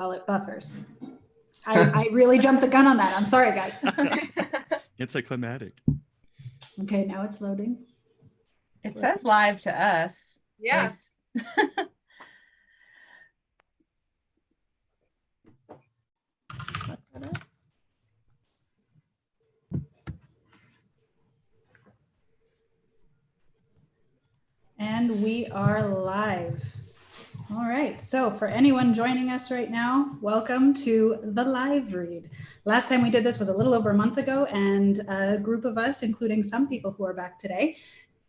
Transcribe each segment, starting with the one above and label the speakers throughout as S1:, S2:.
S1: while it buffers. I really jumped the gun on that. I'm sorry, guys.
S2: Anticlimactic.
S1: Okay, now it's loading.
S3: It says live to us.
S4: Yeah.
S1: And we are live. All right, so for anyone joining us right now, welcome to the live read. Last time we did this was a little over a month ago, and a group of us, including some people who are back today,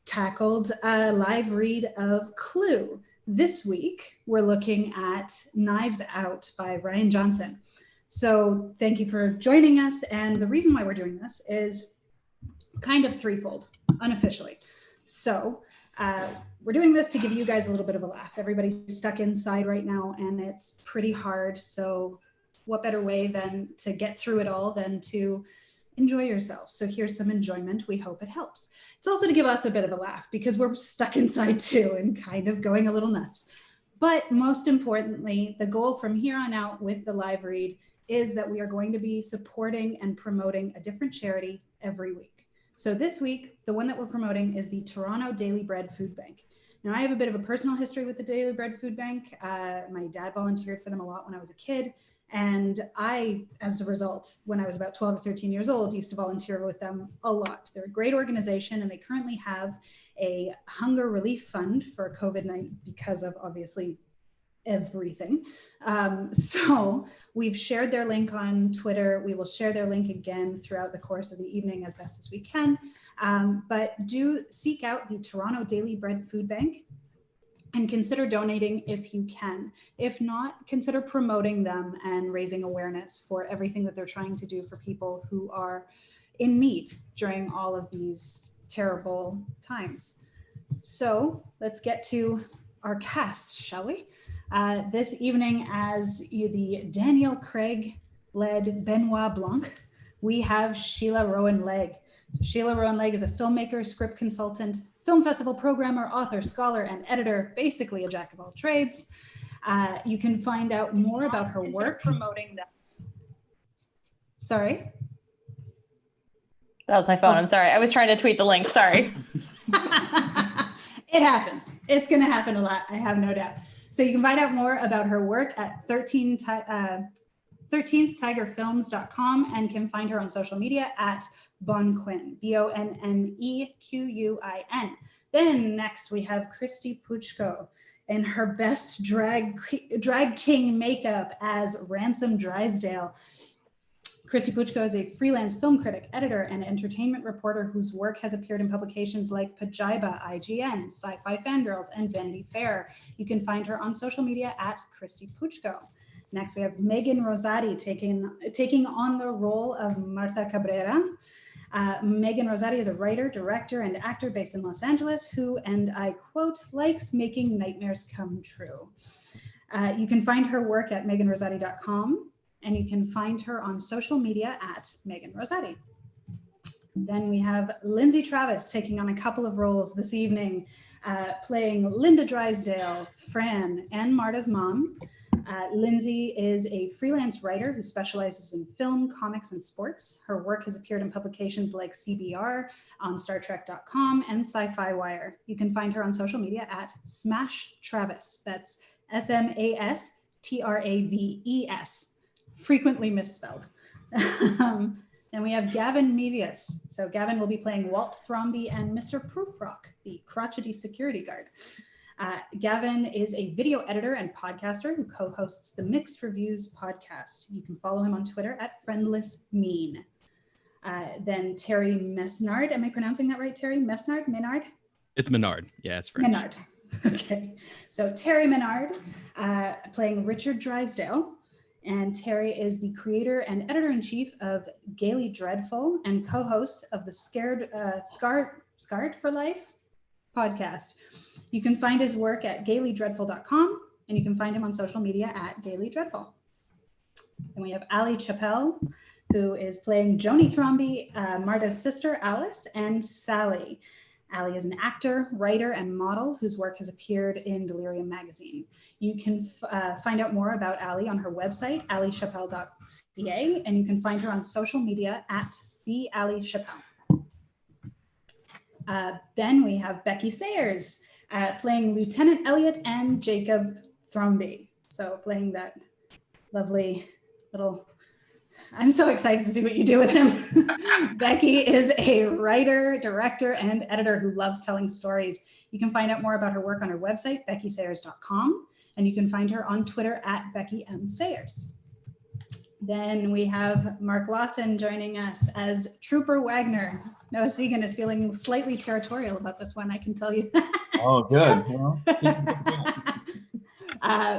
S1: tackled a live read of Clue. This week, we're looking at Knives Out by Rian Johnson. So thank you for joining us, and the reason why we're doing this is kind of threefold, unofficially. So we're doing this to give you guys a little bit of a laugh. Everybody's stuck inside right now and it's pretty hard. So what better way than to get through it all than to enjoy yourself. So here's some enjoyment. We hope it helps. It's also to give us a bit of a laugh because we're stuck inside too and kind of going a little nuts. But most importantly, the goal from here on out with the live read is that we are going to be supporting and promoting a different charity every week. So this week, the one that we're promoting is the Toronto Daily Bread Food Bank. Now, I have a bit of a personal history with the Daily Bread Food Bank. My dad volunteered for them a lot when I was a kid. And I, as a result, when I was about 12 or 13 years old, used to volunteer with them a lot. They're a great organization, and they currently have a hunger relief fund for COVID-19 because of obviously everything. So we've shared their link on Twitter. We will share their link again throughout the course of the evening as best as we can. But do seek out the Toronto Daily Bread Food Bank and consider donating if you can. If not, consider promoting them and raising awareness for everything that they're trying to do for people who are in need during all of these terrible times. So let's get to our cast, shall we? This evening, as the Daniel Craig-led Benoit Blanc, we have Shelagh Rowan-Legg. So Shelagh Rowan-Legg is a filmmaker, script consultant, film festival programmer, author, scholar, and editor, basically a jack of all trades. You can find out more about her work. Promoting them. Sorry?
S3: That was my phone. I'm sorry. I was trying to tweet the link. Sorry.
S1: It happens. It's going to happen a lot. I have no doubt. So you can find out more about her work at 13thtigerfilms.com and can find her on social media at Bonnequin, Bonnequin. Then next we have Kristy Puchko in her best drag king makeup as Ransom Drysdale. Kristy Puchko is a freelance film critic, editor, and entertainment reporter whose work has appeared in publications like Pajiba, IGN, Sci-Fi Fangirls, and Vanity Fair. You can find her on social media at Kristy Puchko. Next, we have Megan Rosati taking on the role of Marta Cabrera. Megan Rosati is a writer, director, and actor based in Los Angeles who, and I quote, likes making nightmares come true. You can find her work at meganrosati.com. And you can find her on social media at Megan Rosati. Then we have Lindsay Traves taking on a couple of roles this evening, playing Linda Drysdale, Fran, and Marta's mom. Lindsay is a freelance writer who specializes in film, comics, and sports. Her work has appeared in publications like CBR, on StarTrek.com, and Sci-Fi Wire. You can find her on social media at Smash Traves. That's SMASTRAVES. Frequently misspelled. And we have Gavin Mevius. So Gavin will be playing Walt, Thrombey, and Mr. Proofroc, the crotchety security guard. Gavin is a video editor and podcaster who co-hosts the Mixed Reviews podcast. You can follow him on Twitter at FriendlessMean. Then Terry Mesnard. Am I pronouncing that right, Terry? Mesnard? Menard?
S2: It's Menard. Yeah, it's French.
S1: Menard. Okay. So Terry Menard playing Richard Drysdale. And Terry is the creator and editor-in-chief of Gaily Dreadful and co-host of the Scarred for Life podcast. You can find his work at gailydreadful.com, and you can find him on social media at Gaily Dreadful. And we have Ali Chappell, who is playing Joni Thrombey, Marta's sister Alice, and Sally. Ali is an actor, writer, and model whose work has appeared in Delirium magazine. You can find out more about Ali on her website, alichappell.ca, and you can find her on social media at the Ali Chappell. Then we have Becky Sayers playing Lieutenant Elliot and Jacob Thrombey. So playing that lovely little, I'm so excited to see what you do with him. Becky is a writer, director, and editor who loves telling stories. You can find out more about her work on her website, beckysayers.com, and you can find her on Twitter at Becky M. Sayers. Then we have Mark Lawson joining us as Trooper Wagner. Noah Segan is feeling slightly territorial about this one, I can tell you that.
S4: Oh, good. Well,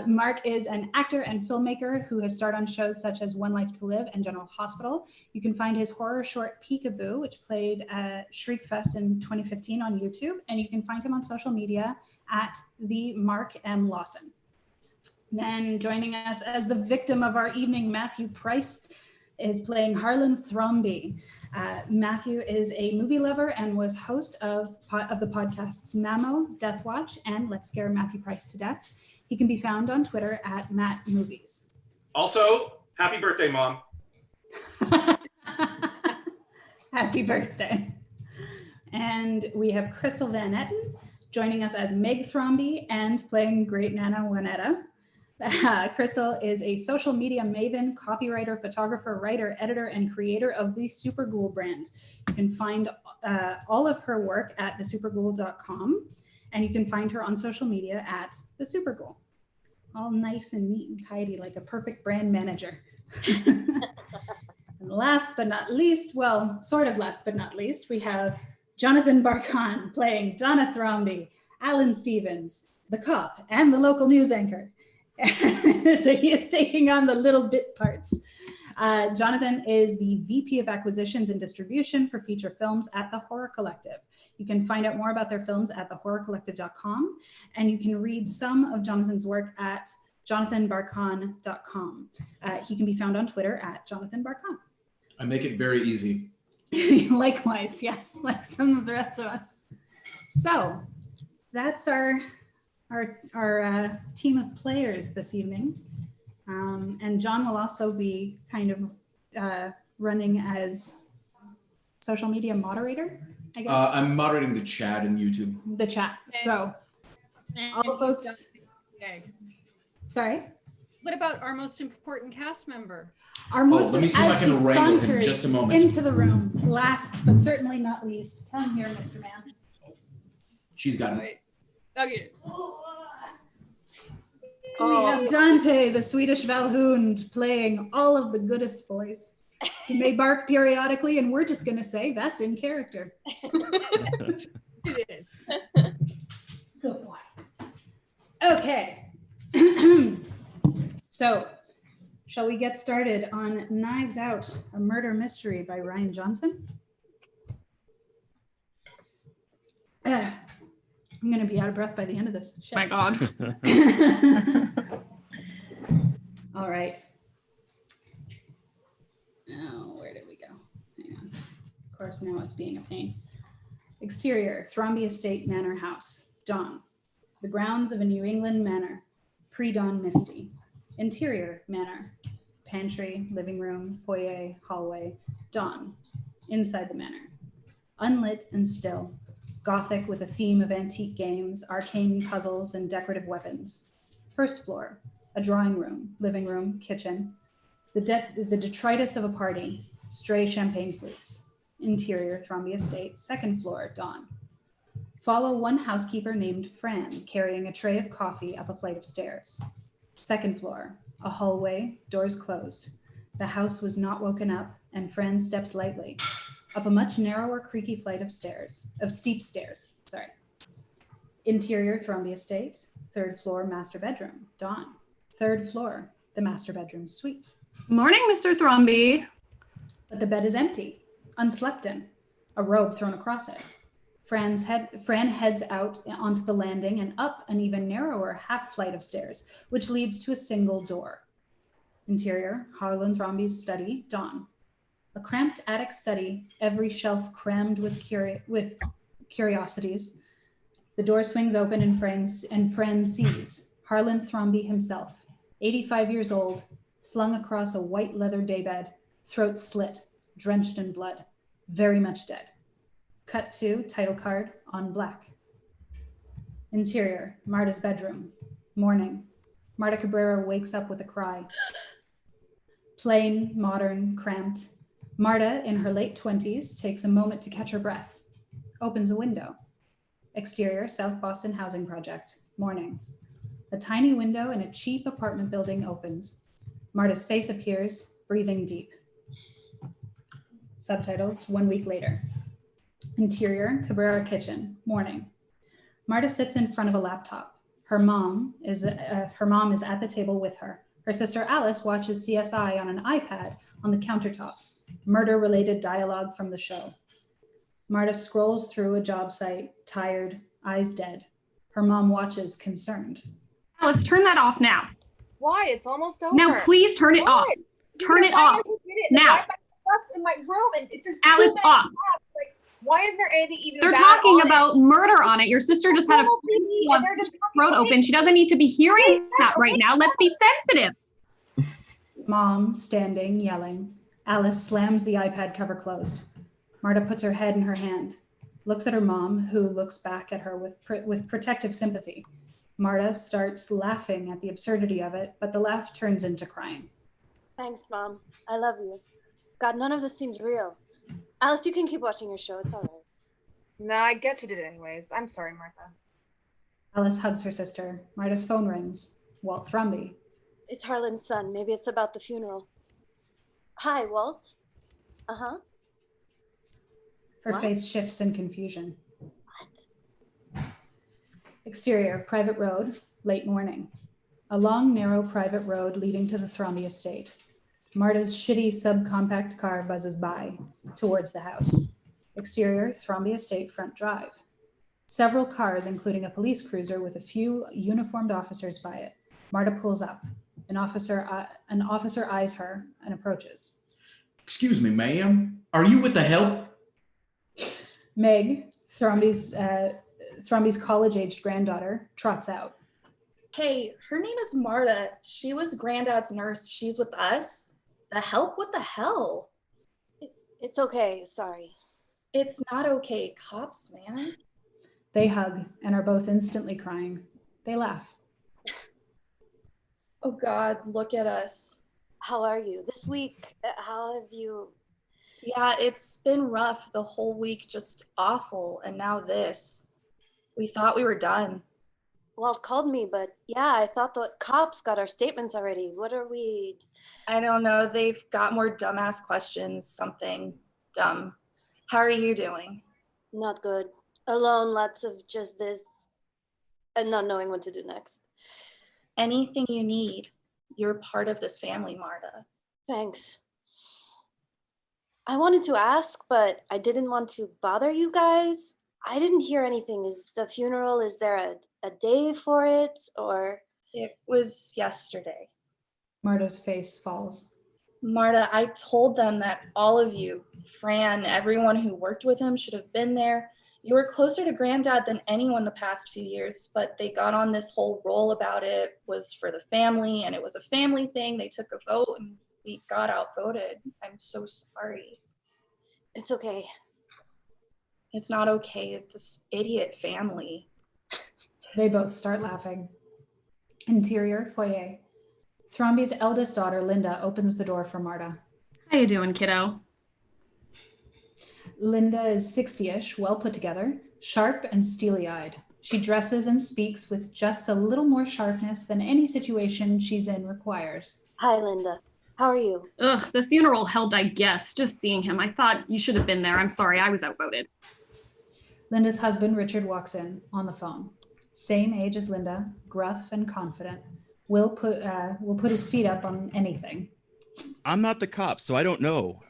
S1: Mark is an actor and filmmaker who has starred on shows such as One Life to Live and General Hospital. You can find his horror short Peekaboo, which played at Shriekfest in 2015 on YouTube, and you can find him on social media at the Mark M. Lawson. Then joining us as the victim of our evening, Matthew Price is playing Harlan Thrombey. Matthew is a movie lover and was host of the podcasts Mamo, Death Watch, and Let's Scare Matthew Price to Death. He can be found on Twitter at Matt Movies.
S5: Also, happy birthday, Mom.
S1: Happy birthday. And we have Crystal Van Etten joining us as Meg Thrombey and playing Great Nana Juanetta. Crystal is a social media maven, copywriter, photographer, writer, editor, and creator of the Superghoul brand. You can find all of her work at thesuperghoul.com, and you can find her on social media at the Superghoul. All nice and neat and tidy, like a perfect brand manager. And last but not least, well, sort of last but not least, we have Jonathan Barkan playing Donna Thrombey, Alan Stevens, the cop, and the local news anchor. So he is taking on the little bit parts. Jonathan is the VP of Acquisitions and Distribution for feature films at The Horror Collective. You can find out more about their films at thehorrorcollective.com, and you can read some of Jonathan's work at jonathanbarkan.com. He can be found on Twitter at Jonathan Barkan.
S4: I make it very easy.
S1: Likewise, yes, like some of the rest of us. So that's our team of players this evening. And John will also be kind of running as social media moderator, I guess.
S4: I'm moderating the chat in YouTube.
S1: The chat. So all the folks. Sorry?
S6: What about our most important cast member?
S1: Our most,
S4: let me see if I can wrangle him just a moment.
S1: Into the room, last but certainly not least. Come here, Mr. Man.
S4: She's got it.
S6: Okay.
S1: We have Dante, the Swedish Valhund, playing all of the goodest boys. He may bark periodically, and we're just going to say that's in character.
S6: It is.
S1: Good boy. Okay. So, shall we get started on Knives Out, a murder mystery by Rian Johnson? I'm going to be out of breath by the end of this. Shit.
S3: My God.
S1: All right. Oh, where did we go? Hang on. Of course, now it's being a pain. Exterior, Thrombey Estate Manor House. Dawn. The grounds of a New England manor. Pre-dawn misty. Interior, manor. Pantry, living room, foyer, hallway. Dawn. Inside the manor. Unlit and still. Gothic with a theme of antique games, arcane puzzles, and decorative weapons. First floor, a drawing room, living room, kitchen. The detritus of a party, stray champagne flutes. Interior, Thrombey Estate. Second floor, dawn. Follow one housekeeper named Fran carrying a tray of coffee up a flight of stairs. Second floor, a hallway, doors closed. The house was not woken up, and Fran steps lightly up a much narrower, creaky flight of steep stairs. Interior, Thrombey Estate. Third floor, master bedroom, dawn. Third floor, the master bedroom suite.
S3: Morning, Mr. Thrombey.
S1: But the bed is empty, unslept in, a robe thrown across it. Fran heads out onto the landing and up an even narrower half flight of stairs, which leads to a single door. Interior, Harlan Thrombey's study, dawn. A cramped attic study, every shelf crammed with Curiosities. The door swings open and Fran sees Harlan Thrombey himself, 85 years old, slung across a white leather daybed, throat slit, drenched in blood, very much dead. Cut to title card on black. Interior, Marta's bedroom. Morning. Marta Cabrera wakes up with a cry. Plain, modern, cramped. Marta, in her late 20s, takes a moment to catch her breath. Opens a window. Exterior, South Boston Housing Project. Morning. A tiny window in a cheap apartment building opens. Marta's face appears, breathing deep. Subtitles, 1 week later. Interior, Cabrera kitchen. Morning. Marta sits in front of a laptop. Her mom is at the table with her. Her sister Alice watches CSI on an iPad on the countertop. Murder-related dialogue from the show. Marta scrolls through a job site, tired, eyes dead. Her mom watches, concerned.
S7: Alice, turn that off now.
S8: Why? It's almost over.
S7: Now, please turn it off. Turn it off now.
S8: Stuff's in my room, and it's just
S7: Alice, off.
S8: Like, why isn't there anything even?
S7: They're
S8: bad
S7: talking
S8: on
S7: about murder on it. Your sister just had a throat open. She doesn't need to be hearing that right now. Let's be sensitive.
S1: Mom, standing, yelling. Alice slams the iPad cover closed. Marta puts her head in her hand, looks at her mom, who looks back at her with protective sympathy. Marta starts laughing at the absurdity of it, but the laugh turns into crying.
S9: Thanks, Mom. I love you. God, none of this seems real. Alice, you can keep watching your show. It's all right.
S8: No, I guess you did it anyways. I'm sorry, Martha.
S1: Alice hugs her sister. Marta's phone rings. Walt Thrombey.
S9: It's Harlan's son. Maybe it's about the funeral. Hi, Walt. Uh-huh.
S1: Her face shifts in confusion.
S9: What?
S1: Exterior, private road, late morning. A long, narrow private road leading to the Thrombey estate. Marta's shitty subcompact car buzzes by, towards the house. Exterior, Thrombey estate front drive. Several cars, including a police cruiser with a few uniformed officers by it. Marta pulls up. An officer eyes her and approaches.
S4: Excuse me, ma'am. Are you with the help?
S1: Meg, Thrombey's college-aged granddaughter, trots out.
S10: Hey, her name is Marta. She was Granddad's nurse. She's with us. The help? What the hell?
S9: It's okay. Sorry.
S10: It's not okay. Cops, man.
S1: They hug and are both instantly crying. They laugh.
S10: Oh God, look at us.
S9: How are you? This week, how have you?
S10: Yeah, it's been rough. The whole week, just awful. And now this. We thought we were done.
S9: Walt called me, but yeah, I thought the cops got our statements already. What are we?
S10: I don't know. They've got more dumbass questions, something dumb. How are you doing?
S9: Not good. Alone, lots of just this and not knowing what to do next.
S10: Anything you need. You're part of this family, Marta.
S9: Thanks. I wanted to ask, but I didn't want to bother you guys. I didn't hear anything. Is the funeral, is there a day for it, or?
S10: It was yesterday.
S1: Marta's face falls.
S10: Marta, I told them that all of you, Fran, everyone who worked with him should have been there. You were closer to Granddad than anyone the past few years, but they got on this whole roll about it was for the family, and it was a family thing. They took a vote, and we got outvoted. I'm so sorry.
S9: It's okay.
S10: It's not okay. This idiot family.
S1: They both start laughing. Interior, foyer. Thrombey's eldest daughter, Linda, opens the door for Marta.
S7: How you doing, kiddo?
S1: Linda is 60-ish, well put together, sharp and steely-eyed. She dresses and speaks with just a little more sharpness than any situation she's in requires.
S9: Hi, Linda. How are you?
S7: Ugh, the funeral held, I guess. Just seeing him. I thought you should have been there. I'm sorry, I was outvoted.
S1: Linda's husband, Richard, walks in on the phone. Same age as Linda, gruff and confident. Will put his feet up on anything.
S2: I'm not the cop, so I don't know.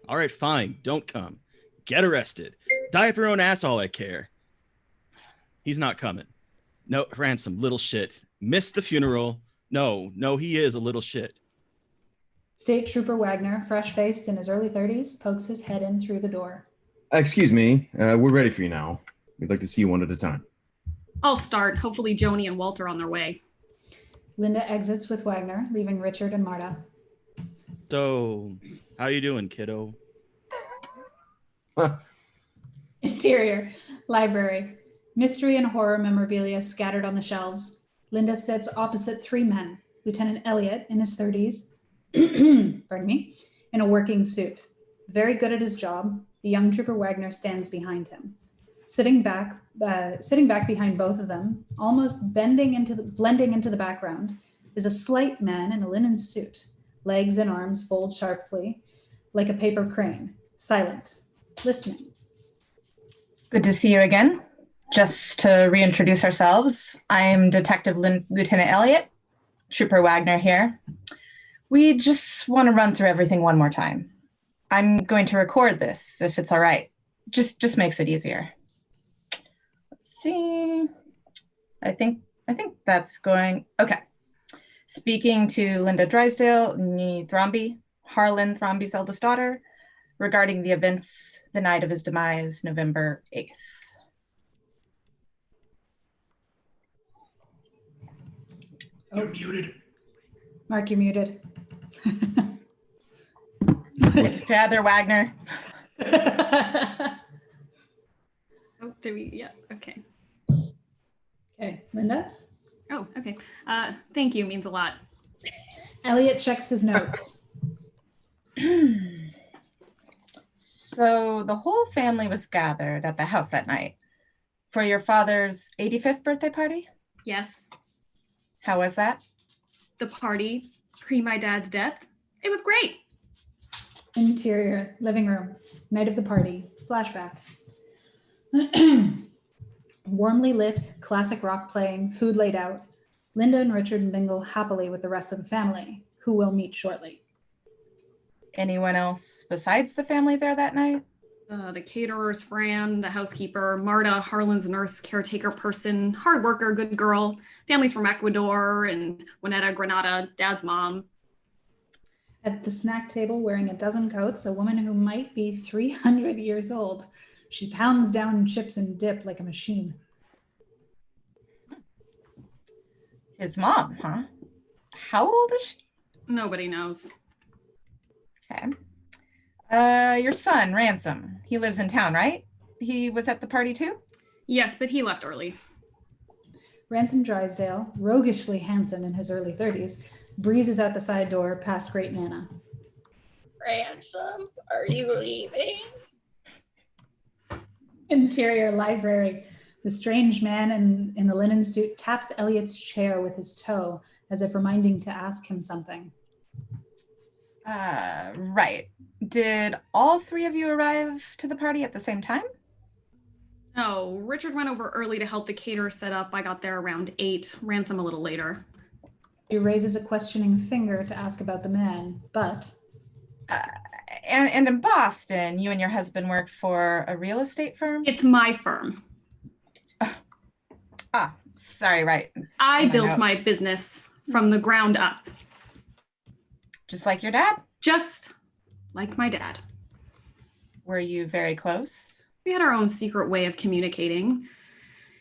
S2: All right, fine. Don't come. Get arrested. Die up your own ass, all I care. He's not coming. No, Ransom, little shit. Missed the funeral. No, he is a little shit.
S1: State Trooper Wagner, fresh-faced in his early 30s, pokes his head in through the door.
S11: Excuse me, we're ready for you now. We'd like to see you one at a time.
S7: I'll start. Hopefully Joni and Walt are on their way.
S1: Linda exits with Wagner, leaving Richard and Marta.
S2: So, how you doing, kiddo?
S1: Interior, library. Mystery and horror memorabilia scattered on the shelves. Linda sits opposite three men. Lieutenant Elliot, in his 30s, pardon me, in a working suit. Very good at his job, the young Trooper Wagner stands behind him. Sitting back behind both of them, almost blending into the background, is a slight man in a linen suit. Legs and arms fold sharply, like a paper crane. Silent, listening.
S12: Good to see you again. Just to reintroduce ourselves, I'm Detective Lieutenant Elliot, Trooper Wagner here. We just want to run through everything one more time. I'm going to record this, if it's all right. Just makes it easier. Let's see. I think that's going, okay. Speaking to Linda Drysdale, nee Thrombey, Harlan Thrombey's eldest daughter, regarding the events the night of his demise, November 8th.
S4: You're muted.
S1: Mark, you're muted.
S12: Gather Wagner.
S7: Oh, do we? Yeah, okay.
S1: Okay, Linda?
S7: Oh, okay. Thank you, means a lot.
S1: Elliot checks his notes.
S12: So the whole family was gathered at the house that night for your father's 85th birthday party?
S7: Yes.
S12: How was that?
S7: The party, pre my dad's death, it was great.
S1: Interior, living room, night of the party, flashback. Warmly lit, classic rock playing, food laid out. Linda and Richard mingle happily with the rest of the family, who will meet shortly.
S12: Anyone else besides the family there that night?
S7: The caterers, Fran, the housekeeper, Marta, Harlan's nurse, caretaker person, hard worker, good girl, families from Ecuador, and Juanetta, Granada, dad's mom.
S1: At the snack table, wearing a dozen coats, a woman who might be 300 years old. She pounds down chips and dip like a machine.
S12: His mom, huh? How old is she?
S7: Nobody knows.
S12: Okay. Your son, Ransom, he lives in town, right? He was at the party too?
S7: Yes, but he left early.
S1: Ransom Drysdale, roguishly handsome in his early 30s, breezes out the side door past Great Nana.
S10: Ransom, are you leaving?
S1: Interior library. The strange man in the linen suit taps Elliot's chair with his toe, as if reminding to ask him something.
S12: Right. Did all three of you arrive to the party at the same time?
S7: No, Richard went over early to help the caterer set up. I got there around 8, Ransom a little later.
S1: She raises a questioning finger to ask about the man, but...
S12: And in Boston, you and your husband worked for a real estate firm?
S7: It's my firm.
S12: Sorry, right.
S7: I built my business from the ground up.
S12: Just like your dad?
S7: Just like my dad.
S12: Were you very close?
S7: We had our own secret way of communicating.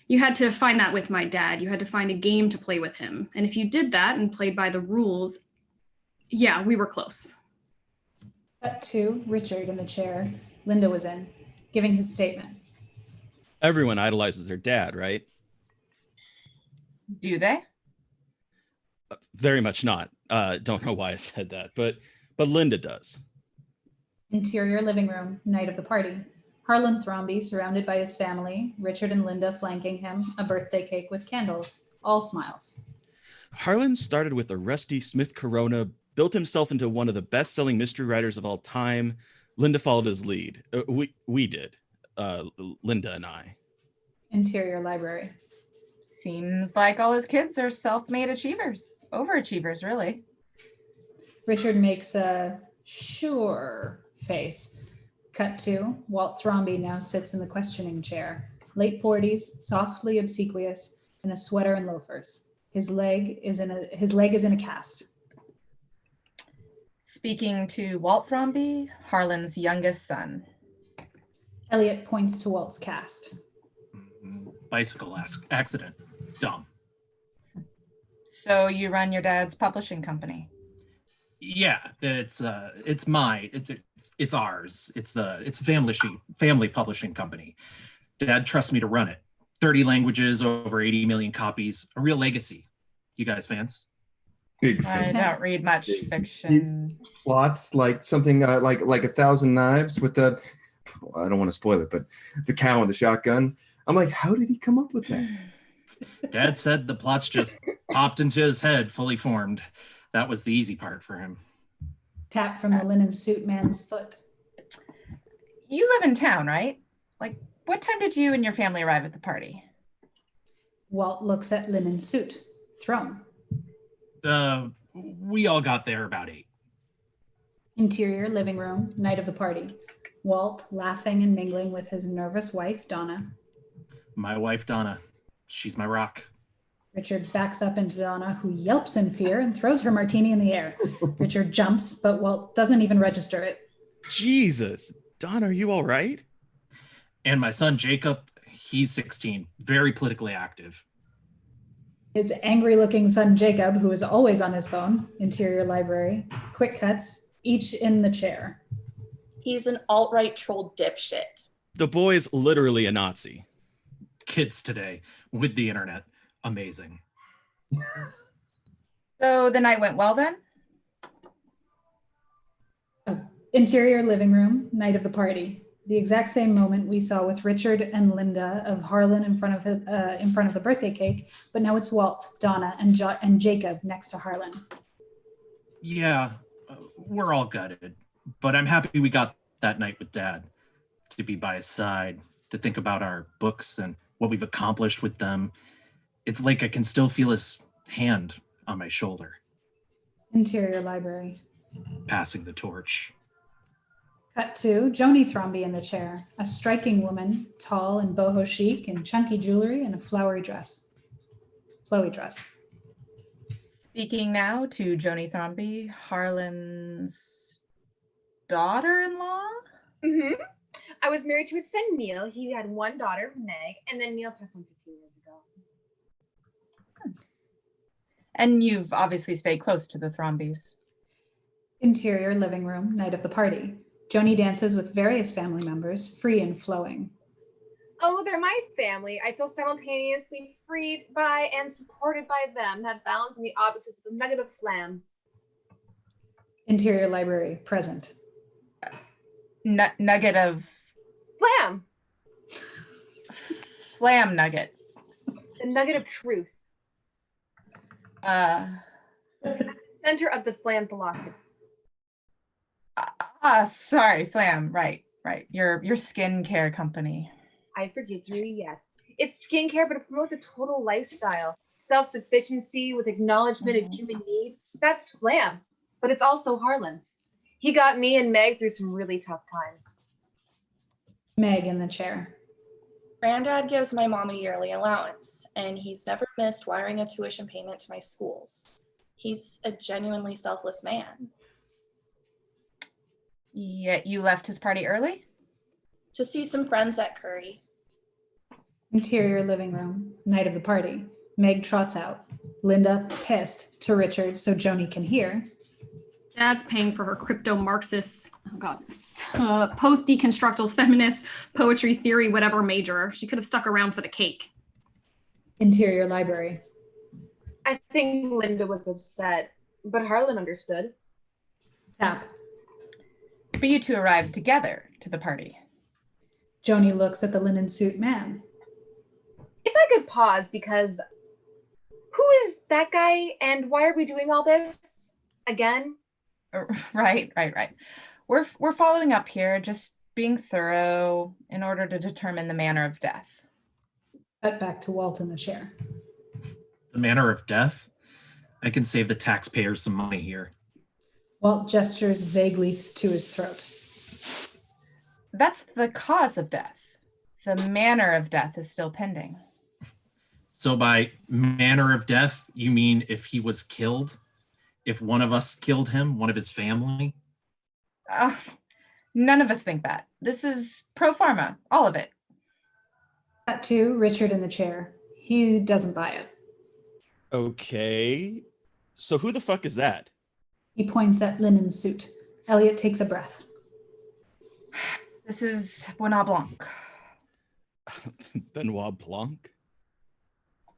S7: You had to find that with my dad. You had to find a game to play with him. And if you did that and played by the rules, yeah, we were close.
S1: Cut to Richard in the chair Linda was in, giving his statement.
S2: Everyone idolizes their dad, right?
S12: Do they?
S2: Very much not. Don't know why I said that, but Linda does.
S1: Interior living room, night of the party. Harlan Thrombey surrounded by his family, Richard and Linda flanking him, a birthday cake with candles, all smiles.
S2: Harlan started with a rusty Smith Corona, built himself into one of the best-selling mystery writers of all time. Linda followed his lead. We did, Linda and I.
S1: Interior library.
S12: Seems like all his kids are self-made achievers. Overachievers, really.
S1: Richard makes a sure face. Cut to Walt Thrombey now sits in the questioning chair. Late 40s, softly obsequious, in a sweater and loafers. His leg is in a cast.
S12: Speaking to Walt Thrombey, Harlan's youngest son.
S1: Elliot points to Walt's cast.
S4: bicycle accident. Dumb.
S12: So you run your dad's publishing company?
S4: Yeah, it's ours. It's family publishing company. Dad trusts me to run it. 30 languages, over 80 million copies, a real legacy. You guys fans?
S11: Big
S12: I
S11: fan.
S12: don't read much
S11: These
S12: fiction.
S11: plots like something like 1,000 Knives with the, well, I don't want to spoil it, but the cow and the shotgun. I'm like, how did he come up with that?
S4: Dad said the plots just popped into his head fully formed. That was the easy part for him.
S1: Tap from the linen suit man's foot.
S12: You live in town, right? Like, what time did you and your family arrive at the party?
S1: Walt looks at linen suit. Throne.
S4: We all got there about 8.
S1: Interior living room, night of the party. Walt laughing and mingling with his nervous wife, Donna.
S4: My wife, Donna. She's my rock.
S1: Richard backs up into Donna, who yelps in fear and throws her martini in the air. Richard jumps, but Walt doesn't even register it.
S2: Jesus. Don, are you all right?
S4: And my son, Jacob, he's 16, very politically active.
S1: His angry-looking son, Jacob, who is always on his phone, interior library, quick cuts, each in the chair.
S10: He's an alt-right troll dipshit.
S2: The boy is literally a Nazi.
S4: Kids today, with the internet, amazing.
S12: So the night went well then?
S1: Interior living room, night of the party. The exact same moment we saw with Richard and Linda of Harlan in front of the birthday cake, but now it's Walt, Donna, and Jacob next to Harlan.
S4: Yeah, we're all gutted, but I'm happy we got that night with Dad, to be by his side, to think about our books and what we've accomplished with them. It's like I can still feel his hand on my shoulder.
S1: Interior library.
S4: Passing the torch.
S1: Cut to Joni Thrombey in the chair, a striking woman, tall and boho chic in chunky jewelry and a flowy dress.
S12: Speaking now to Joni Thrombey, Harlan's daughter-in-law?
S8: Mm-hmm. I was married to his son, Neil. He had one daughter, Meg, and then Neil passed on 15 years ago.
S12: And you've obviously stayed close to the Thrombeys.
S1: Interior living room, night of the party. Joni dances with various family members, free and flowing.
S8: Oh, they're my family. I feel simultaneously freed by and supported by them. That balance and the opposites of the nugget of flam.
S1: Interior library, present.
S12: Nugget of...
S8: Flam!
S12: Flam nugget.
S8: The nugget of truth. Center of the flam philosophy.
S12: Sorry, Flam. Right. Your skincare company.
S8: I forgive you, yes. It's skincare, but it promotes a total lifestyle. Self-sufficiency with acknowledgement of human need. That's Flam, but it's also Harlan. He got me and Meg through some really tough times.
S1: Meg in the chair.
S10: Granddad gives my mom a yearly allowance, and he's never missed wiring a tuition payment to my schools. He's a genuinely selfless man.
S12: Yet you left his party early?
S10: To see some friends at Curry.
S1: Interior living room, night of the party. Meg trots out. Linda, pissed, to Richard so Joni can hear.
S7: Dad's paying for her crypto-Marxist, post-deconstructal feminist, poetry theory, whatever major. She could have stuck around for the cake.
S1: Interior library.
S8: I think Linda was upset, but Harlan understood.
S1: Tap.
S12: But you two arrived together to the party.
S1: Joni looks at the linen suit man.
S8: If I could pause, because who is that guy and why are we doing all this again?
S12: Right. We're following up here, just being thorough in order to determine the manner of death.
S1: Cut back to Walt in the chair.
S4: The manner of death? I can save the taxpayers some money here.
S1: Walt gestures vaguely to his throat.
S12: That's the cause of death. The manner of death is still pending.
S4: So by manner of death, you mean if he was killed? If one of us killed him, one of his family?
S12: None of us think that. This is pro forma, all of it.
S1: Cut to Richard in the chair. He doesn't buy it.
S2: Okay. So who the fuck is that?
S1: He points at Linen's suit. Elliot takes a breath.
S12: This is Benoit Blanc.
S2: Benoit Blanc?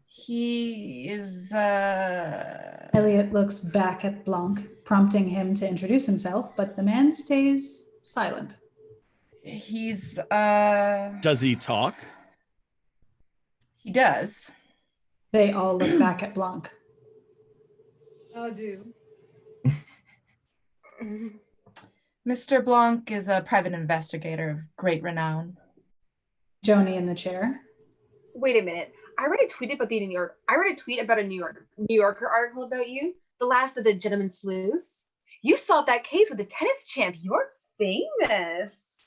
S12: He is,
S1: Elliot looks back at Blanc, prompting him to introduce himself, but the man stays silent.
S12: He's,
S2: Does he talk?
S12: He does.
S1: They all look back at Blanc.
S6: I do.
S12: Mr. Blanc is a private investigator of great renown.
S1: Joni in the chair.
S8: Wait a minute. I read a tweet about the New Yorker article about you, the last of the gentlemen sleuths. You solved that case with a tennis champ. You're famous.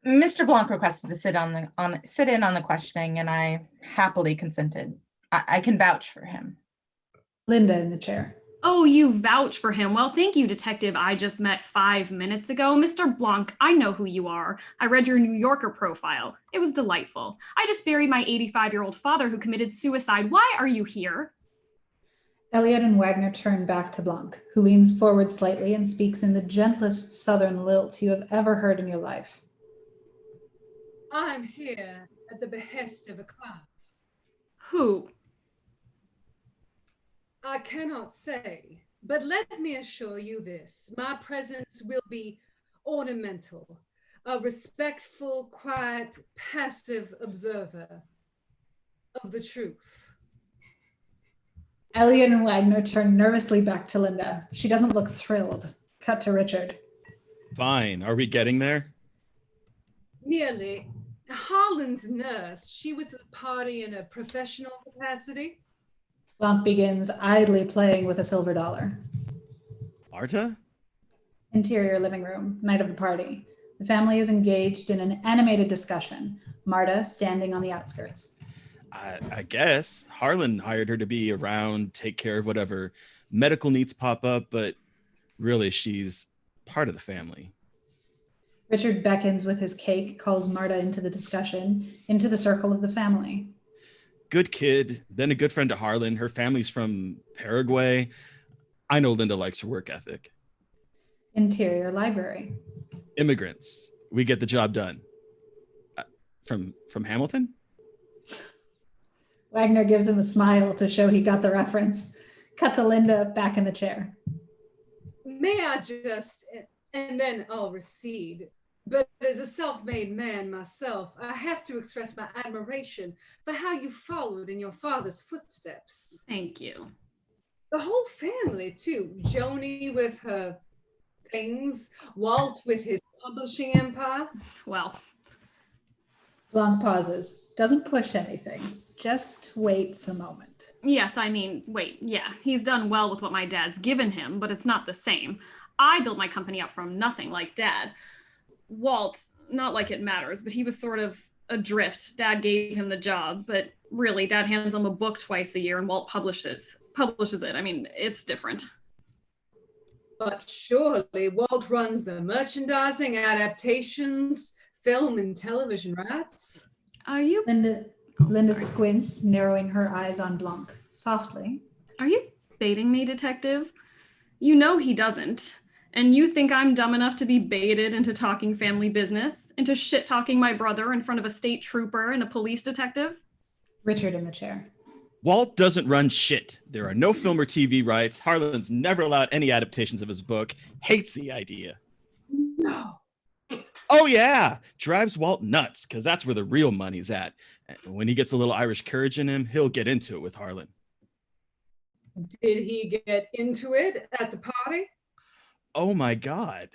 S12: Mr. Blanc requested to sit in on the questioning, and I happily consented. I can vouch for him.
S1: Linda in the chair.
S7: Oh, you vouch for him. Well, thank you, detective I just met 5 minutes ago. Mr. Blanc, I know who you are. I read your New Yorker profile. It was delightful. I just buried my 85-year-old father who committed suicide. Why are you here?
S1: Elliot and Wagner turn back to Blanc, who leans forward slightly and speaks in the gentlest southern lilt you have ever heard in your life.
S6: I'm here at the behest of a client.
S7: Who?
S6: I cannot say, but let me assure you this. My presence will be ornamental, a respectful, quiet, passive observer of the truth.
S1: Elliot and Wagner turn nervously back to Linda. She doesn't look thrilled. Cut to Richard.
S2: Fine. Are we getting there?
S6: Nearly. Harlan's nurse, she was at the party in a professional capacity.
S1: Blanc begins idly playing with a silver dollar.
S2: Marta?
S1: Interior living room, night of the party. The family is engaged in an animated discussion. Marta standing on the outskirts.
S2: I guess. Harlan hired her to be around, take care of whatever medical needs pop up, but really she's part of the family.
S1: Richard beckons with his cake, calls Marta into the discussion, into the circle of the family.
S2: Good kid, been a good friend to Harlan. Her family's from Paraguay. I know Linda likes her work ethic.
S1: Interior library.
S2: Immigrants. We get the job done. From Hamilton?
S1: Wagner gives him a smile to show he got the reference. Cut to Linda back in the chair.
S6: May I just, and then I'll recede. But as a self-made man myself, I have to express my admiration for how you followed in your father's footsteps.
S7: Thank you.
S6: The whole family, too. Joni with her things, Walt with his publishing empire.
S7: Well.
S1: Blanc pauses, doesn't push anything, just waits a moment.
S7: Yes, I mean, wait, yeah, he's done well with what my dad's given him, but it's not the same. I built my company up from nothing like Dad. Walt, not like it matters, but he was sort of adrift. Dad gave him the job, but really, Dad hands him a book twice a year and Walt publishes it. I mean, it's different.
S6: But surely Walt runs the merchandising, adaptations, film and television rights.
S7: Are you?
S1: Linda squints, narrowing her eyes on Blanc, softly.
S7: Are you baiting me, detective? You know he doesn't. And you think I'm dumb enough to be baited into talking family business, into shit-talking my brother in front of a state trooper and a police detective?
S1: Richard in the chair.
S2: Walt doesn't run shit. There are no film or TV rights. Harlan's never allowed any adaptations of his book. Hates the idea.
S6: No.
S2: Oh yeah, drives Walt nuts, because that's where the real money's at. And when he gets a little Irish courage in him, he'll get into it with Harlan.
S6: Did he get into it at the party?
S2: Oh my God.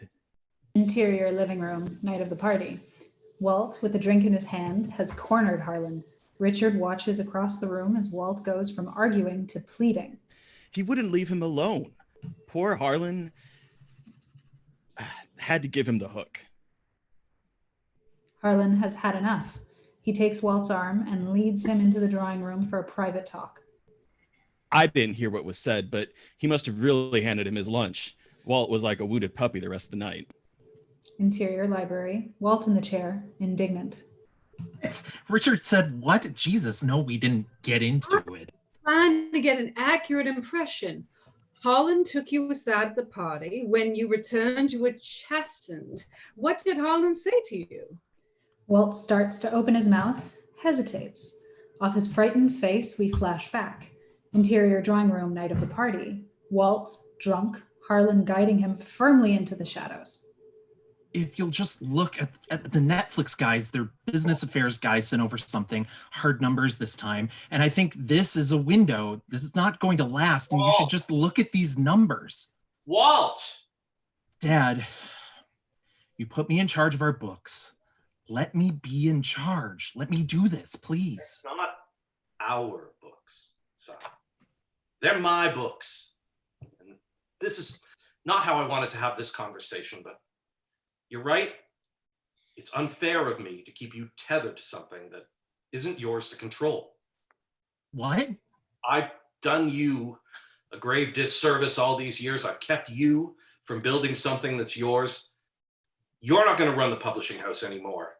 S1: Interior living room, night of the party. Walt, with a drink in his hand, has cornered Harlan. Richard watches across the room as Walt goes from arguing to pleading.
S2: He wouldn't leave him alone. Poor Harlan had to give him the hook.
S1: Harlan has had enough. He takes Walt's arm and leads him into the drawing room for a private talk.
S2: I didn't hear what was said, but he must have really handed him his lunch. Walt was like a wounded puppy the rest of the night.
S1: Interior library. Walt in the chair, indignant.
S4: Richard said what? Jesus, no, we didn't get into it.
S6: Trying to get an accurate impression. Harlan took you aside at the party. When you returned, you were chastened. What did Harlan say to you?
S1: Walt starts to open his mouth, hesitates. Off his frightened face, we flash back. Interior drawing room, night of the party. Walt, drunk, Harlan guiding him firmly into the shadows.
S4: If you'll just look at the Netflix guys, their business affairs guys sent over something, hard numbers this time. And I think this is a window. This is not going to last. And you should just look at these numbers.
S5: Walt!
S4: Dad, you put me in charge of our books. Let me be in charge. Let me do this, please.
S5: It's not our books, son. They're my books. And this is not how I wanted to have this conversation, but you're right. It's unfair of me to keep you tethered to something that isn't yours to control.
S4: What?
S5: I've done you a grave disservice all these years. I've kept you from building something that's yours. You're not going to run the publishing house anymore.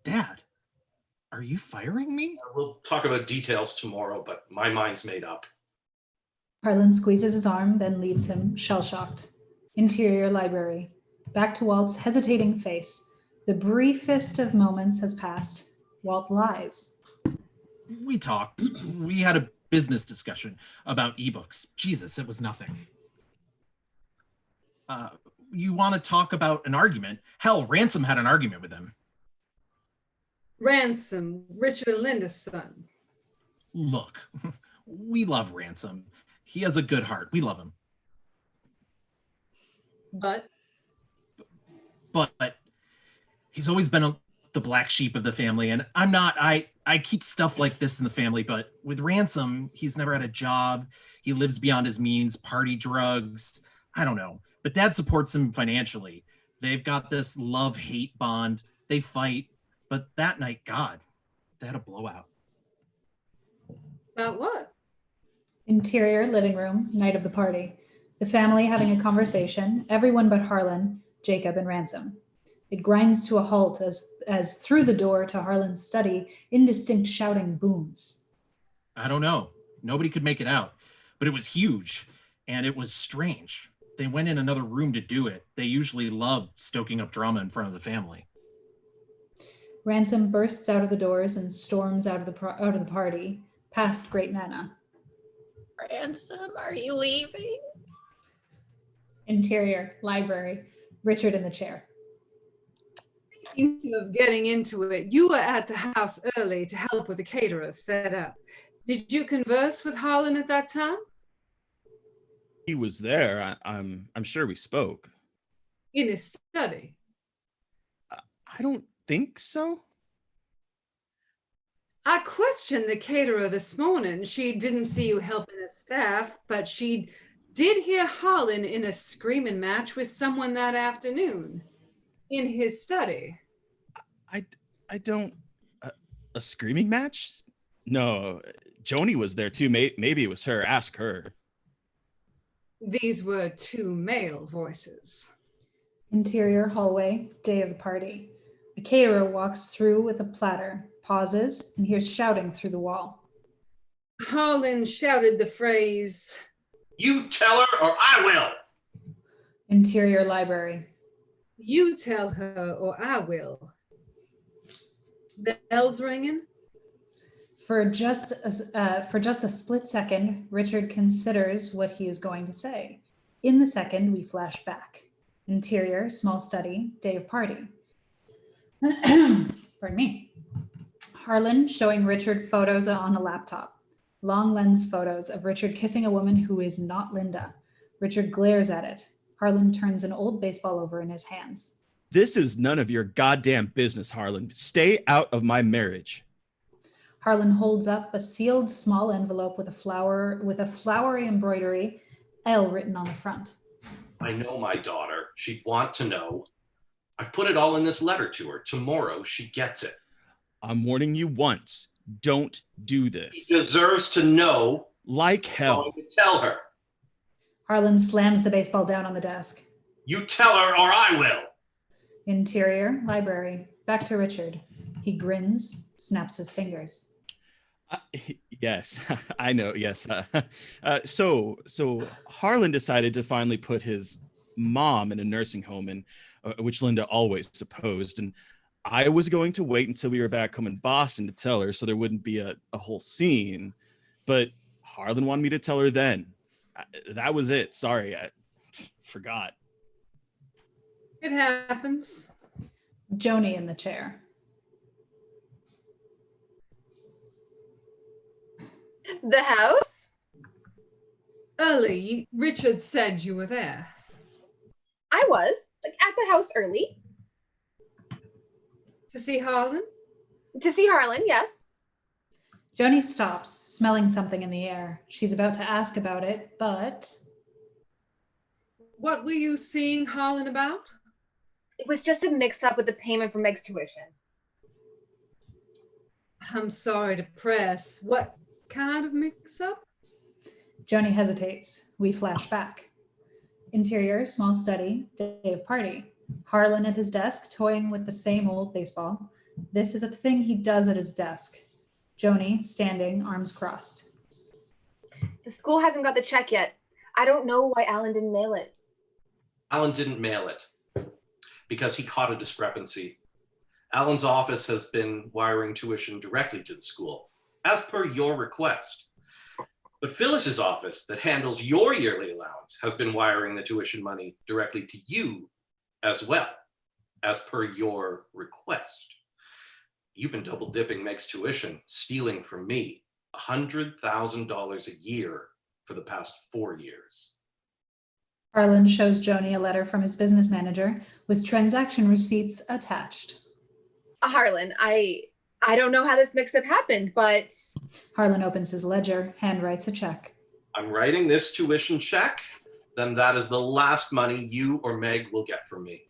S4: Dad, are you firing me?
S5: We'll talk about details tomorrow, but my mind's made up.
S1: Harlan squeezes his arm, then leaves him, shell-shocked. Interior library. Back to Walt's hesitating face. The briefest of moments has passed. Walt lies.
S4: We talked. We had a business discussion about ebooks. Jesus, it was nothing. You want to talk about an argument? Hell, Ransom had an argument with him.
S6: Ransom, Richard and Linda's son.
S4: Look, we love Ransom. He has a good heart. We love him.
S6: But
S4: he's always been the black sheep of the family, and I'm not. I keep stuff like this in the family, but with Ransom, he's never had a job. He lives beyond his means, party, drugs. I don't know. But Dad supports him financially. They've got this love-hate bond. They fight. But that night, God, they had a blowout.
S6: About what?
S1: Interior living room, night of the party. The family having a conversation, everyone but Harlan, Jacob, and Ransom. It grinds to a halt as through the door to Harlan's study, indistinct shouting booms.
S4: I don't know. Nobody could make it out. But it was huge, and it was strange. They went in another room to do it. They usually love stoking up drama in front of the family.
S1: Ransom bursts out of the doors and storms out of the party, past Great Nana.
S10: Ransom, are you leaving?
S1: Interior, library, Richard in the chair.
S6: Thinking of getting into it, you were at the house early to help with the caterer set up. Did you converse with Harlan at that time?
S2: He was there. I'm sure we spoke.
S6: In his study?
S2: I don't think so.
S6: I questioned the caterer this morning. She didn't see you helping the staff, but she did hear Harlan in a screaming match with someone that afternoon in his study.
S2: I don't... a screaming match? No, Joni was there too. Maybe it was her. Ask her.
S6: These were two male voices.
S1: Interior hallway, day of the party. A caterer walks through with a platter, pauses, and hears shouting through the wall.
S6: Harlan shouted the phrase,
S5: "You tell her or I will."
S1: Interior library.
S6: "You tell her or I will." Bells ringing?
S1: For just a split second, Richard considers what he is going to say. In the second, we flash back. Interior, small study, day of party. Pardon me. Harlan showing Richard photos on a laptop. Long lens photos of Richard kissing a woman who is not Linda. Richard glares at it. Harlan turns an old baseball over in his hands.
S2: This is none of your goddamn business, Harlan. Stay out of my marriage.
S1: Harlan holds up a sealed small envelope with a flowery embroidery, L written on the front.
S5: I know my daughter. She'd want to know. I've put it all in this letter to her. Tomorrow she gets it.
S2: I'm warning you once. Don't do this.
S5: She deserves to know.
S2: Like hell.
S5: I'm going to tell her.
S1: Harlan slams the baseball down on the desk.
S5: You tell her or I will.
S1: Interior, library, back to Richard. He grins, snaps his fingers.
S2: Yes, I know. Yes. So Harlan decided to finally put his mom in a nursing home, and which Linda always opposed. And I was going to wait until we were back home in Boston to tell her, so there wouldn't be a whole scene. But Harlan wanted me to tell her then. That was it. Sorry, I forgot.
S6: It happens.
S1: Joni in the chair.
S8: The house?
S6: Early, Richard said you were there.
S8: I was, like, at the house early.
S6: To see Harlan?
S8: To see Harlan, yes.
S1: Joni stops, smelling something in the air. She's about to ask about it, but...
S6: What were you seeing Harlan about?
S8: It was just a mix-up with the payment for Meg's tuition.
S6: I'm sorry to press. What kind of mix-up?
S1: Joni hesitates. We flash back. Interior, small study, day of party. Harlan at his desk, toying with the same old baseball. This is a thing he does at his desk. Joni, standing, arms crossed.
S8: The school hasn't got the check yet. I don't know why Alan didn't mail it.
S5: Alan didn't mail it because he caught a discrepancy. Alan's office has been wiring tuition directly to the school, as per your request. But Phyllis's office that handles your yearly allowance has been wiring the tuition money directly to you as well, as per your request. You've been double dipping Meg's tuition, stealing from me $100,000 a year for the past 4 years.
S1: Harlan shows Joni a letter from his business manager with transaction receipts attached.
S8: Harlan, I don't know how this mix-up happened, but...
S1: Harlan opens his ledger, handwrites a check.
S5: I'm writing this tuition check, then that is the last money you or Meg will get from me.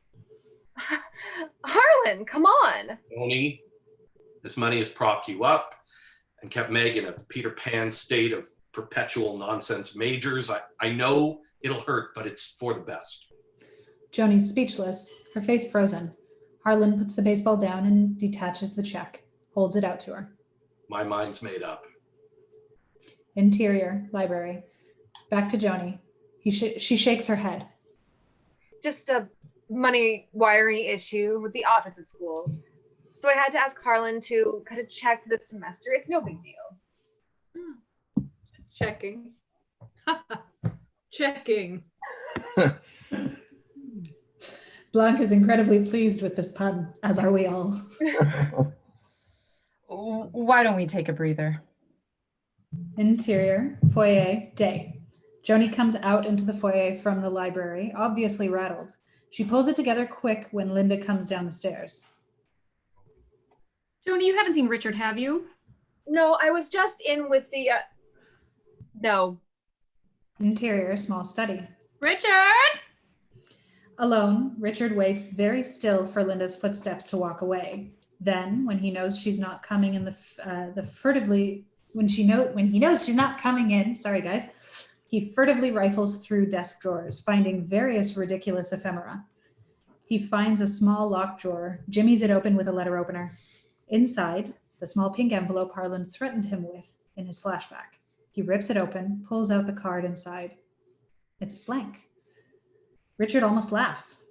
S8: Harlan, come on.
S5: Joni, this money has propped you up and kept Meg in a Peter Pan state of perpetual nonsense majors. I know it'll hurt, but it's for the best.
S1: Joni's speechless, her face frozen. Harlan puts the baseball down and detaches the check, holds it out to her.
S5: My mind's made up.
S1: Interior, library. Back to Joni. She shakes her head.
S8: Just a money wiring issue with the office at school. So I had to ask Harlan to cut a check for this semester. It's no big deal.
S6: Just checking. Checking.
S1: Blanc is incredibly pleased with this pun, as are we all.
S12: Why don't we take a breather?
S1: Interior, foyer, day. Joni comes out into the foyer from the library, obviously rattled. She pulls it together quick when Linda comes down the stairs.
S7: Joni, you haven't seen Richard, have you?
S8: No, I was just in with the, no.
S1: Interior, small study.
S7: Richard!
S1: Alone, Richard waits very still for Linda's footsteps to walk away. Then, when he knows she's not coming in when he knows she's not coming in, sorry guys, he furtively rifles through desk drawers, finding various ridiculous ephemera. He finds a small locked drawer, jimmies it open with a letter opener. Inside, the small pink envelope Harlan threatened him with in his flashback. He rips it open, pulls out the card inside. It's blank. Richard almost laughs,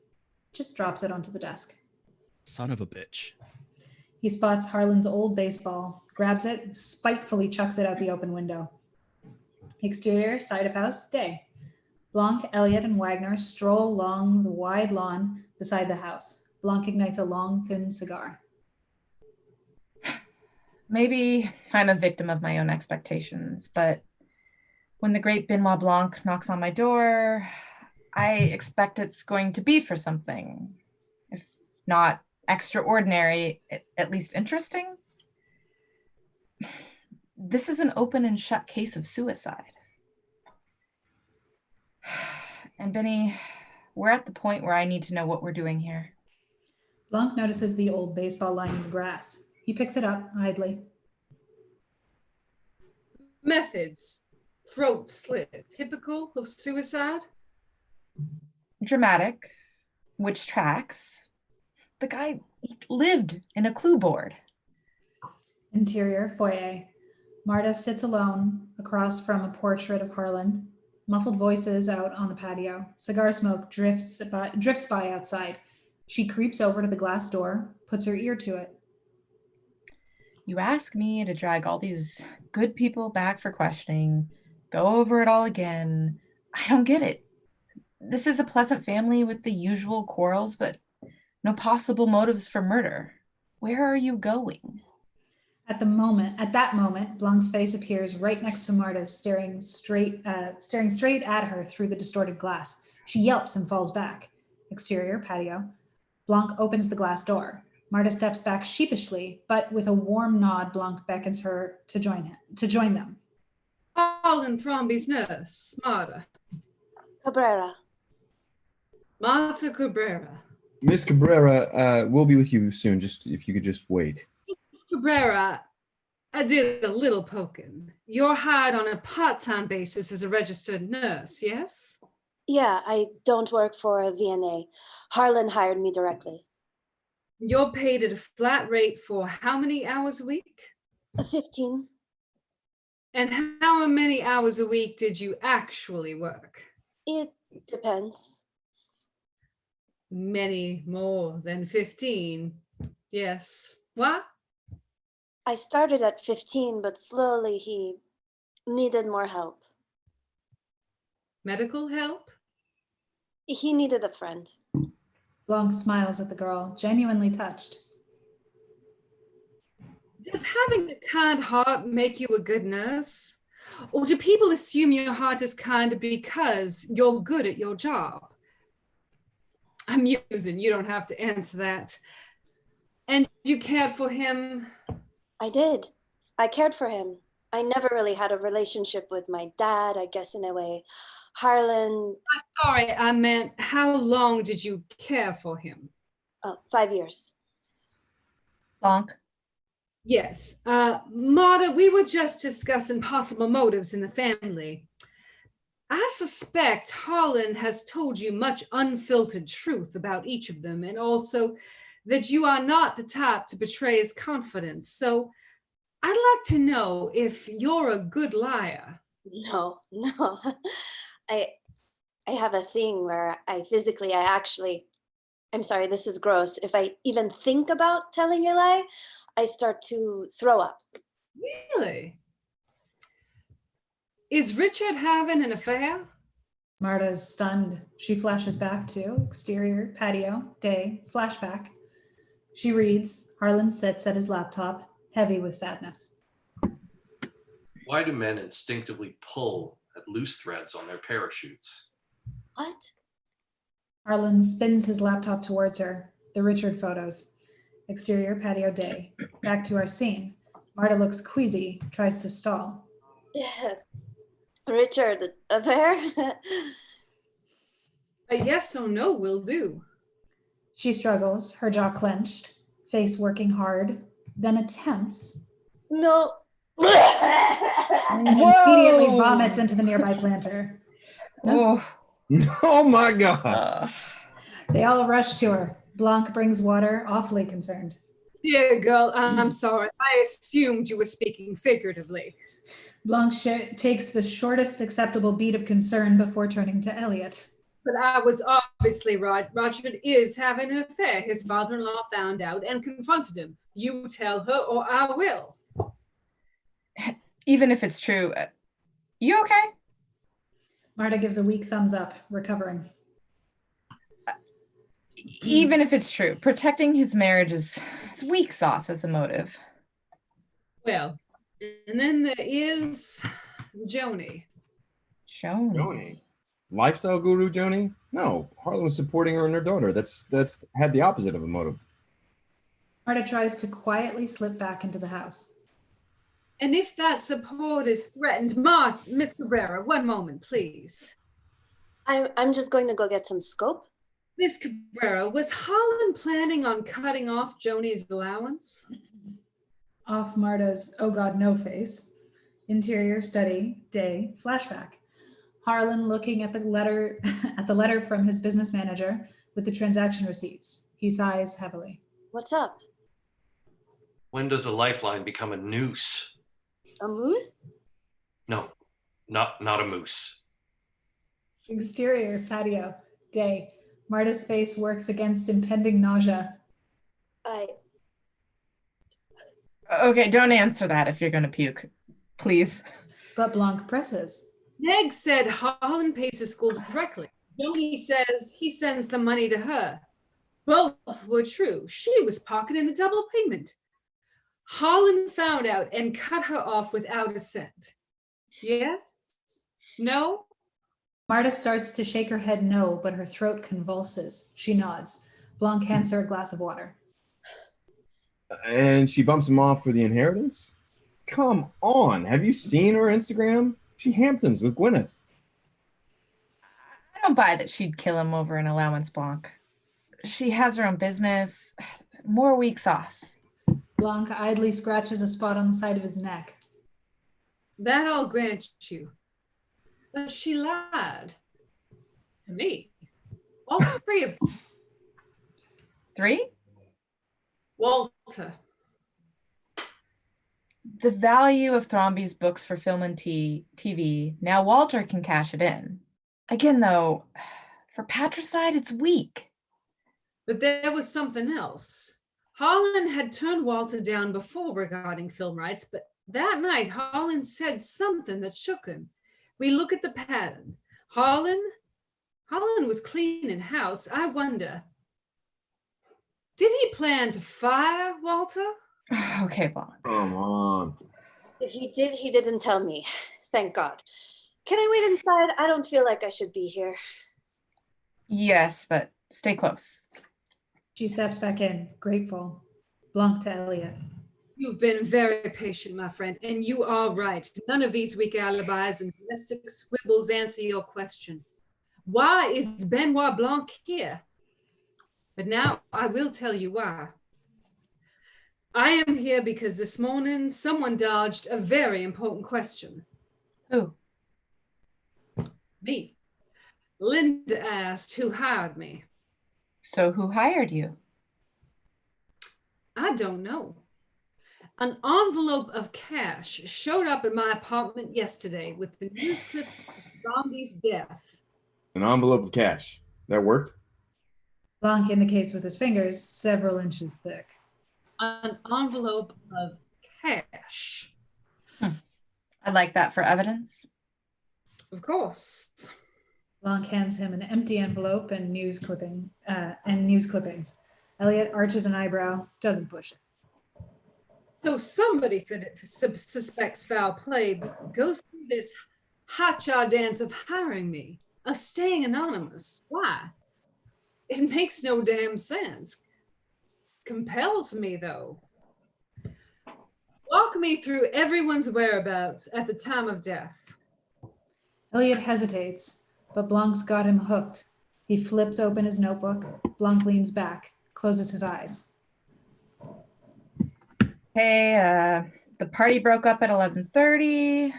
S1: just drops it onto the desk.
S2: Son of a bitch.
S1: He spots Harlan's old baseball, grabs it, spitefully chucks it out the open window. Exterior, side of house, day. Blanc, Elliot, and Wagner stroll along the wide lawn beside the house. Blanc ignites a long, thin cigar.
S12: Maybe I'm a victim of my own expectations, but when the great Benoit Blanc knocks on my door, I expect it's going to be for something, if not extraordinary, at least interesting. This is an open and shut case of suicide. And Benny, we're at the point where I need to know what we're doing here.
S1: Blanc notices the old baseball lying in the grass. He picks it up idly.
S6: Methods. Throat slit. Typical of suicide?
S12: Dramatic, which tracks. The guy lived in a clue board.
S1: Interior foyer. Marta sits alone across from a portrait of Harlan. Muffled voices out on the patio. Cigar smoke drifts by outside. She creeps over to the glass door, puts her ear to it.
S12: You ask me to drag all these good people back for questioning, go over it all again. I don't get it. This is a pleasant family with the usual quarrels, but no possible motives for murder. Where are you going?
S1: At that moment, Blanc's face appears right next to Marta's, staring straight at her through the distorted glass. She yelps and falls back. Exterior patio. Blanc opens the glass door. Marta steps back sheepishly, but with a warm nod, Blanc beckons her to join them.
S6: Harlan Thrombey's nurse, Marta.
S9: Cabrera.
S6: Marta Cabrera.
S11: Miss Cabrera, we'll be with you soon. Just if you could just wait.
S6: Miss Cabrera, I did a little poking. You're hired on a part-time basis as a registered nurse, yes?
S9: Yeah, I don't work for a VNA. Harlan hired me directly.
S6: You're paid at a flat rate for how many hours a week?
S9: 15.
S6: And how many hours a week did you actually work?
S9: It depends.
S6: Many more than 15. Yes. What?
S9: I started at 15, but slowly he needed more help.
S6: Medical help?
S9: He needed a friend.
S1: Blanc smiles at the girl, genuinely touched.
S6: Does having a kind heart make you a good nurse? Or do people assume your heart is kind because you're good at your job? I'm musing, you don't have to answer that. And you cared for him?
S9: I did. I cared for him. I never really had a relationship with my dad, I guess, in a way. Harlan.
S6: Sorry, I meant how long did you care for him?
S9: 5 years.
S12: Blanc.
S6: Yes. Marta, we were just discussing possible motives in the family. I suspect Harlan has told you much unfiltered truth about each of them, and also that you are not the type to betray his confidence. So I'd like to know if you're a good liar.
S9: No. I have a thing where I'm sorry, this is gross. If I even think about telling a lie, I start to throw up.
S6: Really? Is Richard having an affair?
S1: Marta is stunned. She flashes back to exterior, patio, day, flashback. She reads. Harlan sits at his laptop, heavy with sadness.
S5: Why do men instinctively pull at loose threads on their parachutes?
S9: What?
S1: Harlan spins his laptop towards her. The Richard photos. Exterior, patio, day. Back to our scene. Marta looks queasy, tries to stall.
S9: Richard, affair?
S6: A yes or no will do.
S1: She struggles, her jaw clenched, face working hard, then attempts.
S9: No.
S1: And immediately vomits into the nearby planter.
S12: Oh,
S11: Oh my God.
S1: They all rush to her. Blanc brings water, awfully concerned.
S6: Dear girl, I'm sorry. I assumed you were speaking figuratively.
S1: Blanc takes the shortest acceptable beat of concern before turning to Elliot.
S6: But I was obviously right. Richard is having an affair. His father-in-law found out and confronted him. You tell her or I will.
S12: even if it's true, you okay?
S1: Marta gives a weak thumbs up, recovering.
S12: Even if it's true, protecting his marriage is weak sauce as a motive.
S6: Well, and then there is Joni.
S11: Joni? Lifestyle guru Joni? No, Harlan was supporting her and her daughter. That's had the opposite of a motive.
S1: Marta tries to quietly slip back into the house.
S6: And if that support is threatened, Miss Cabrera, one moment, please.
S9: I'm just going to go get some scope.
S6: Miss Cabrera, was Harlan planning on cutting off Joni's allowance?
S1: Off Marta's oh god no face. Interior study, day, flashback. Harlan looking at the letter from his business manager with the transaction receipts. He sighs heavily.
S9: What's up?
S5: When does a lifeline become a noose?
S9: A moose?
S5: No, not a moose.
S1: Exterior patio, day. Marta's face works against impending nausea.
S12: Okay, don't answer that if you're going to puke. Please.
S1: But Blanc presses.
S6: Meg said Harlan pays his school directly. Joni says he sends the money to her. Both were true. She was pocketing the double payment. Harlan found out and cut her off without a cent. Yes? No?
S1: Marta starts to shake her head no, but her throat convulses. She nods. Blanc hands her a glass of water.
S11: And she bumps him off for the inheritance? Come on, have you seen her Instagram? She Hamptons with Gwyneth.
S12: I don't buy that she'd kill him over an allowance, Blanc. She has her own business. More weak sauce.
S1: Blanc idly scratches a spot on the side of his neck.
S6: That I'll grant you. But she lied. To me. All three of them.
S12: Three?
S6: Walter.
S12: The value of Thrombey's books for film and TV, now Walter can cash it in. Again, though, for patricide, it's weak.
S6: But there was something else. Harlan had turned Walter down before regarding film rights, but that night Harlan said something that shook him. We look at the pattern. Harlan was cleaning house. I wonder, did he plan to fire Walter?
S12: Okay, Blanc.
S11: Come on.
S9: If he did, he didn't tell me. Thank God. Can I wait inside? I don't feel like I should be here.
S12: Yes, but stay close.
S1: She steps back in, grateful. Blanc to Elliot.
S6: You've been very patient, my friend, and you are right. None of these weak alibis and domestic squibbles answer your question. Why is Benoit Blanc here? But now I will tell you why. I am here because this morning someone dodged a very important question.
S12: Who?
S6: Me. Linda asked who hired me.
S12: So who hired you?
S6: I don't know. An envelope of cash showed up at my apartment yesterday with the news clip of Thrombey's death.
S11: An envelope of cash. That worked?
S1: Blanc indicates with his fingers, several inches thick.
S6: An envelope of cash.
S1: I'd like that for evidence.
S6: Of course.
S1: Blanc hands him an empty envelope and news clippings. Elliot arches an eyebrow, doesn't push it.
S6: So somebody suspects foul play, but goes through this hotshot dance of hiring me, of staying anonymous. Why? It makes no damn sense. Compels me, though. Walk me through everyone's whereabouts at the time of death.
S1: Elliot hesitates, but Blanc's got him hooked. He flips open his notebook. Blanc leans back, closes his eyes.
S12: Hey, the party broke up at 11:30.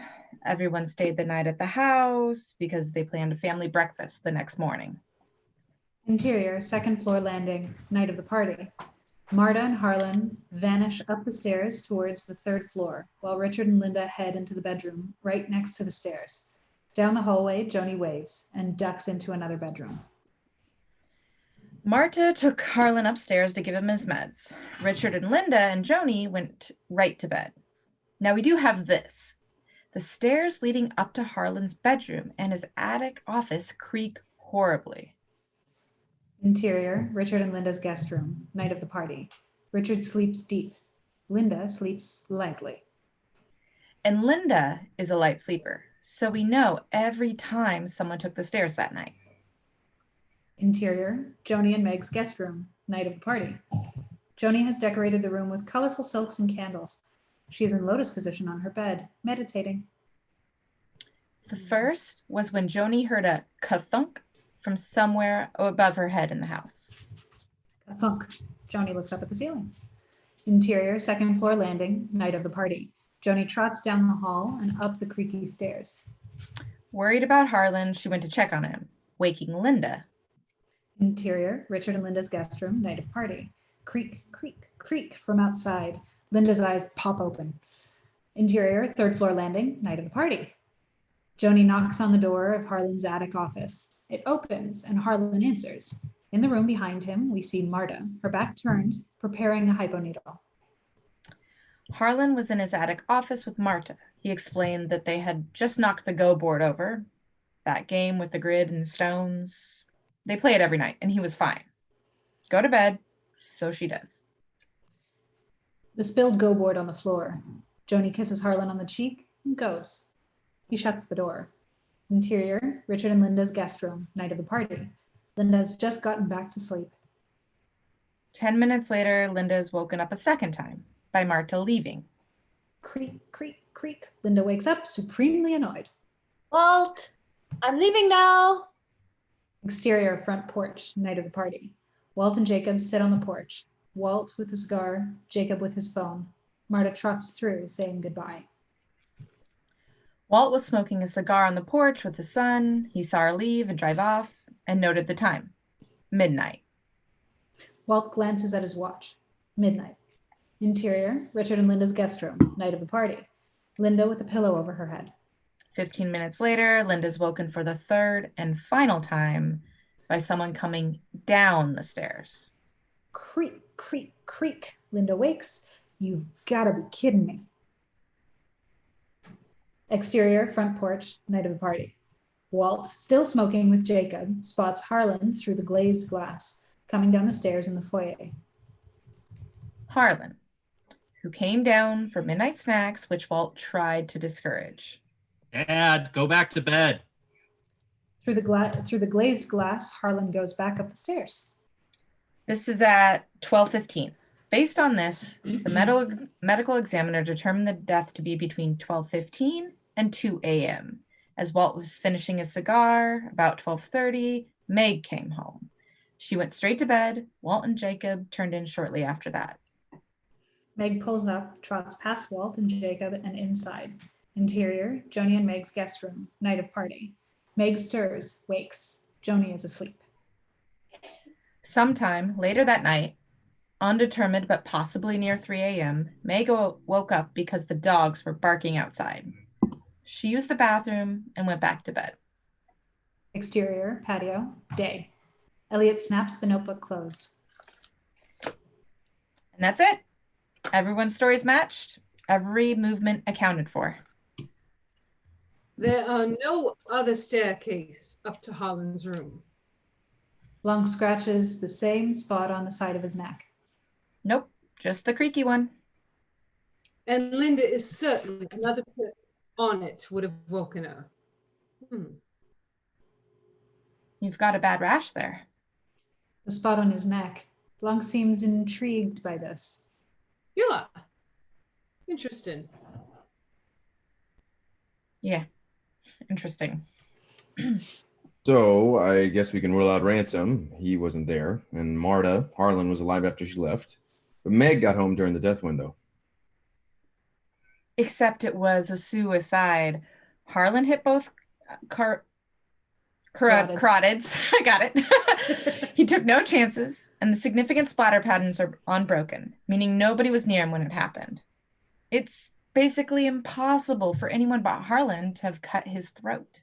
S12: Everyone stayed the night at the house because they planned a family breakfast the next morning.
S1: Interior, second floor landing, night of the party. Marta and Harlan vanish up the stairs towards the third floor, while Richard and Linda head into the bedroom right next to the stairs. Down the hallway, Joni waves and ducks into another bedroom.
S12: Marta took Harlan upstairs to give him his meds. Richard and Linda and Joni went right to bed. Now we do have this. The stairs leading up to Harlan's bedroom and his attic office creak horribly.
S1: Interior, Richard and Linda's guest room, night of the party. Richard sleeps deep. Linda sleeps lightly.
S12: And Linda is a light sleeper, so we know every time someone took the stairs that night.
S1: Interior, Joni and Meg's guest room, night of the party. Joni has decorated the room with colorful silks and candles. She is in lotus position on her bed, meditating.
S12: The first was when Joni heard a ka-thunk from somewhere above her head in the house.
S1: Ka-thunk. Joni looks up at the ceiling. Interior, second floor landing, night of the party. Joni trots down the hall and up the creaky stairs.
S12: Worried about Harlan, she went to check on him, waking Linda.
S1: Interior, Richard and Linda's guest room, night of party. Creak, creak, creak from outside. Linda's eyes pop open. Interior, third floor landing, night of the party. Joni knocks on the door of Harlan's attic office. It opens and Harlan answers. In the room behind him, we see Marta, her back turned, preparing a hyponeedle.
S12: Harlan was in his attic office with Marta. He explained that they had just knocked the Go board over. That game with the grid and stones. They play it every night, and he was fine. Go to bed, so she does.
S1: The spilled Go board on the floor. Joni kisses Harlan on the cheek and goes. He shuts the door. Interior, Richard and Linda's guest room, night of the party. Linda has just gotten back to sleep.
S12: 10 minutes later, Linda is woken up a second time by Marta leaving.
S1: Creak, creak, creak. Linda wakes up, supremely annoyed.
S9: Walt, I'm leaving now.
S1: Exterior, front porch, night of the party. Walt and Jacob sit on the porch. Walt with a cigar, Jacob with his phone. Marta trots through, saying goodbye.
S12: Walt was smoking a cigar on the porch with the sun. He saw her leave and drive off and noted the time. Midnight.
S1: Walt glances at his watch. Midnight. Interior, Richard and Linda's guest room, night of the party. Linda with a pillow over her head.
S12: 15 minutes later, Linda's woken for the third and final time by someone coming down the stairs.
S1: Creak, creak, creak. Linda wakes. You've got to be kidding me. Exterior, front porch, night of the party. Walt, still smoking with Jacob, spots Harlan through the glazed glass, coming down the stairs in the foyer.
S12: Harlan, who came down for midnight snacks, which Walt tried to discourage.
S4: Dad, go back to bed.
S1: Through the glazed glass, Harlan goes back up the stairs.
S12: This is at 12:15. Based on this, the medical examiner determined the death to be between 12:15 and 2 a.m. As Walt was finishing his cigar, about 12:30, Meg came home. She went straight to bed. Walt and Jacob turned in shortly after that.
S1: Meg pulls up, trots past Walt and Jacob and inside. Interior, Joni and Meg's guest room, night of party. Meg stirs, wakes. Joni is asleep.
S12: Sometime later that night, undetermined but possibly near 3 a.m., Meg woke up because the dogs were barking outside. She used the bathroom and went back to bed.
S1: Exterior, patio, day. Elliot snaps the notebook closed.
S12: And that's it. Everyone's stories matched. Every movement accounted for.
S6: There are no other staircase up to Harlan's room.
S1: Blanc scratches the same spot on the side of his neck.
S12: Nope, just the creaky one.
S6: And Linda is certain another clip on it would have woken her.
S12: You've got a bad rash there.
S1: The spot on his neck. Blanc seems intrigued by this.
S6: Yeah. Interesting.
S12: Yeah, interesting.
S11: So I guess we can rule out Ransom. He wasn't there. And Marta, Harlan was alive after she left. But Meg got home during the death window.
S12: Except it was a suicide. Harlan hit both carotids. I got it. He took no chances, and the significant splatter patterns are unbroken, meaning nobody was near him when it happened. It's basically impossible for anyone but Harlan to have cut his throat.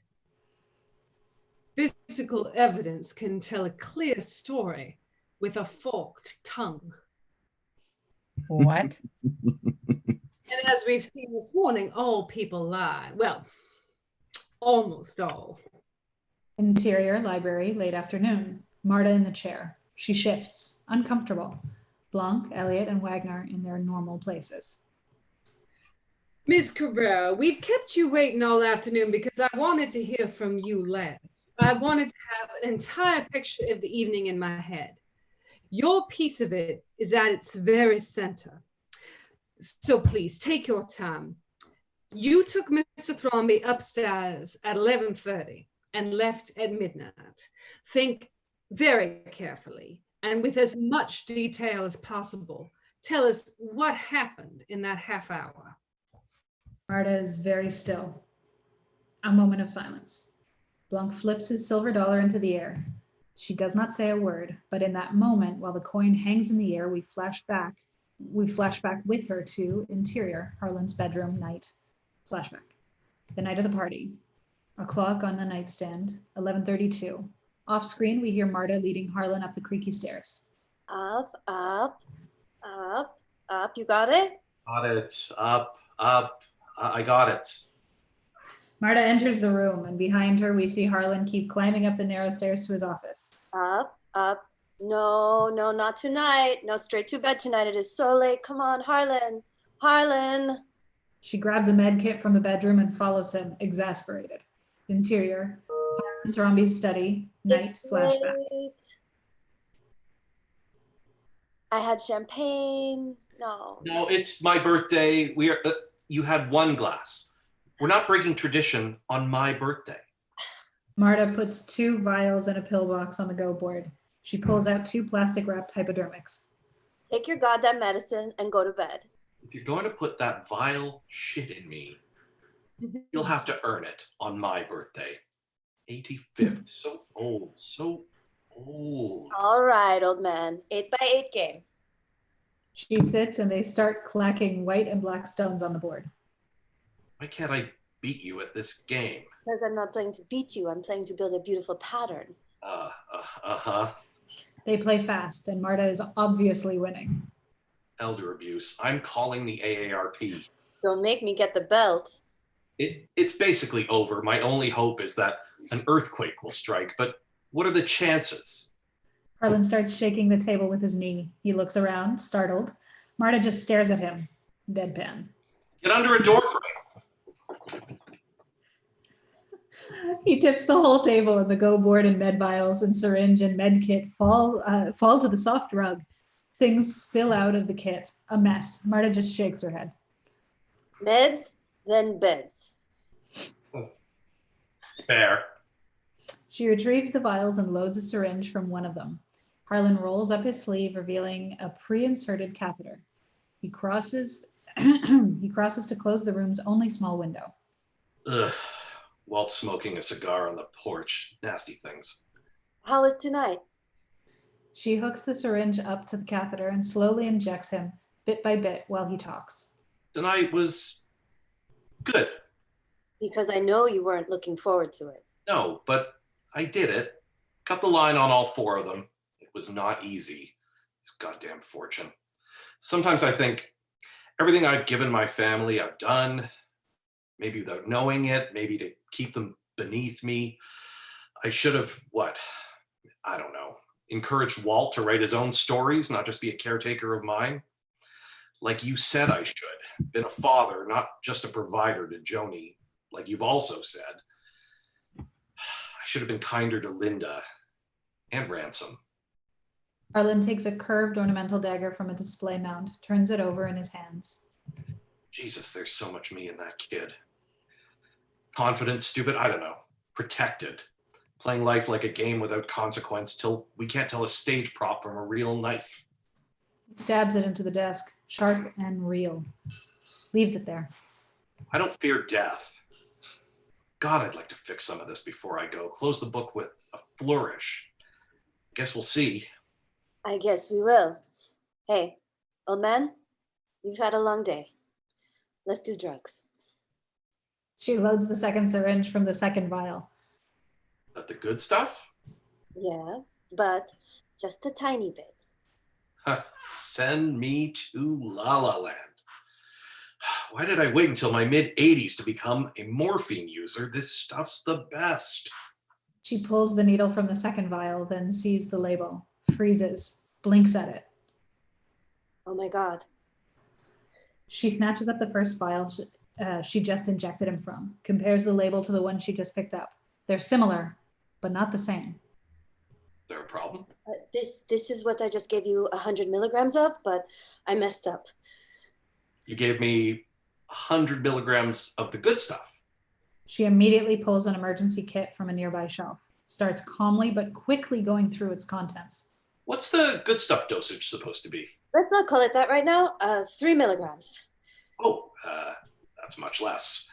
S6: Physical evidence can tell a clear story with a forked tongue.
S12: What?
S6: And as we've seen this morning, all people lie. Well, almost all.
S1: Interior, library, late afternoon. Marta in the chair. She shifts, uncomfortable. Blanc, Elliot, and Wagner in their normal places.
S6: Miss Cabrera, we've kept you waiting all afternoon because I wanted to hear from you last. I wanted to have an entire picture of the evening in my head. Your piece of it is at its very center. So please take your time. You took Mr. Thrombey upstairs at 11:30 and left at midnight. Think very carefully and with as much detail as possible. Tell us what happened in that half hour.
S1: Marta is very still. A moment of silence. Blanc flips his silver dollar into the air. She does not say a word, but in that moment, while the coin hangs in the air, we flash back We flash back with her to interior, Harlan's bedroom night. Flashback. The night of the party. A clock on the nightstand, 11:32. Off screen, we hear Marta leading Harlan up the creaky stairs.
S9: Up, up, up, up. You got it?
S5: Got it. Up. I got it.
S1: Marta enters the room, and behind her, we see Harlan keep climbing up the narrow stairs to his office.
S9: Up, up. No, no, not tonight. No, straight to bed tonight. It is so late. Come on, Harlan. Harlan.
S1: She grabs a med kit from the bedroom and follows him, exasperated. Interior, Harlan Thrombey's study, night, flashback.
S9: Late. I had champagne. No.
S5: No, it's my birthday. We are. You had one glass. We're not breaking tradition on my birthday.
S1: Marta puts 2 vials and a pillbox on the go board. She pulls out 2 plastic wrapped hypodermics.
S9: Take your goddamn medicine and go to bed.
S5: If you're going to put that vile shit in me, you'll have to earn it on my birthday. 85th. So old. So old.
S9: All right, old man. 8x8 game.
S1: She sits and they start clacking white and black stones on the board.
S5: Why can't I beat you at this game?
S9: Because I'm not playing to beat you. I'm playing to build a beautiful pattern.
S5: Uh-huh.
S1: They play fast, and Marta is obviously winning.
S5: Elder abuse. I'm calling the AARP.
S9: Don't make me get the belt.
S5: It's basically over. My only hope is that an earthquake will strike, but what are the chances?
S1: Harlan starts shaking the table with his knee. He looks around, startled. Marta just stares at him, deadpan.
S5: Get under a door frame.
S1: He tips the whole table, and the go board and med vials and syringe and med kit fall to the soft rug. Things spill out of the kit. A mess. Marta just shakes her head.
S9: Meds, then beds.
S5: Fair.
S1: She retrieves the vials and loads a syringe from one of them. Harlan rolls up his sleeve, revealing a pre-inserted catheter. He crosses to close the room's only small window.
S5: Ugh. Walt smoking a cigar on the porch. Nasty things.
S9: How was tonight?
S1: She hooks the syringe up to the catheter and slowly injects him, bit by bit, while he talks.
S5: Tonight was good.
S9: Because I know you weren't looking forward to it.
S5: No, but I did it. Cut the line on all 4 of them. It was not easy. It's goddamn fortune. Sometimes I think everything I've given my family, I've done, maybe without knowing it, maybe to keep them beneath me. I should have, I don't know, encouraged Walt to write his own stories, not just be a caretaker of mine. Like you said I should. Been a father, not just a provider to Joni, like you've also said. I should have been kinder to Linda and Ransom.
S1: Harlan takes a curved ornamental dagger from a display mount, turns it over in his hands.
S5: Jesus, there's so much me in that kid. Confident, stupid, I don't know. Protected. Playing life like a game without consequence till we can't tell a stage prop from a real knife.
S1: He stabs it into the desk, sharp and real. Leaves it there.
S5: I don't fear death. God, I'd like to fix some of this before I go. Close the book with a flourish. Guess we'll see.
S9: I guess we will. Hey, old man, you've had a long day. Let's do drugs.
S1: She loads the second syringe from the second vial.
S5: But the good stuff?
S9: Yeah, but just a tiny bit.
S5: Send me to La La Land. Why did I wait until my mid-80s to become a morphine user? This stuff's the best.
S1: She pulls the needle from the second vial, then sees the label, freezes, blinks at it.
S9: Oh my God.
S1: She snatches up the first vial she just injected him from, compares the label to the one she just picked up. They're similar, but not the same.
S5: Is there a problem?
S9: This is what I just gave you 100 milligrams of, but I messed up.
S5: You gave me 100 milligrams of the good stuff.
S1: She immediately pulls an emergency kit from a nearby shelf, starts calmly but quickly going through its contents.
S5: What's the good stuff dosage supposed to be?
S9: Let's not call it that right now. 3 milligrams.
S5: Oh, that's much less.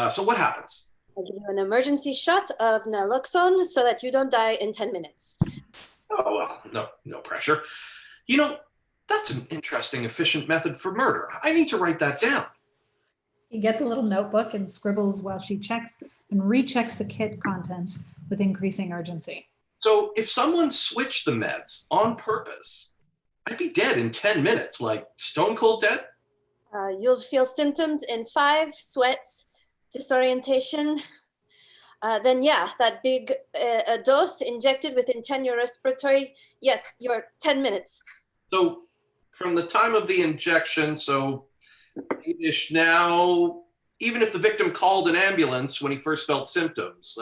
S5: So what happens?
S9: I'll give you an emergency shot of naloxone so that you don't die in 10 minutes.
S5: Oh, well, no pressure. You know, That's an interesting, efficient method for murder. I need to write that down.
S1: He gets a little notebook and scribbles while she checks and rechecks the kit contents with increasing urgency.
S5: So if someone switched the meds on purpose, I'd be dead in 10 minutes, like stone cold dead?
S9: You'll feel symptoms in 5, sweats, disorientation. Then yeah, that big dose injected within 10 your respiratory. Yes, you're 10 minutes.
S5: So from the time of the injection, so 8-ish now, even if the victim called an ambulance when he first felt symptoms,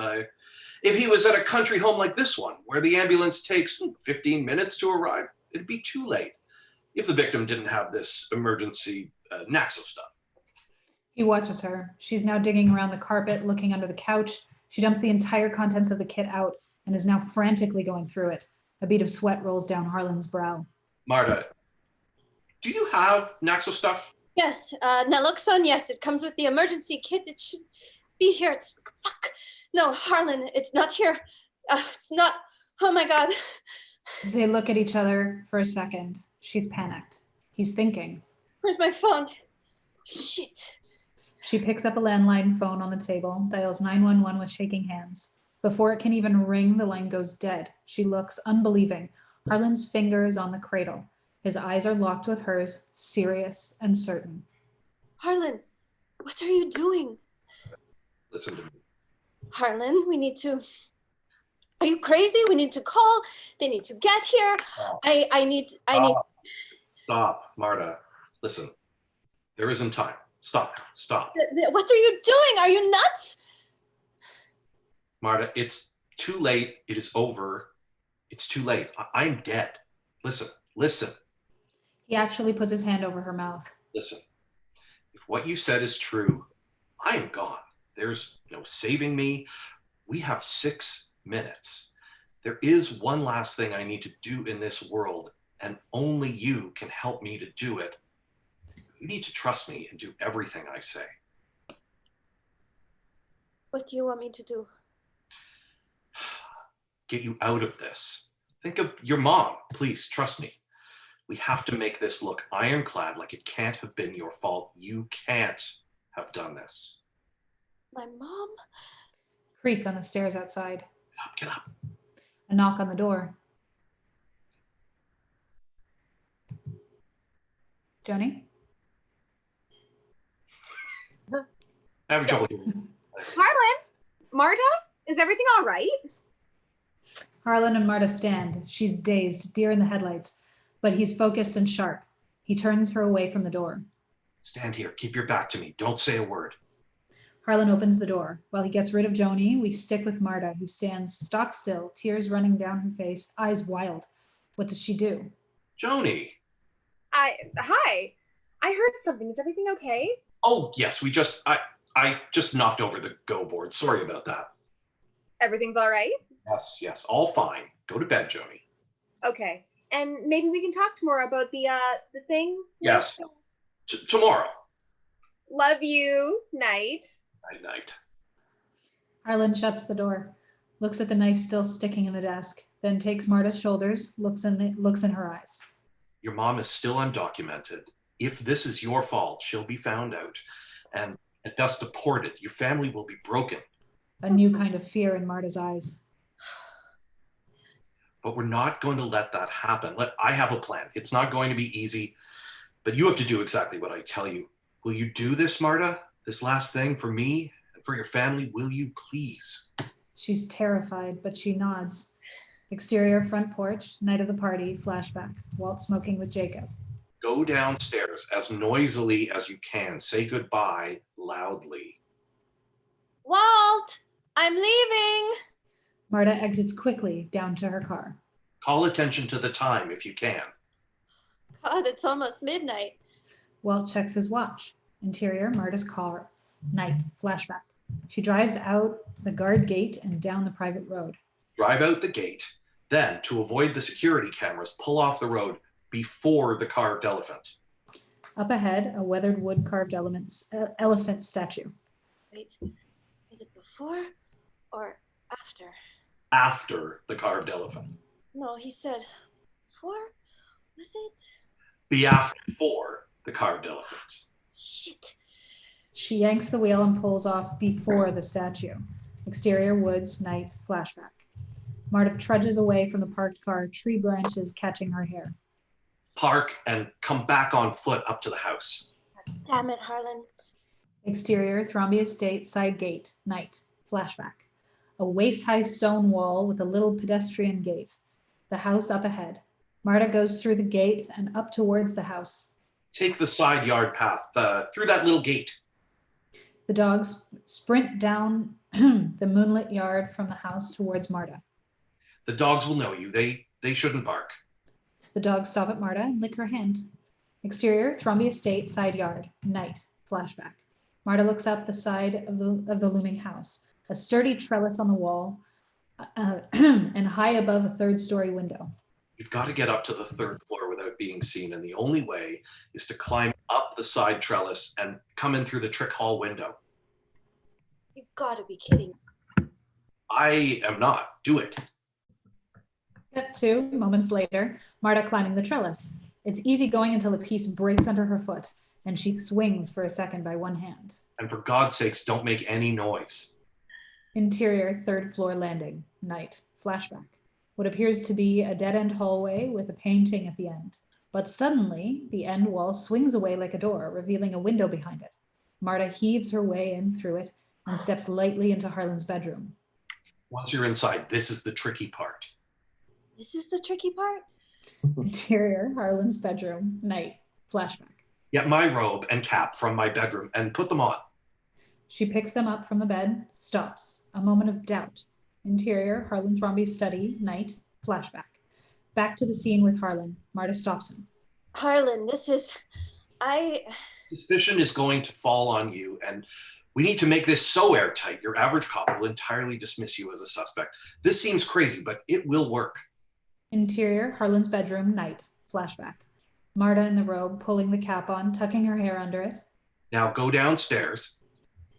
S5: if he was at a country home like this one, where the ambulance takes 15 minutes to arrive, it'd be too late if the victim didn't have this emergency Naxo stuff.
S1: He watches her. She's now digging around the carpet, looking under the couch. She dumps the entire contents of the kit out and is now frantically going through it. A bead of sweat rolls down Harlan's brow.
S5: Marta, do you have Naxo stuff?
S9: Yes, naloxone, yes, it comes with the emergency kit. It should be here. It's, fuck. No, Harlan, it's not here. It's not, oh my God.
S1: They look at each other for a second. She's panicked. He's thinking.
S9: Where's my phone? Shit.
S1: She picks up a landline phone on the table, dials 911 with shaking hands. Before it can even ring, the line goes dead. She looks unbelieving. Harlan's finger is on the cradle. His eyes are locked with hers, serious and certain.
S9: Harlan, what are you doing?
S5: Listen to me.
S9: Harlan, we need to... Are you crazy? We need to call. They need to get here.
S5: Stop.
S9: I need...
S5: Stop, Marta. Listen, there isn't time. Stop.
S9: What are you doing? Are you nuts?
S5: Marta, it's too late. It is over. It's too late. I'm dead. Listen.
S1: He actually puts his hand over her mouth.
S5: Listen, if what you said is true, I am gone. There's no saving me. We have 6 minutes. There is one last thing I need to do in this world, and only you can help me to do it. You need to trust me and do everything I say.
S9: What do you want me to do?
S5: Get you out of this. Think of your mom. Please, trust me. We have to make this look ironclad, like it can't have been your fault. You can't have done this.
S9: My mom?
S1: Creak on the stairs outside.
S5: Get up.
S1: A knock on the door. Joni?
S5: Having trouble.
S8: Harlan? Marta? Is everything all right?
S1: Harlan and Marta stand. She's dazed, deer in the headlights, but he's focused and sharp. He turns her away from the door.
S5: Stand here. Keep your back to me. Don't say a word.
S1: Harlan opens the door. While he gets rid of Joni, we stick with Marta, who stands stock still, tears running down her face, eyes wild. What does she do?
S5: Joni.
S8: Hi. I heard something. Is everything okay?
S5: Oh, yes. I just knocked over the go board. Sorry about that.
S8: Everything's all right?
S5: Yes. All fine. Go to bed, Joni.
S8: Okay. And maybe we can talk tomorrow about the thing?
S5: Yes. Tomorrow.
S8: Love you. Night.
S5: Night.
S1: Harlan shuts the door, looks at the knife still sticking in the desk, then takes Marta's shoulders, looks in her eyes.
S5: Your mom is still undocumented. If this is your fault, she'll be found out and thus deported. Your family will be broken.
S1: A new kind of fear in Marta's eyes.
S5: But we're not going to let that happen. I have a plan. It's not going to be easy, but you have to do exactly what I tell you. Will you do this, Marta? This last thing for me and for your family, will you please?
S1: She's terrified, but she nods. Exterior front porch, night of the party, flashback. Walt smoking with Jacob.
S5: Go downstairs as noisily as you can. Say goodbye loudly.
S9: Walt, I'm leaving.
S1: Marta exits quickly down to her car.
S5: Call attention to the time if you can.
S9: God, it's almost midnight.
S1: Walt checks his watch. Interior, Marta's car. Night, flashback. She drives out the guard gate and down the private road.
S5: Drive out the gate. Then, to avoid the security cameras, pull off the road before the carved elephant.
S1: Up ahead, a weathered wood carved elephant statue.
S9: Wait, is it before or after?
S5: After the carved elephant.
S9: No, he said before. Was it?
S5: be after for the carved elephant.
S9: Shit.
S1: She yanks the wheel and pulls off before the statue. Exterior woods, night, flashback. Marta trudges away from the parked car, tree branches catching her hair.
S5: Park and come back on foot up to the house.
S9: Damn it, Harlan.
S1: Exterior, Thrombey Estate, side gate, night, flashback. A waist-high stone wall with a little pedestrian gate. The house up ahead. Marta goes through the gate and up towards the house.
S5: Take the side yard path through that little gate.
S1: The dogs sprint down the moonlit yard from the house towards Marta.
S5: The dogs will know you. They shouldn't bark.
S1: The dogs stop at Marta and lick her hand. Exterior, Thrombey Estate, side yard, night, flashback. Marta looks up the side of the looming house. A sturdy trellis on the wall and high above a third-story window.
S5: You've got to get up to the third floor without being seen, and the only way is to climb up the side trellis and come in through the trick hall window.
S9: You've got to be kidding.
S5: I am not. Do it.
S1: Cut to, moments later, Marta climbing the trellis. It's easy going until a piece breaks under her foot, and she swings for a second by one hand.
S5: And for God's sakes, don't make any noise.
S1: Interior, third floor landing, night, flashback. What appears to be a dead-end hallway with a painting at the end. But suddenly, the end wall swings away like a door, revealing a window behind it. Marta heaves her way in through it and steps lightly into Harlan's bedroom.
S5: Once you're inside, this is the tricky part.
S9: This is the tricky part?
S1: Interior, Harlan's bedroom, night, flashback.
S5: Get my robe and cap from my bedroom and put them on.
S1: She picks them up from the bed, stops. A moment of doubt. Interior, Harlan Thrombey's study, night, flashback. Back to the scene with Harlan. Marta stops him.
S9: Harlan, this is...
S5: Suspicion is going to fall on you, and we need to make this so airtight, your average cop will entirely dismiss you as a suspect. This seems crazy, but it will work.
S1: Interior, Harlan's bedroom, night, flashback. Marta in the robe, pulling the cap on, tucking her hair under it.
S5: Now go downstairs.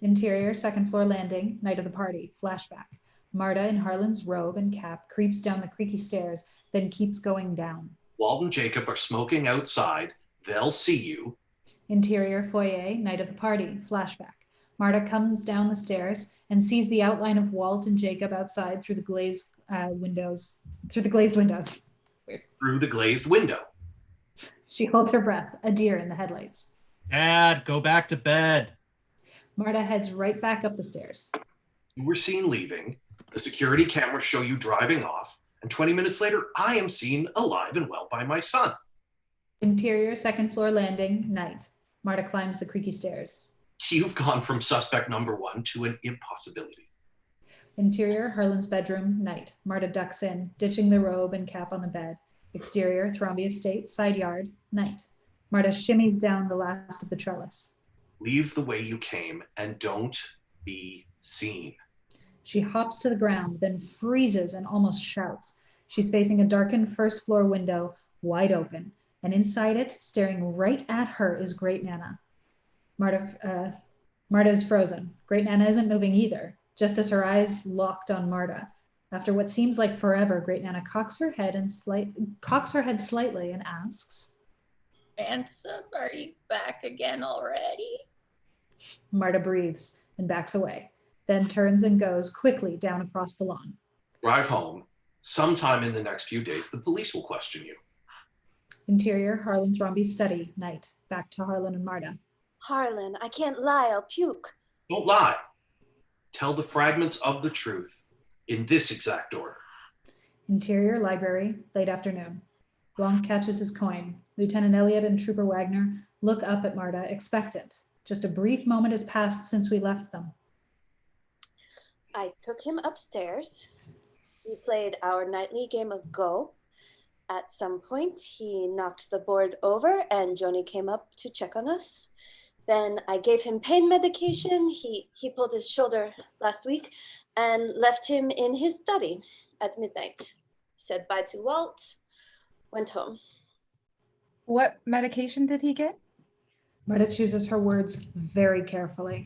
S1: Interior, second floor landing, night of the party, flashback. Marta in Harlan's robe and cap creeps down the creaky stairs, then keeps going down.
S5: Walt and Jacob are smoking outside. They'll see you.
S1: Interior, foyer, night of the party, flashback. Marta comes down the stairs and sees the outline of Walt and Jacob outside through the glazed windows. Weird.
S5: Through the glazed window.
S1: She holds her breath, a deer in the headlights.
S4: Dad, go back to bed.
S1: Marta heads right back up the stairs.
S5: You were seen leaving. The security cameras show you driving off. And 20 minutes later, I am seen alive and well by my son.
S1: Interior, second floor landing, night. Marta climbs the creaky stairs.
S5: You've gone from suspect number one to an impossibility.
S1: Interior, Harlan's bedroom, night. Marta ducks in, ditching the robe and cap on the bed. Exterior, Thrombey Estate, side yard, night. Marta shimmies down the last of the trellis.
S5: Leave the way you came and don't be seen.
S1: She hops to the ground, then freezes and almost shouts. She's facing a darkened first floor window, wide open, and inside it, staring right at her, is Great Nana. Marta's frozen. Great Nana isn't moving either, just as her eyes locked on Marta. After what seems like forever, Great Nana cocks her head slightly and asks,
S10: Ransom, are you back again already?
S1: Marta breathes and backs away, then turns and goes quickly down across the lawn.
S5: Drive home. Sometime in the next few days, the police will question you.
S1: Interior, Harlan Thrombey's study, night. Back to Harlan and Marta.
S9: Harlan, I can't lie, I'll puke.
S5: Don't lie. Tell the fragments of the truth in this exact order.
S1: Interior, library, late afternoon. Blanc catches his coin. Lieutenant Elliot and Trooper Wagner look up at Marta, expectant. Just a brief moment has passed since we left them.
S9: I took him upstairs. We played our nightly game of Go. At some point, he knocked the board over and Joni came up to check on us. Then I gave him pain medication. He pulled his shoulder last week and left him in his study at midnight. Said bye to Walt, went home.
S12: What medication did he get?
S1: Marta chooses her words very carefully.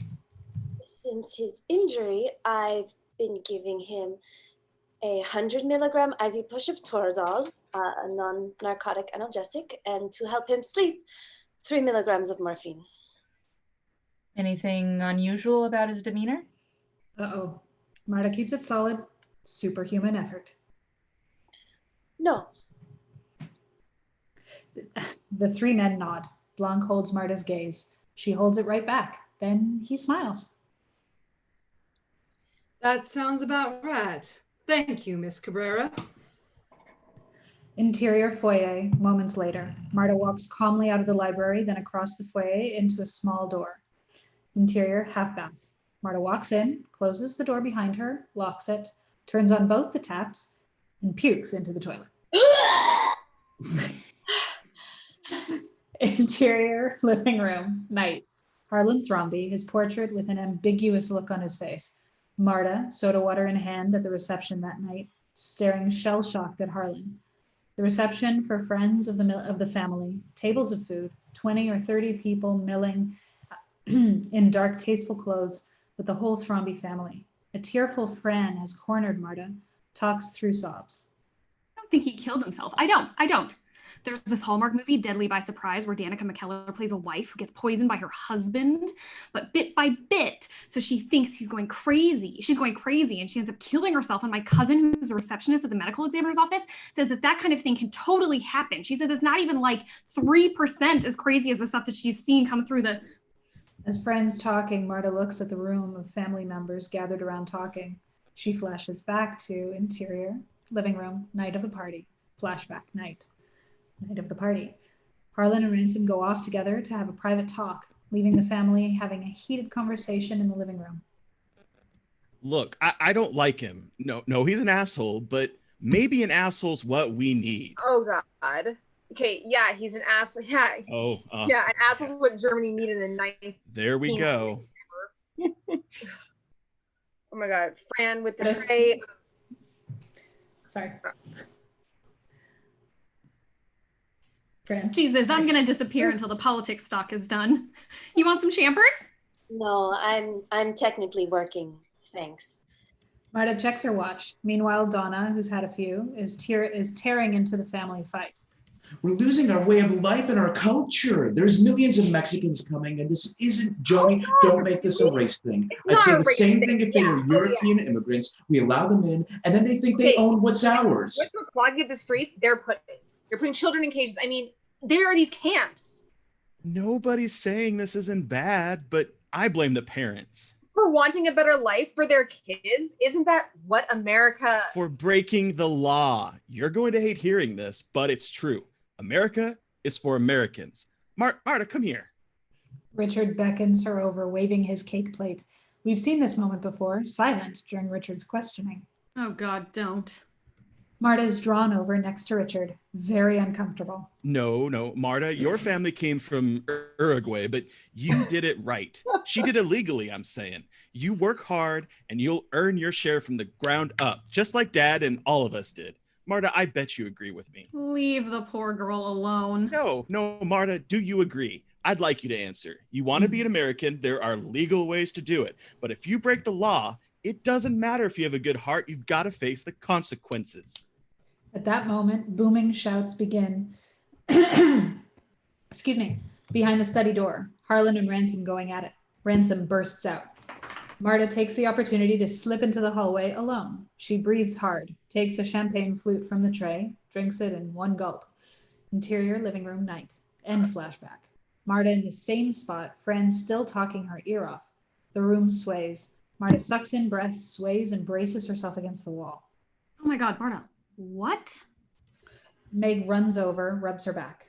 S9: Since his injury, I've been giving him a 100 milligram IV push of Toradol, a non-narcotic analgesic, and to help him sleep, 3 milligrams of morphine.
S12: Anything unusual about his demeanor?
S1: Uh-oh. Marta keeps it solid. Superhuman effort.
S9: No.
S1: The three men nod. Blanc holds Marta's gaze. She holds it right back. Then he smiles.
S6: That sounds about right. Thank you, Miss Cabrera.
S1: Interior foyer, moments later. Marta walks calmly out of the library, then across the foyer into a small door. Interior half bath. Marta walks in, closes the door behind her, locks it, turns on both the taps, and pukes into the toilet. Interior living room, night. Harlan Thrombey, his portrait with an ambiguous look on his face. Marta, soda water in hand at the reception that night, staring shell-shocked at Harlan. The reception for friends of the family, tables of food, 20 or 30 people milling in dark, tasteful clothes with the whole Thrombey family. A tearful Fran has cornered Marta, talks through sobs.
S7: I don't think he killed himself. I don't. There's this Hallmark movie, Deadly by Surprise, where Danica McKellar plays a wife who gets poisoned by her husband, but bit by bit. So she thinks he's going crazy. She's going crazy, and she ends up killing herself. And my cousin, who's the receptionist at the medical examiner's office, says that that kind of thing can totally happen. She says it's not even like 3% as crazy as the stuff that she's seen come through the...
S1: As friends talking, Marta looks at the room of family members gathered around talking. She flashes back to interior, living room, night of the party. Flashback, night of the party. Harlan and Ransom go off together to have a private talk, leaving the family having a heated conversation in the living room.
S2: Look, I don't like him. No, he's an asshole, but maybe an asshole's what we need.
S8: Oh, God. Okay, yeah, he's an asshole. Yeah, yeah, an asshole's what Germany needed in the 90s.
S2: There we go.
S8: Oh, my God. Fran with the tray.
S1: Sorry. Fran.
S7: Jesus, I'm going to disappear until the politics stock is done. You want some champers?
S9: No, I'm technically working. Thanks.
S1: Marta checks her watch. Meanwhile, Donna, who's had a few, is tearing into the family fight.
S13: We're losing our way of life and our culture. There's millions of Mexicans coming, and this isn't, Joni, don't make this a race thing. I'd say the same thing if they were European immigrants. We allow them in, and then they think they own what's ours.
S8: What's the clogging of the streets? They're putting children in cages. I mean, there are these camps.
S2: Nobody's saying this isn't bad, but I blame the parents.
S8: For wanting a better life for their kids? Isn't that what America...
S2: For breaking the law. You're going to hate hearing this, but it's true. America is for Americans. Marta, come here.
S1: Richard beckons her over, waving his cake plate. We've seen this moment before, silent during Richard's questioning.
S7: Oh, God, don't.
S1: Marta is drawn over next to Richard, very uncomfortable.
S2: No, Marta, your family came from Uruguay, but you did it right. She did it legally, I'm saying. You work hard and you'll earn your share from the ground up, just like Dad and all of us did. Marta, I bet you agree with me.
S7: Leave the poor girl alone.
S2: No, Marta, do you agree? I'd like you to answer. You want to be an American, there are legal ways to do it. But if you break the law, it doesn't matter if you have a good heart, you've got to face the consequences.
S1: At that moment, booming shouts begin. Excuse me. Behind the study door, Harlan and Ransom going at it. Ransom bursts out. Marta takes the opportunity to slip into the hallway alone. She breathes hard, takes a champagne flute from the tray, drinks it in one gulp. Interior living room night. End flashback. Marta in the same spot, Fran still talking her ear off. The room sways. Marta sucks in breath, sways, and braces herself against the wall.
S7: Oh my God, Marta. What?
S1: Meg runs over, rubs her back.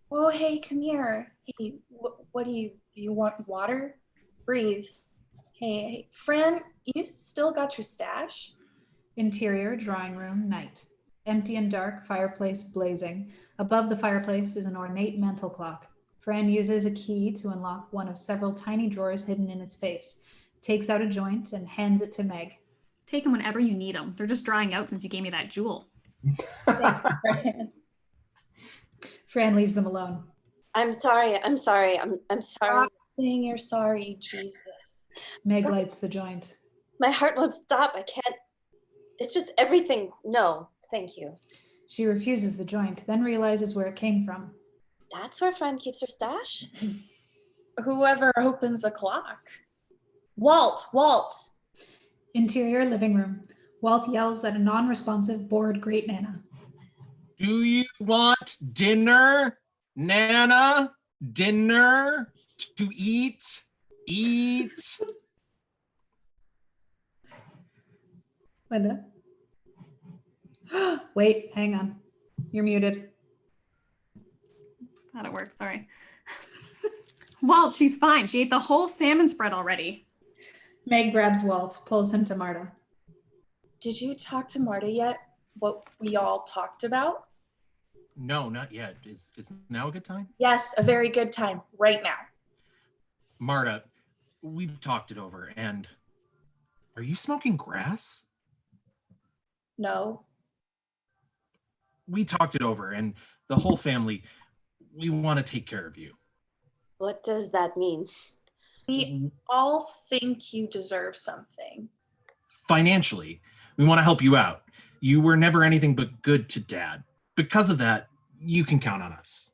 S10: Oh, hey, come here. Hey, what do you want water? Breathe. Hey, Fran, you still got your stash?
S1: Interior drawing room night. Empty and dark, fireplace blazing. Above the fireplace is an ornate mantel clock. Fran uses a key to unlock one of several tiny drawers hidden in its face, takes out a joint and hands it to Meg.
S7: Take them whenever you need them. They're just drying out since you gave me that jewel.
S10: Thanks, Fran.
S1: Fran leaves them alone.
S9: I'm sorry. I'm sorry.
S10: Stop saying you're sorry, Jesus.
S1: Meg lights the joint.
S9: My heart won't stop. I can't. It's just everything. No, thank you.
S1: She refuses the joint, then realizes where it came from.
S9: That's where Fran keeps her stash?
S10: Whoever opens a clock. Walt!
S1: Interior living room. Walt yells at a non-responsive, bored great Nana.
S4: Do you want dinner, Nana? Dinner? To eat? Eat?
S1: Linda? Wait, hang on. You're muted.
S7: Thought it worked, sorry. Walt, she's fine. She ate the whole salmon spread already.
S1: Meg grabs Walt, pulls him to Marta.
S10: Did you talk to Marta yet? What we all talked about?
S4: No, not yet. Is now a good time?
S10: Yes, a very good time, right now.
S4: Marta, we've talked it over, and are you smoking grass?
S10: No.
S4: We talked it over, and the whole family, we want to take care of you.
S9: What does that mean?
S10: We all think you deserve something.
S4: Financially, we want to help you out. You were never anything but good to Dad. Because of that, you can count on us.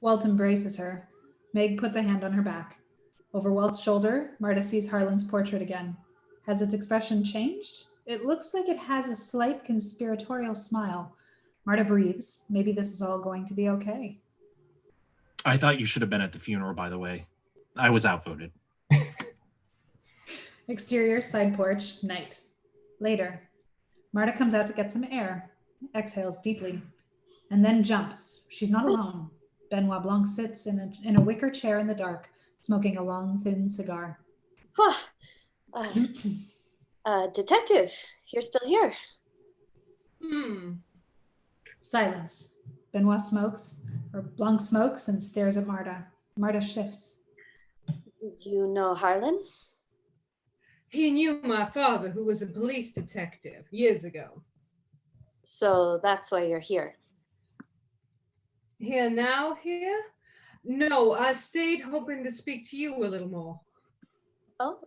S1: Walt embraces her. Meg puts a hand on her back. Over Walt's shoulder, Marta sees Harlan's portrait again. Has its expression changed? It looks like it has a slight conspiratorial smile. Marta breathes. Maybe this is all going to be okay.
S4: I thought you should have been at the funeral, by the way. I was outvoted.
S1: Exterior, side porch, night. Later. Marta comes out to get some air, exhales deeply, and then jumps. She's not alone. Benoit Blanc sits in a wicker chair in the dark, smoking a long, thin cigar.
S9: Detective, you're still here.
S1: Silence. Benoit smokes, or Blanc smokes and stares at Marta. Marta shifts.
S9: Do you know Harlan?
S6: He knew my father, who was a police detective years ago.
S9: So that's why you're here.
S6: Here now, here? No, I stayed hoping to speak to you a little more.
S9: Oh?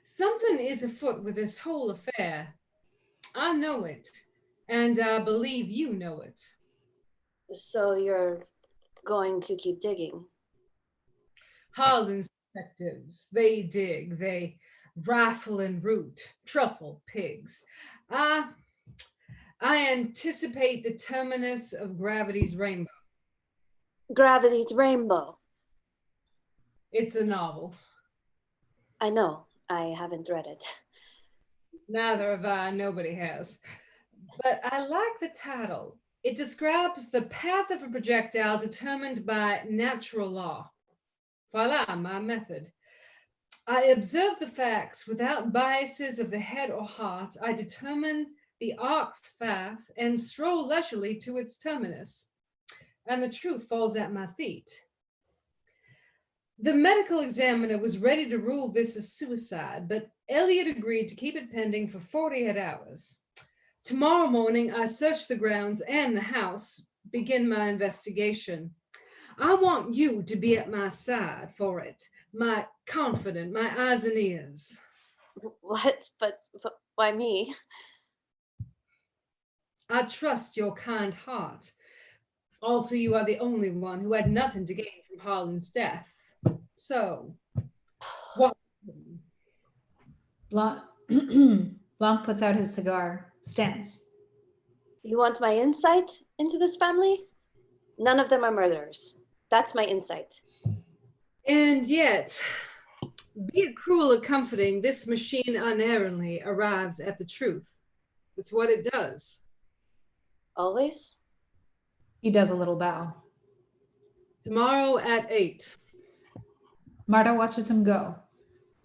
S6: Something is afoot with this whole affair. I know it, and I believe you know it.
S9: So you're going to keep digging?
S6: Harlan's detectives, they dig, they rifle and root, truffle pigs. I anticipate the terminus of Gravity's Rainbow.
S9: Gravity's Rainbow?
S6: It's a novel.
S9: I know. I haven't read it.
S6: Neither have I. Nobody has. But I like the title. It describes the path of a projectile determined by natural law. Voila, my method. I observe the facts without biases of the head or heart. I determine the arc's path and stroll leisurely to its terminus. And the truth falls at my feet. The medical examiner was ready to rule this as suicide, but Elliot agreed to keep it pending for 48 hours. Tomorrow morning, I search the grounds and the house, begin my investigation. I want you to be at my side for it, my confidant, my eyes and ears.
S9: What? But why me?
S6: I trust your kind heart. Also, you are the only one who had nothing to gain from Harlan's death. So, what?
S1: Blanc puts out his cigar, stands.
S9: You want my insight into this family? None of them are murderers. That's my insight.
S6: And yet, be it cruel or comforting, this machine unerringly arrives at the truth. It's what it does.
S9: Always?
S1: He does a little bow.
S6: Tomorrow at 8.
S1: Marta watches him go.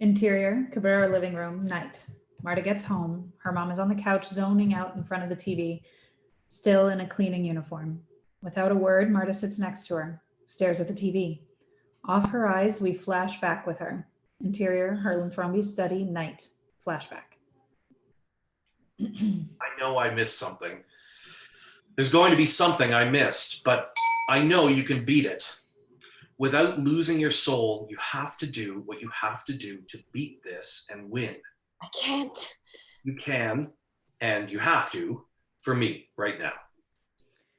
S1: Interior, Cabrera living room, night. Marta gets home. Her mom is on the couch zoning out in front of the TV, still in a cleaning uniform. Without a word, Marta sits next to her, stares at the TV. Off her eyes, we flash back with her. Interior, Harlan Thrombey's study, night. Flashback.
S5: I know I missed something. There's going to be something I missed, but I know you can beat it. Without losing your soul, you have to do what you have to do to beat this and win.
S9: I can't.
S5: You can, and you have to, for me right now.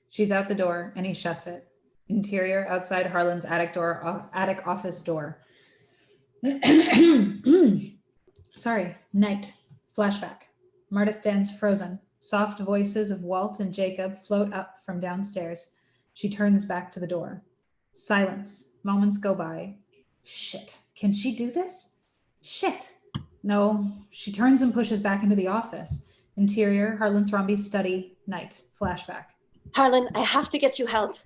S1: She's out the door and he shuts it. Interior, outside Harlan's attic office door. Sorry, night. Flashback. Marta stands frozen. Soft voices of Walt and Jacob float up from downstairs. She turns back to the door. Silence. Moments go by. Shit. Can she do this? Shit. No. She turns and pushes back into the office. Interior, Harlan Thrombey's study. Night. Flashback.
S9: Harlan, I have to get you help.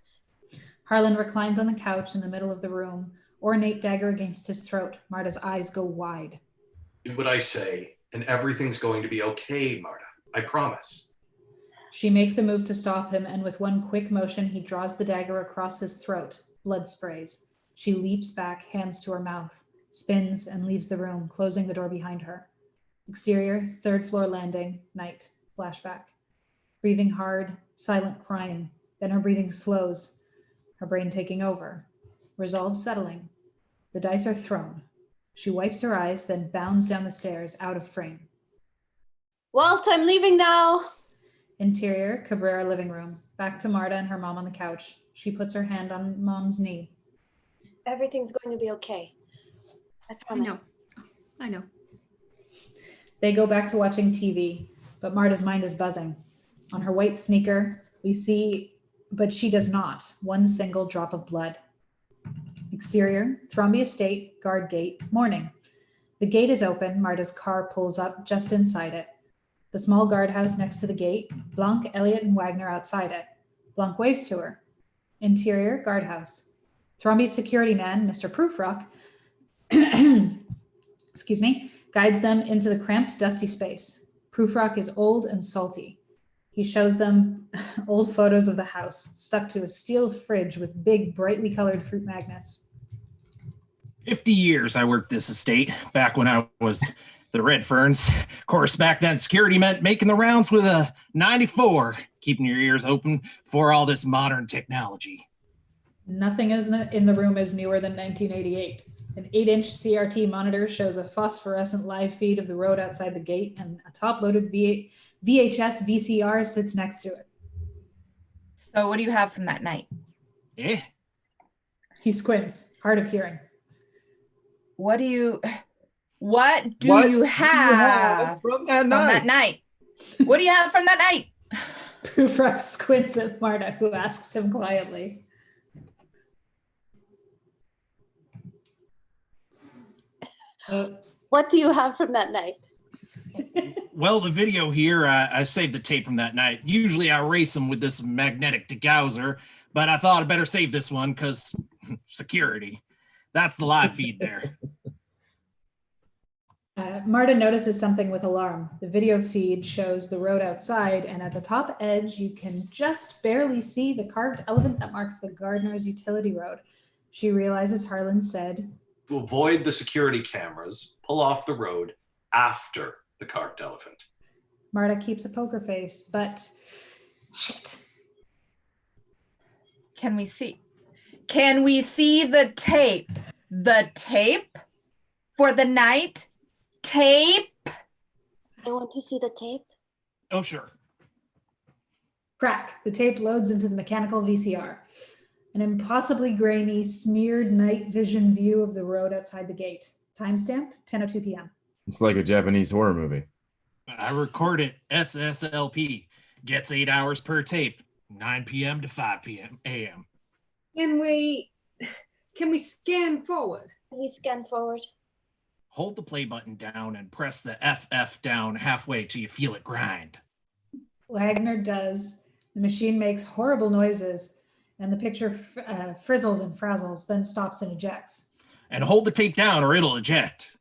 S1: Harlan reclines on the couch in the middle of the room, ornate dagger against his throat. Marta's eyes go wide.
S5: Do what I say, and everything's going to be okay, Marta. I promise.
S1: She makes a move to stop him, and with one quick motion, he draws the dagger across his throat. Blood sprays. She leaps back, hands to her mouth, spins, and leaves the room, closing the door behind her. Exterior, third floor landing, night. Flashback. Breathing hard, silent crying. Then her breathing slows, her brain taking over. Resolve settling. The dice are thrown. She wipes her eyes, then bounds down the stairs, out of frame.
S9: Walt, I'm leaving now.
S1: Interior, Cabrera living room. Back to Marta and her mom on the couch. She puts her hand on mom's knee.
S9: Everything's going to be okay. I promise.
S7: I know.
S1: They go back to watching TV, but Marta's mind is buzzing. On her white sneaker, we see, but she does not, one single drop of blood. Exterior, Thrombey Estate, guard gate, morning. The gate is open. Marta's car pulls up just inside it. The small guardhouse next to the gate, Blanc, Elliot, and Wagner outside it. Blanc waves to her. Interior, guardhouse. Thrombey's security man, Mr. Proofroc, guides them into the cramped, dusty space. Proofroc is old and salty. He shows them old photos of the house, stuck to a steel fridge with big, brightly colored fruit magnets.
S4: 50 years I worked this estate, back when I was the Red Ferns. Of course, back then security meant making the rounds with a 94, keeping your ears open for all this modern technology.
S1: Nothing in the room is newer than 1988. An 8-inch CRT monitor shows a phosphorescent live feed of the road outside the gate, and a top-loaded VHS VCR sits next to it.
S12: So what do you have from that night?
S1: He squints, hard of hearing.
S12: What do you have
S11: from that night?
S12: What do you have from that night?
S1: Proofroc squints at Marta, who asks him quietly.
S9: What do you have from that night?
S4: Well, the video here, I saved the tape from that night. Usually I erase them with this magnetic degausser, but I thought I'd better save this one because security. That's the live feed there.
S1: Marta notices something with alarm. The video feed shows the road outside, and at the top edge, you can just barely see the carved elephant that marks the gardener's utility road. She realizes Harlan said,
S5: To avoid the security cameras, pull off the road after the carved elephant.
S1: Marta keeps a poker face, but shit.
S12: Can we see the tape? The tape for the night? Tape?
S9: I want to see the tape.
S4: Oh, sure.
S1: Crack. The tape loads into the mechanical VCR. An impossibly grainy, smeared night vision view of the road outside the gate. Timestamp, 10:02 p.m.
S11: It's like a Japanese horror movie.
S4: I record it SSLP. Gets 8 hours per tape, 9 p.m. to 5 p.m. a.m.
S6: Can we scan forward?
S9: Can we scan forward?
S4: Hold the play button down and press the FF down halfway till you feel it grind.
S1: Wagner does. The machine makes horrible noises, and the picture frizzles and frazzles, then stops and ejects.
S4: And hold the tape down or it'll eject.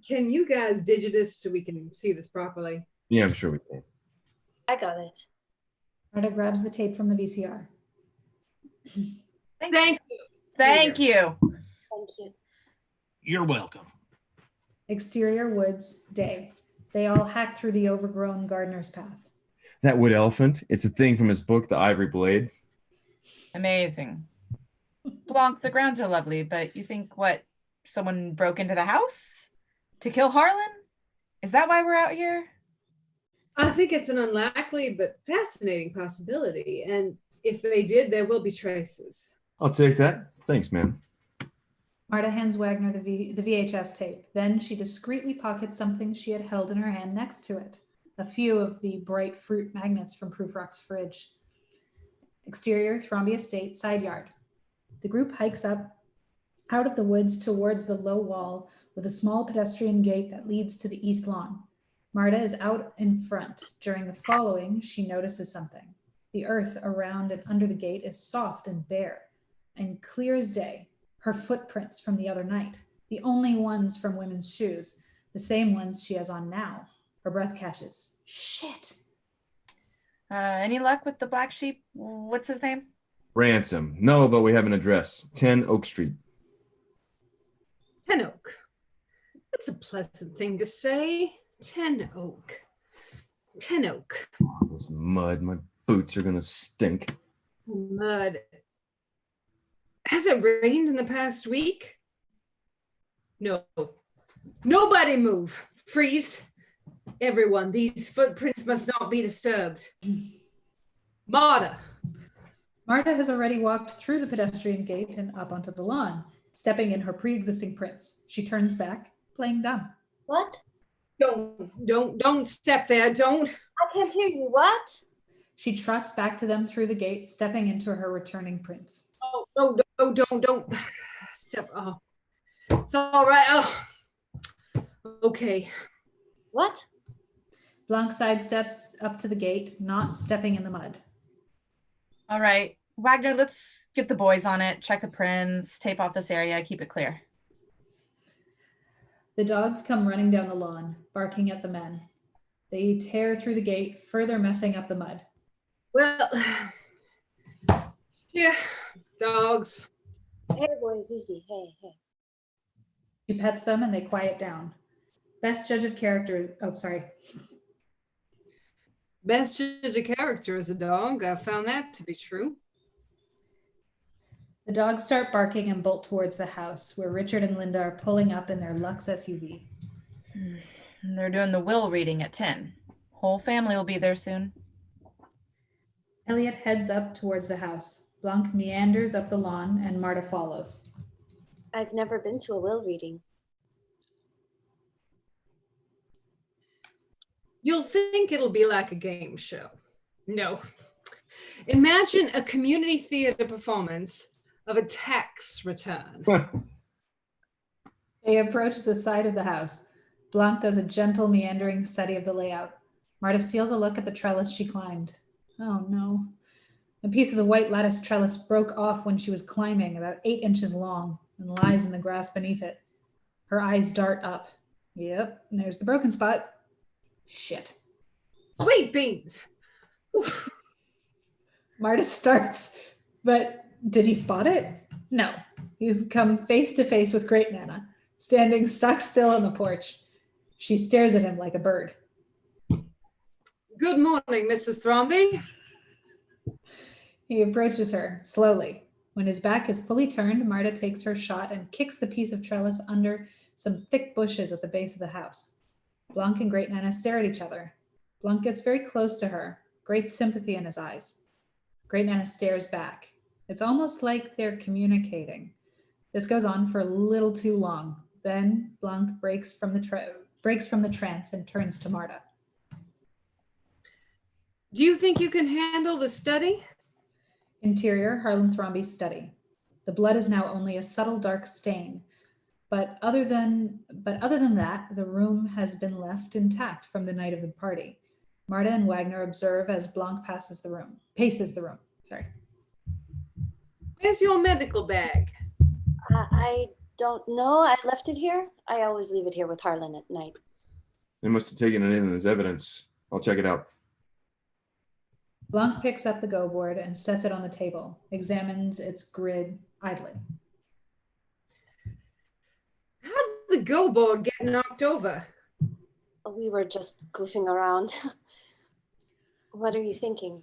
S6: Can you guys digit this so we can see this properly?
S11: Yeah, I'm sure we can.
S9: I got it.
S1: Marta grabs the tape from the VCR.
S6: Thank you.
S12: Thank you.
S9: Thank you.
S4: You're welcome.
S1: Exterior woods, day. They all hack through the overgrown gardener's path.
S11: That wood elephant, it's a thing from his book, The Ivory Blade.
S12: Amazing. Blanc, the grounds are lovely, but you think what? Someone broke into the house to kill Harlan? Is that why we're out here?
S6: I think it's an unlikely but fascinating possibility, and if they did, there will be traces.
S11: I'll take that. Thanks, man.
S1: Marta hands Wagner the VHS tape. Then she discreetly pockets something she had held in her hand next to it. A few of the bright fruit magnets from Proofroc's fridge. Exterior, Thrombey Estate, side yard. The group hikes up out of the woods towards the low wall with a small pedestrian gate that leads to the east lawn. Marta is out in front. During the following, she notices something. The earth around and under the gate is soft and bare and clear as day. Her footprints from the other night, the only ones from women's shoes, the same ones she has on now. Her breath catches. Shit.
S12: Any luck with the black sheep? What's his name?
S11: Ransom. No, but we have an address. 10 Oak Street.
S6: 10 Oak. That's a pleasant thing to say. 10 Oak. 10 Oak.
S11: Oh, this mud. My boots are gonna stink.
S6: Mud. Has it rained in the past week? No. Nobody move. Freeze. Everyone, these footprints must not be disturbed. Marta.
S1: Marta has already walked through the pedestrian gate and up onto the lawn, stepping in her pre-existing prints. She turns back, playing dumb.
S9: What?
S6: Don't step there, don't.
S9: I can't hear you. What?
S1: She trots back to them through the gate, stepping into her returning prints.
S6: Oh, no, don't. Step, oh. It's all right, oh. Okay.
S9: What?
S1: Blanc sidesteps up to the gate, not stepping in the mud.
S12: All right, Wagner, let's get the boys on it, check the prints, tape off this area, keep it clear.
S1: The dogs come running down the lawn, barking at the men. They tear through the gate, further messing up the mud.
S6: Well, yeah, dogs.
S9: Hey, boys, easy. Hey.
S1: She pets them and they quiet down. Best judge of character,
S6: Best judge of character is a dog. I found that to be true.
S1: The dogs start barking and bolt towards the house, where Richard and Linda are pulling up in their Lux SUV.
S12: They're doing the will reading at 10. Whole family will be there soon.
S1: Elliot heads up towards the house. Blanc meanders up the lawn and Marta follows.
S9: I've never been to a will reading.
S6: You'll think it'll be like a game show. No. Imagine a community theater performance of a tax return.
S1: They approach the side of the house. Blanc does a gentle meandering study of the layout. Marta steals a look at the trellis she climbed. Oh no. A piece of the white lattice trellis broke off when she was climbing, about 8 inches long, and lies in the grass beneath it. Her eyes dart up. Yep, there's the broken spot. Shit.
S6: Sweet beans. Oof.
S1: Marta starts, but did he spot it? No. He's come face to face with Great Nana, standing stock still on the porch. She stares at him like a bird.
S6: Good morning, Mrs. Thrombey.
S1: He approaches her, slowly. When his back is fully turned, Marta takes her shot and kicks the piece of trellis under some thick bushes at the base of the house. Blanc and Great Nana stare at each other. Blanc gets very close to her, great sympathy in his eyes. Great Nana stares back. It's almost like they're communicating. This goes on for a little too long. Then Blanc breaks from the trance and turns to Marta.
S6: Do you think you can handle the study?
S1: Interior, Harlan Thrombey's study. The blood is now only a subtle dark stain. But other than that, the room has been left intact from the night of the party. Marta and Wagner observe as Blanc paces the room. Sorry.
S6: Where's your medical bag?
S9: I don't know. I left it here. I always leave it here with Harlan at night.
S11: They must have taken it in as evidence. I'll check it out.
S1: Blanc picks up the go board and sets it on the table, examines its grid idly.
S6: How did the go board get knocked over?
S9: We were just goofing around. What are you thinking?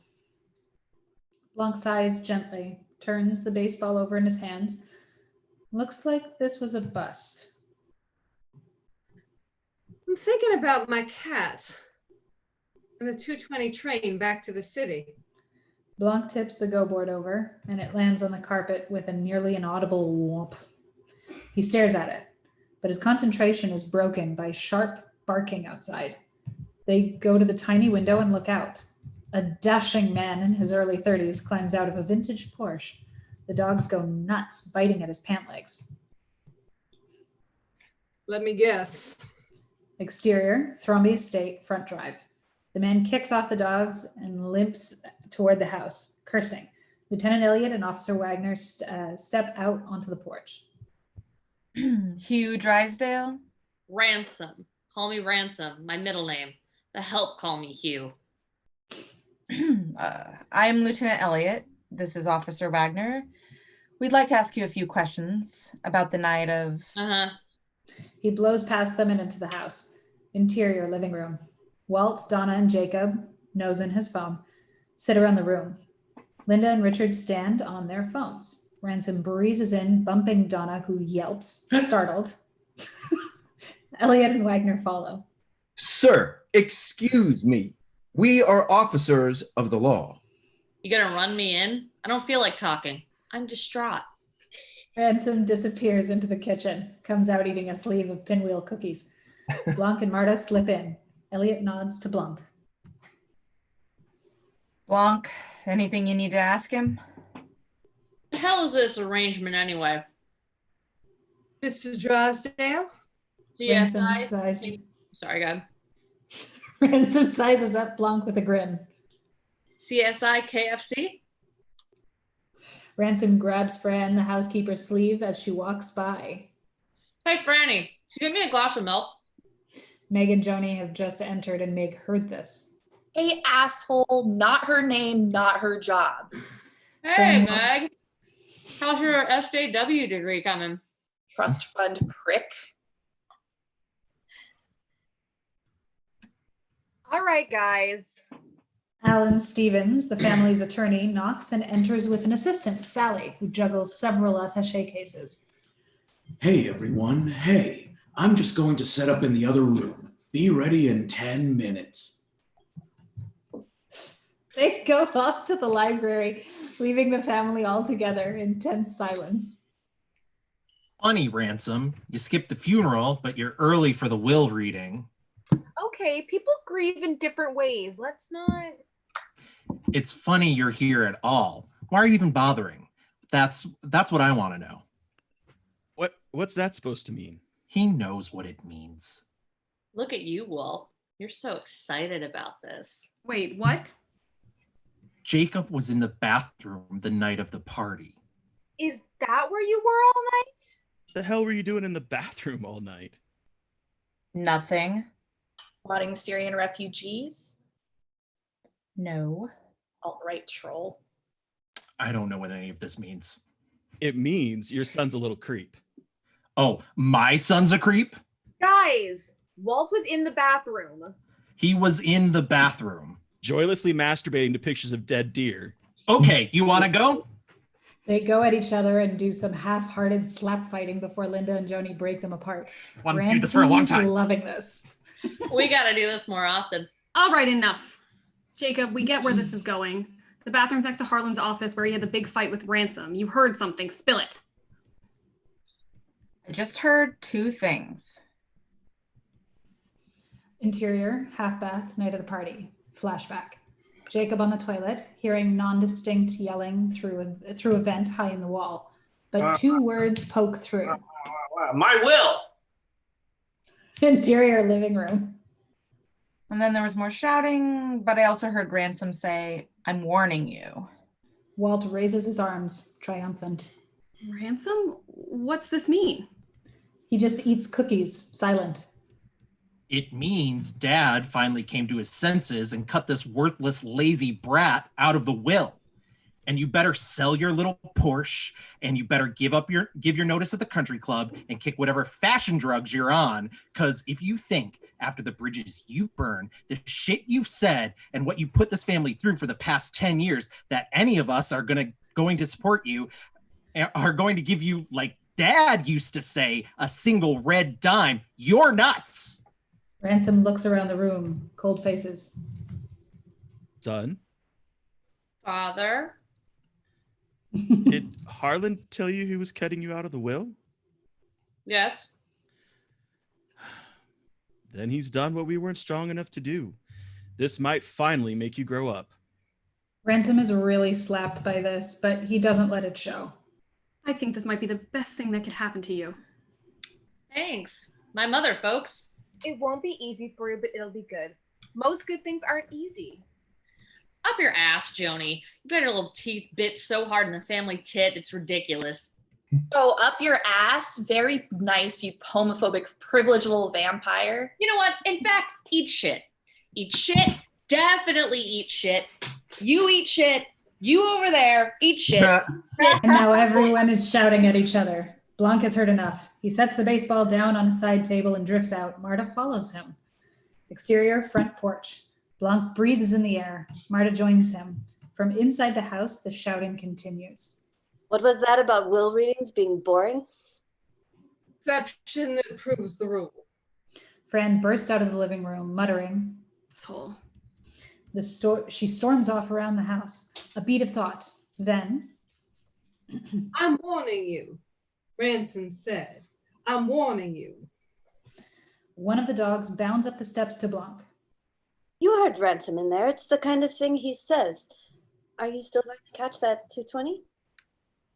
S1: Blanc sighs gently, turns the baseball over in his hands. Looks like this was a bust.
S6: I'm thinking about my cat. And the 2:20 train back to the city.
S1: Blanc tips the go-board over, and it lands on the carpet with a nearly inaudible whomp. He stares at it, but his concentration is broken by sharp barking outside. They go to the tiny window and look out. A dashing man in his early 30s climbs out of a vintage Porsche. The dogs go nuts, biting at his pant legs.
S6: Let me guess.
S1: Exterior, Thrombey Estate, front drive. The man kicks off the dogs and limps toward the house, cursing. Lieutenant Elliot and Officer Wagner step out onto the porch.
S12: Hugh Drysdale?
S14: Ransom. Call me Ransom, my middle name. The help call me Hugh.
S12: I'm Lieutenant Elliot. This is Officer Wagner. We'd like to ask you a few questions about the night of...
S1: He blows past them and into the house. Interior living room. Walt, Donna, and Jacob, nose in his phone, sit around the room. Linda and Richard stand on their phones. Ransom breezes in, bumping Donna, who yelps, startled. Elliot and Wagner follow.
S11: Sir, excuse me. We are officers of the law.
S14: You gonna run me in? I don't feel like talking. I'm distraught.
S1: Ransom disappears into the kitchen, comes out eating a sleeve of pinwheel cookies. Blanc and Marta slip in. Elliot nods to Blanc.
S12: Blanc, anything you need to ask him?
S14: The hell is this arrangement anyway?
S6: Mr. Drysdale?
S1: Ransom sighs.
S14: Sorry, God.
S1: Ransom sizes up Blanc with a grin.
S14: CSI KFC?
S1: Ransom grabs Fran, the housekeeper's sleeve, as she walks by.
S14: Hey, Franny, give me a glass of milk.
S1: Meg and Joni have just entered, and Meg heard this.
S10: Hey, asshole, not her name, not her job.
S14: Hey, Meg. How's your SJW degree coming?
S10: Trust fund prick.
S8: All right, guys.
S1: Alan Stevens, the family's attorney, knocks and enters with an assistant, Sally, who juggles several attaché cases.
S13: Hey, everyone. Hey, I'm just going to set up in the other room. Be ready in 10 minutes.
S1: They go off to the library, leaving the family all together in tense silence.
S4: Funny, Ransom. You skipped the funeral, but you're early for the will reading.
S8: Okay, people grieve in different ways. Let's not...
S4: It's funny you're here at all. Why are you even bothering? That's what I want to know.
S2: What's that supposed to mean?
S4: He knows what it means.
S14: Look at you, Walt. You're so excited about this.
S7: Wait, what?
S4: Jacob was in the bathroom the night of the party.
S8: Is that where you were all night?
S2: The hell were you doing in the bathroom all night?
S12: Nothing.
S10: Plotting Syrian refugees?
S12: No.
S10: Alt-right troll.
S4: I don't know what any of this means.
S2: It means your son's a little creep.
S4: Oh, my son's a creep?
S8: Guys, Walt was in the bathroom.
S4: He was in the bathroom.
S2: Joylessly masturbating to pictures of dead deer.
S4: Okay, you want to go?
S1: They go at each other and do some half-hearted slap fighting before Linda and Joni break them apart.
S4: Want to do this for a long time.
S1: Loving this.
S14: We got to do this more often.
S7: All right, enough. Jacob, we get where this is going. The bathroom's next to Harlan's office where he had the big fight with Ransom. You heard something. Spill it.
S12: I just heard two things.
S1: Interior, half bath, night of the party. Flashback. Jacob on the toilet, hearing non-distinct yelling through a vent high in the wall. But two words poke through.
S5: My will!
S1: Interior living room.
S12: And then there was more shouting, but I also heard Ransom say, I'm warning you.
S1: Walt raises his arms, triumphant.
S7: Ransom? What's this mean?
S1: He just eats cookies, silent.
S4: It means Dad finally came to his senses and cut this worthless, lazy brat out of the will. And you better sell your little Porsche, and you better give your notice at the country club and kick whatever fashion drugs you're on. Because if you think after the bridges you've burned, the shit you've said, and what you put this family through for the past 10 years, that any of us are going to support you, are going to give you, like Dad used to say, a single red dime, you're nuts.
S1: Ransom looks around the room, cold faces.
S2: done.
S14: Father?
S2: Did Harlan tell you he was cutting you out of the will?
S14: Yes.
S2: Then he's done what we weren't strong enough to do. This might finally make you grow up.
S1: Ransom is really slapped by this, but he doesn't let it show.
S7: I think this might be the best thing that could happen to you.
S14: Thanks. My mother, folks.
S8: It won't be easy for you, but it'll be good. Most good things aren't easy.
S14: Up your ass, Joni. You got your little teeth bit so hard in the family tit, it's ridiculous.
S10: Oh, up your ass. Very nice, you homophobic, privileged little vampire.
S14: You know what? In fact, eat shit. Eat shit. Definitely eat shit. You eat shit. You over there, eat shit.
S1: And now everyone is shouting at each other. Blanc has heard enough. He sets the baseball down on a side table and drifts out. Marta follows him. Exterior front porch. Blanc breathes in the air. Marta joins him. From inside the house, the shouting continues.
S9: What was that about will readings being boring?
S6: Exception that proves the rule.
S1: Fran bursts out of the living room, muttering,
S7: Asshole.
S1: She storms off around the house. A beat of thought. Then,
S6: I'm warning you, Ransom said. I'm warning you.
S1: One of the dogs bounds up the steps to Blanc.
S9: You heard Ransom in there. It's the kind of thing he says. Are you still going to catch that 220?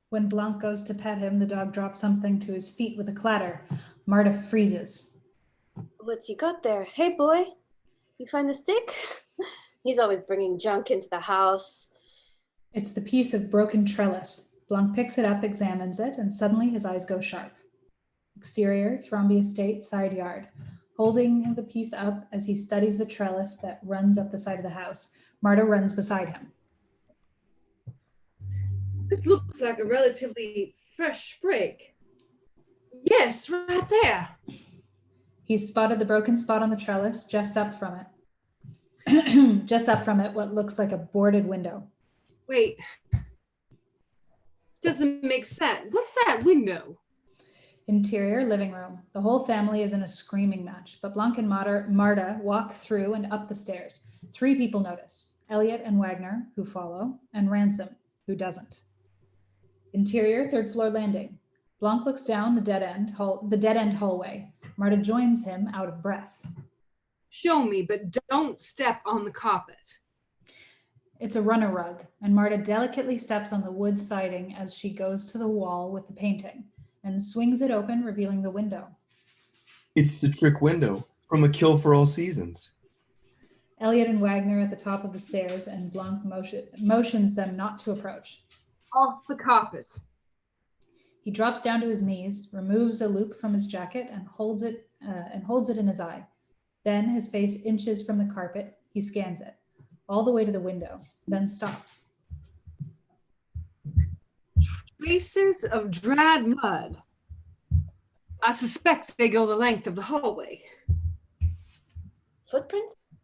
S1: When Blanc goes to pet him, the dog drops something to his feet with a clatter. Marta freezes.
S9: What's he got there? Hey, boy, you find the stick? He's always bringing junk into the house.
S1: It's the piece of broken trellis. Blanc picks it up, examines it, and suddenly his eyes go sharp. Exterior, Thrombey Estate, side yard. Holding the piece up as he studies the trellis that runs up the side of the house, Marta runs beside him.
S6: This looks like a relatively fresh break. Yes, right there.
S1: He's spotted the broken spot on the trellis just up from it. Just up from it, what looks like a boarded window.
S6: Wait. Doesn't make sense. What's that window?
S1: Interior, living room. The whole family is in a screaming match, but Blanc and Marta walk through and up the stairs. 3 people notice. Elliot and Wagner, who follow, and Ransom, who doesn't. Interior, 3rd floor landing. Blanc looks down the dead end hallway. Marta joins him, out of breath.
S6: Show me, but don't step on the carpet.
S1: It's a runner rug, and Marta delicately steps on the wood siding as she goes to the wall with the painting and swings it open, revealing the window.
S11: It's the trick window from A Kill for All Seasons.
S1: Elliot and Wagner at the top of the stairs, and Blanc motions them not to approach.
S6: Off the carpet.
S1: He drops down to his knees, removes a loop from his jacket, and holds it in his eye. Then his face inches from the carpet. He scans it, all the way to the window, then stops.
S6: Traces of dried mud. I suspect they go the length of the hallway.
S9: Footprints?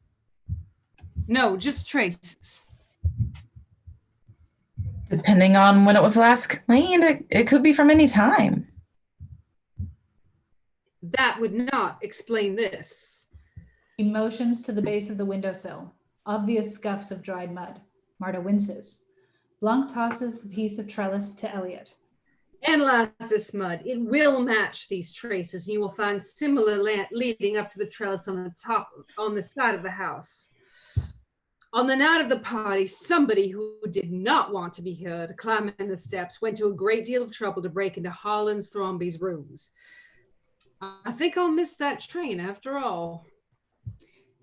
S6: No, just traces.
S12: Depending on when it was last cleaned, it could be from any time.
S6: That would not explain this.
S1: He motions to the base of the windowsill. Obvious scuffs of dried mud. Marta winces. Blanc tosses the piece of trellis to Elliot.
S6: Analyze this mud. It will match these traces, and you will find similar leading up to the trellis on the side of the house. On the night of the party, somebody who did not want to be heard climbing the steps went to a great deal of trouble to break into Harlan's Thrombey's rooms. I think I'll miss that train after all.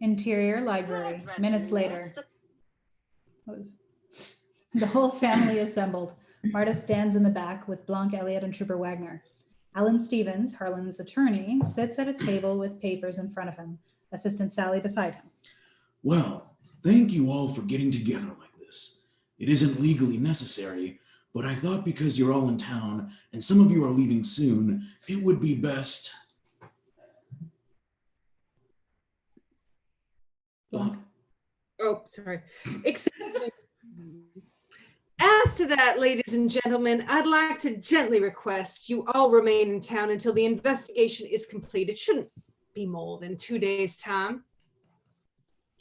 S1: Interior library. Minutes later. The whole family assembled. Marta stands in the back with Blanc, Elliot, and Trooper Wagner. Alan Stevens, Harlan's attorney, sits at a table with papers in front of him. Assistant Sally beside him.
S13: Well, thank you all for getting together like this. It isn't legally necessary, but I thought because you're all in town and some of you are leaving soon, it would be best. Blanc.
S6: Oh, sorry. Excuse me. As to that, ladies and gentlemen, I'd like to gently request you all remain in town until the investigation is complete. It shouldn't be more than 2 days' time.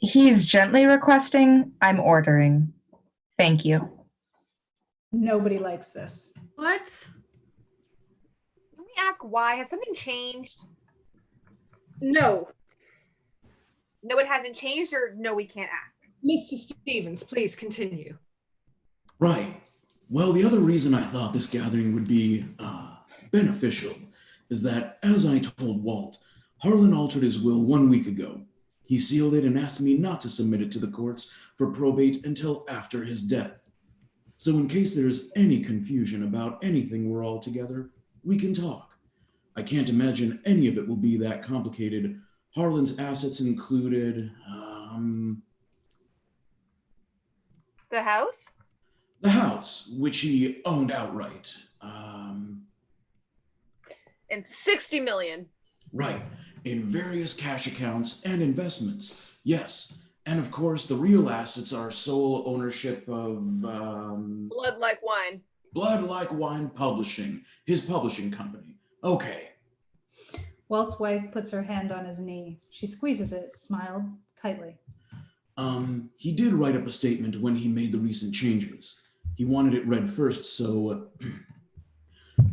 S12: He's gently requesting, I'm ordering. Thank you.
S1: Nobody likes this.
S7: What?
S8: Can we ask why? Has something changed?
S6: No.
S8: No, it hasn't changed, or no, we can't ask.
S6: Mr. Stevens, please continue.
S15: Right. Well, the other reason I thought this gathering would be beneficial is that, as I told Walt, Harlan altered his will 1 week ago. He sealed it and asked me not to submit it to the courts for probate until after his death. So in case there's any confusion about anything we're all together, we can talk. I can't imagine any of it will be that complicated. Harlan's assets included,
S8: The house?
S15: the house, which he owned outright.
S8: And 60 million.
S15: Right, in various cash accounts and investments, yes. And of course, the real assets are sole ownership of
S8: Blood like wine.
S15: Blood Like Wine Publishing, his publishing company. Okay.
S1: Walt's wife puts her hand on his knee. She squeezes it, smiled tightly.
S15: He did write up a statement when he made the recent changes. He wanted it read first, so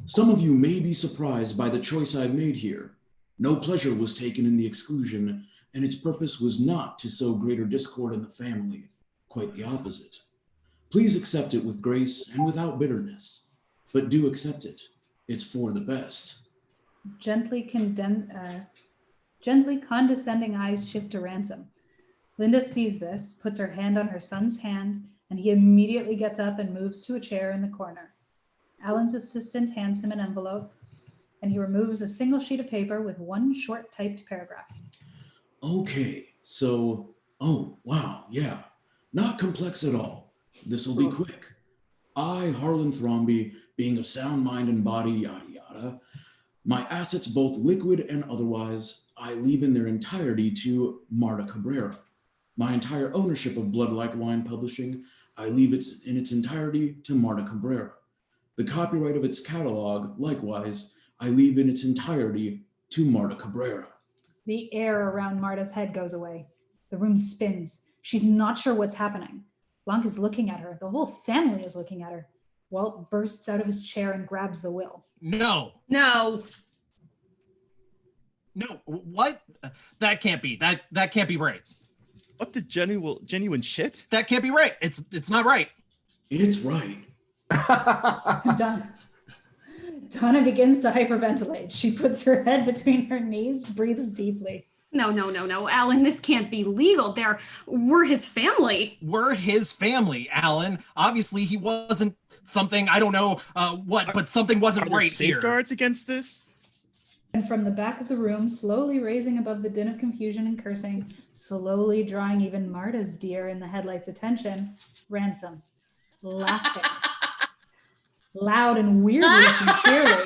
S15: some of you may be surprised by the choice I've made here. No pleasure was taken in the exclusion, and its purpose was not to sow greater discord in the family, quite the opposite. Please accept it with grace and without bitterness, but do accept it. It's for the best.
S1: Gently condescending eyes shift to Ransom. Linda sees this, puts her hand on her son's hand, and he immediately gets up and moves to a chair in the corner. Alan's assistant hands him an envelope, and he removes a single sheet of paper with one short typed paragraph.
S15: Okay, so, oh, wow, yeah. Not complex at all. This'll be quick. I, Harlan Thrombey, being of sound mind and body, yada yada, my assets, both liquid and otherwise, I leave in their entirety to Marta Cabrera. My entire ownership of Blood Like Wine Publishing, I leave it in its entirety to Marta Cabrera. The copyright of its catalog, likewise, I leave in its entirety to Marta Cabrera.
S1: The air around Marta's head goes away. The room spins. She's not sure what's happening. Blanc is looking at her. The whole family is looking at her. Walt bursts out of his chair and grabs the will.
S4: No.
S7: No.
S4: No. What? That can't be. That can't be right.
S2: What the genuine shit?
S4: That can't be right. It's not right.
S15: It's right.
S1: Donna begins to hyperventilate. She puts her head between her knees, breathes deeply.
S7: No, Alan, this can't be legal. We're his family.
S4: We're his family, Alan. Obviously, he wasn't something, I don't know what, but something wasn't right here.
S2: Safeguards against this?
S1: And from the back of the room, slowly raising above the din of confusion and cursing, slowly drawing even Marta's deer in the headlights' attention, Ransom, laughing. Loud and weirdly sincerely,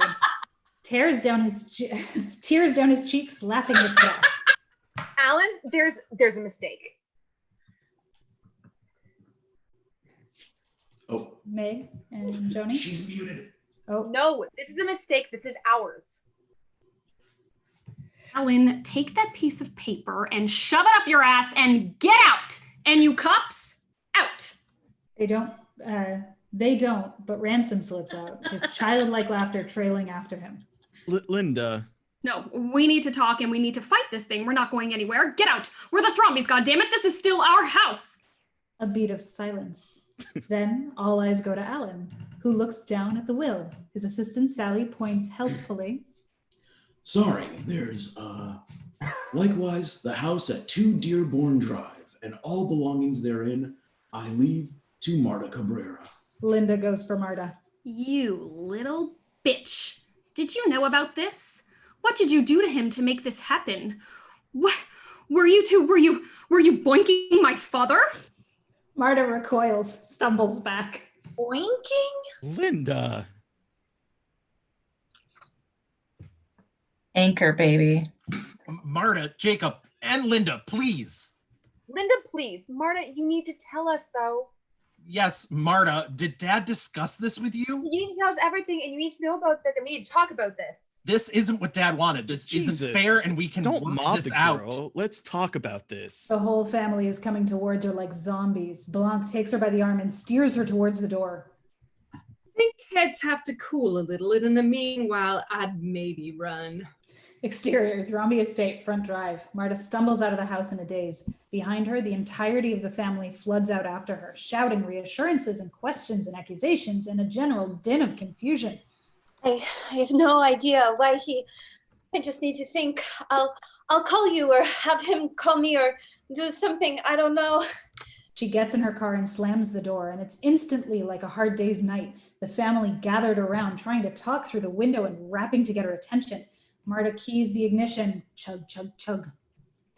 S1: tears down his cheeks, laughing his death.
S8: Alan, there's a mistake.
S15: Oh.
S1: Meg and Joni?
S15: She's muted.
S1: Oh.
S8: No, this is a mistake. This is ours.
S7: Alan, take that piece of paper and shove it up your ass and get out. And you cops, out.
S1: They don't, but Ransom slips out, his childlike laughter trailing after him.
S2: Linda.
S7: No, we need to talk and we need to fight this thing. We're not going anywhere. Get out. We're the Thrombeys, goddammit. This is still our house.
S1: A beat of silence. Then all eyes go to Alan, who looks down at the will. His assistant Sally points helpfully.
S15: Sorry, there's, likewise, the house at 2 Dearborn Drive, and all belongings therein, I leave to Marta Cabrera.
S1: Linda goes for Marta.
S7: You little bitch. Did you know about this? What did you do to him to make this happen? What were you boinking my father?
S1: Marta recoils, stumbles back.
S10: Boinking?
S2: Linda.
S12: Anchor, baby.
S4: Marta, Jacob, and Linda, please.
S8: Linda, please. Marta, you need to tell us, though.
S4: Yes, Marta, did Dad discuss this with you?
S8: You need to tell us everything, and you need to know about this, and we need to talk about this.
S4: This isn't what Dad wanted. This
S2: Jesus.
S4: isn't fair, and we can
S2: Don't
S4: work
S2: mob
S4: this
S2: the
S4: out.
S2: girl. Let's talk about this.
S1: The whole family is coming towards her like zombies. Blanc takes her by the arm and steers her towards the door.
S6: I think heads have to cool a little, and in the meanwhile, I'd maybe run.
S1: Exterior, Thrombey Estate, front drive. Marta stumbles out of the house in a daze. Behind her, the entirety of the family floods out after her, shouting reassurances and questions and accusations in a general din of confusion.
S9: I have no idea why I just need to think. I'll call you or have him call me or do something. I don't know.
S1: She gets in her car and slams the door, and it's instantly like a hard day's night. The family gathered around, trying to talk through the window and rapping to get her attention. Marta keys the ignition. Chug, chug, chug.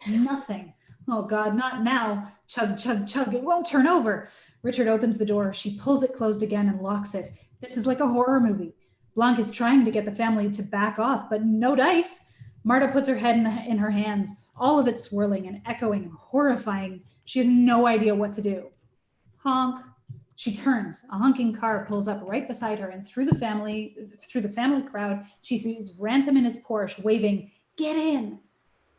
S1: Nothing. Oh God, not now. Chug, chug, chug. It won't turn over. Richard opens the door. She pulls it closed again and locks it. This is like a horror movie. Blanc is trying to get the family to back off, but no dice. Marta puts her head in her hands, all of it swirling and echoing and horrifying. She has no idea what to do. Honk. She turns. A honking car pulls up right beside her, and through the family crowd, she sees Ransom in his Porsche waving, "Get in!"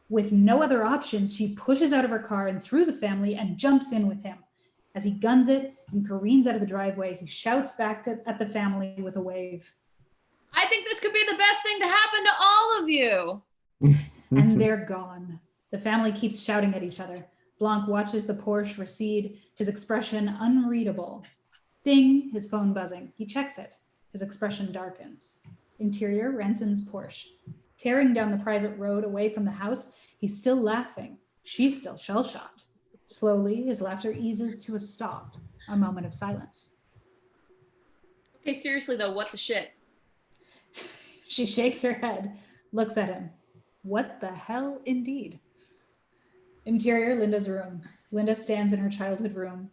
S1: With no other options, she pushes out of her car and through the family and jumps in with him. As he guns it and careens out of the driveway, he shouts back at the family with a wave.
S14: I think this could be the best thing to happen to all of you.
S1: And they're gone. The family keeps shouting at each other. Blanc watches the Porsche recede, his expression unreadable. Ding, his phone buzzing. He checks it. His expression darkens. Interior, Ransom's Porsche. Tearing down the private road away from the house, he's still laughing. She's still shell-shocked. Slowly, his laughter eases to a stop. A moment of silence.
S14: Okay, seriously though, what the shit?
S1: She shakes her head, looks at him. What the hell, indeed? Interior, Linda's room. Linda stands in her childhood room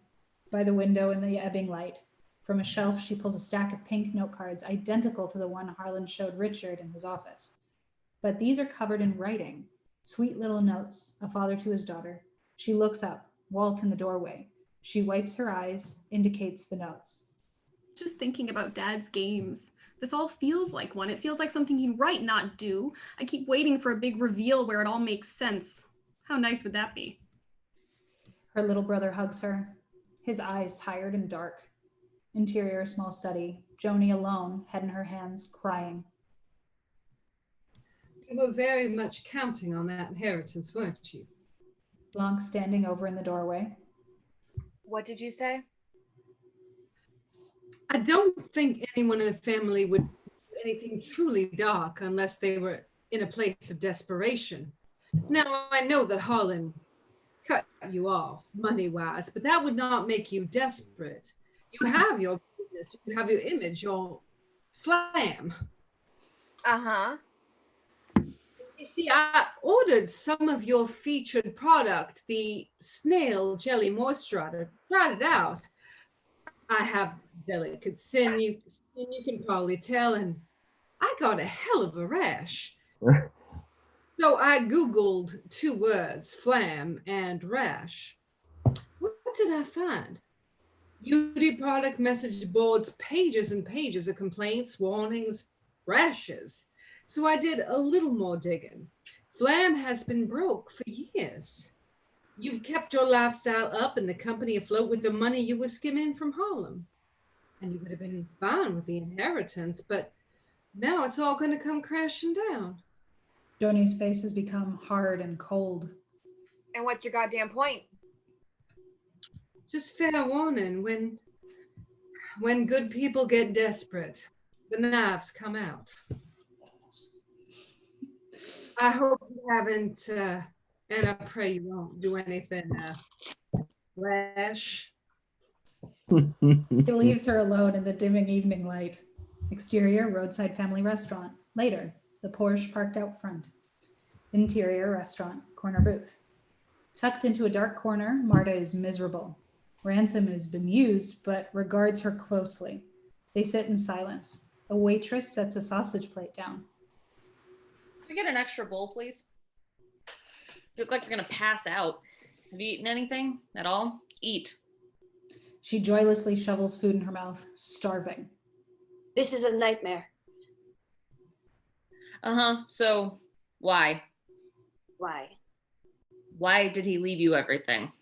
S1: by the window in the ebbing light. From a shelf, she pulls a stack of pink note cards identical to the one Harlan showed Richard in his office. But these are covered in writing, sweet little notes, a father to his daughter. She looks up, Walt in the doorway. She wipes her eyes, indicates the notes.
S7: Just thinking about Dad's games. This all feels like one. It feels like something he'd write, not do. I keep waiting for a big reveal where it all makes sense. How nice would that be?
S1: Her little brother hugs her, his eyes tired and dark. Interior, small study. Joni alone, head in her hands, crying.
S6: You were very much counting on that inheritance, weren't you?
S1: Blanc standing over in the doorway.
S8: What did you say?
S6: I don't think anyone in the family would do anything truly dark unless they were in a place of desperation. Now, I know that Harlan cut you off money-wise, but that would not make you desperate. You have your business, you have your image, your flam.
S8: Uh-huh.
S6: You see, I ordered some of your featured product, the snail jelly moisturizer, tried it out. I have delicate skin, you can probably tell, and I got a hell of a rash. So I Googled 2 words, flam and rash. What did I find? Beauty product message boards, pages and pages of complaints, warnings, rashes. So I did a little more digging. Flam has been broke for years. You've kept your lifestyle up and the company afloat with the money you were skimming from Harlem. And you would have been fine with the inheritance, but now it's all going to come crashing down.
S1: Joni's face has become hard and cold.
S8: And what's your goddamn point?
S6: Just fair warning, when good people get desperate, the knives come out. I hope you haven't, and I pray you won't do anything rash.
S1: He leaves her alone in the dimming evening light. Exterior, roadside family restaurant. Later, the Porsche parked out front. Interior, restaurant, corner booth. Tucked into a dark corner, Marta is miserable. Ransom is bemused, but regards her closely. They sit in silence. A waitress sets a sausage plate down.
S14: Can we get an extra bowl, please? You look like you're gonna pass out. Have you eaten anything at all? Eat.
S1: She joylessly shovels food in her mouth, starving.
S9: This is a nightmare.
S14: So, why?
S9: Why?
S14: Why did he leave you everything?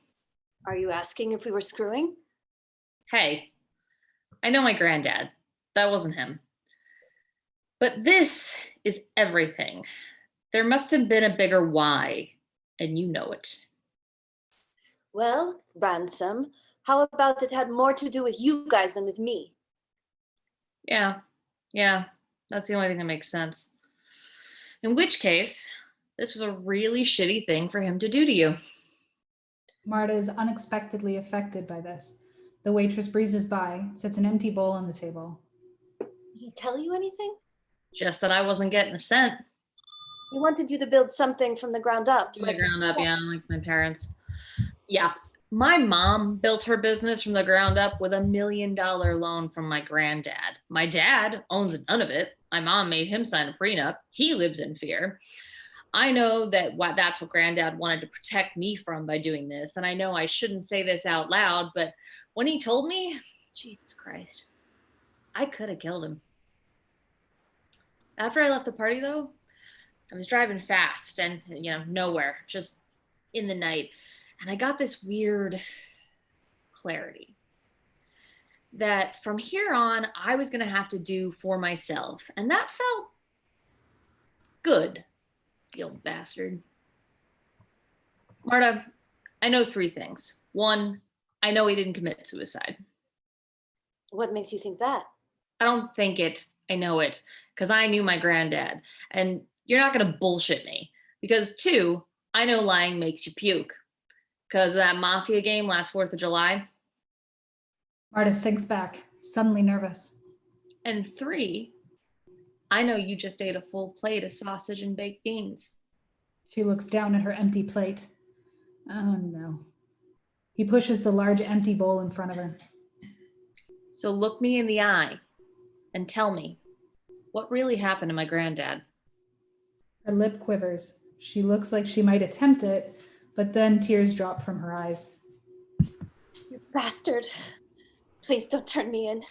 S9: Are you asking if we were screwing?
S14: Hey, I know my granddad. That wasn't him. But this is everything. There must have been a bigger why, and you know it.
S9: Well, Ransom, how about it had more to do with you guys than with me?
S14: Yeah, that's the only thing that makes sense. In which case, this was a really shitty thing for him to do to you.
S1: Marta is unexpectedly affected by this. The waitress breezes by, sets an empty bowl on the table.
S9: Did he tell you anything?
S14: Just that I wasn't getting a cent.
S9: He wanted you to build something from the ground up.
S14: From the ground up, yeah, like my parents. Yeah, my mom built her business from the ground up with $1 million loan from my granddad. My dad owns none of it. My mom made him sign a prenup. He lives in fear. I know that's what granddad wanted to protect me from by doing this. And I know I shouldn't say this out loud, but when he told me, Jesus Christ, I could have killed him. After I left the party though, I was driving fast and, nowhere, just in the night. And I got this weird clarity that from here on, I was going to have to do for myself. And that felt good, you old bastard. Marta, I know 3 things. 1, I know he didn't commit suicide.
S9: What makes you think that?
S14: I don't think it. I know it. Because I knew my granddad. And you're not going to bullshit me. Because 2, I know lying makes you puke. Because of that mafia game last 4th of July.
S1: Marta sinks back, suddenly nervous.
S14: And 3, I know you just ate a full plate of sausage and baked beans.
S1: She looks down at her empty plate. Oh no. He pushes the large empty bowl in front of her.
S14: So look me in the eye and tell me, what really happened to my granddad?
S1: Her lip quivers. She looks like she might attempt it, but then tears drop from her eyes.
S9: You bastard. Please don't turn me in.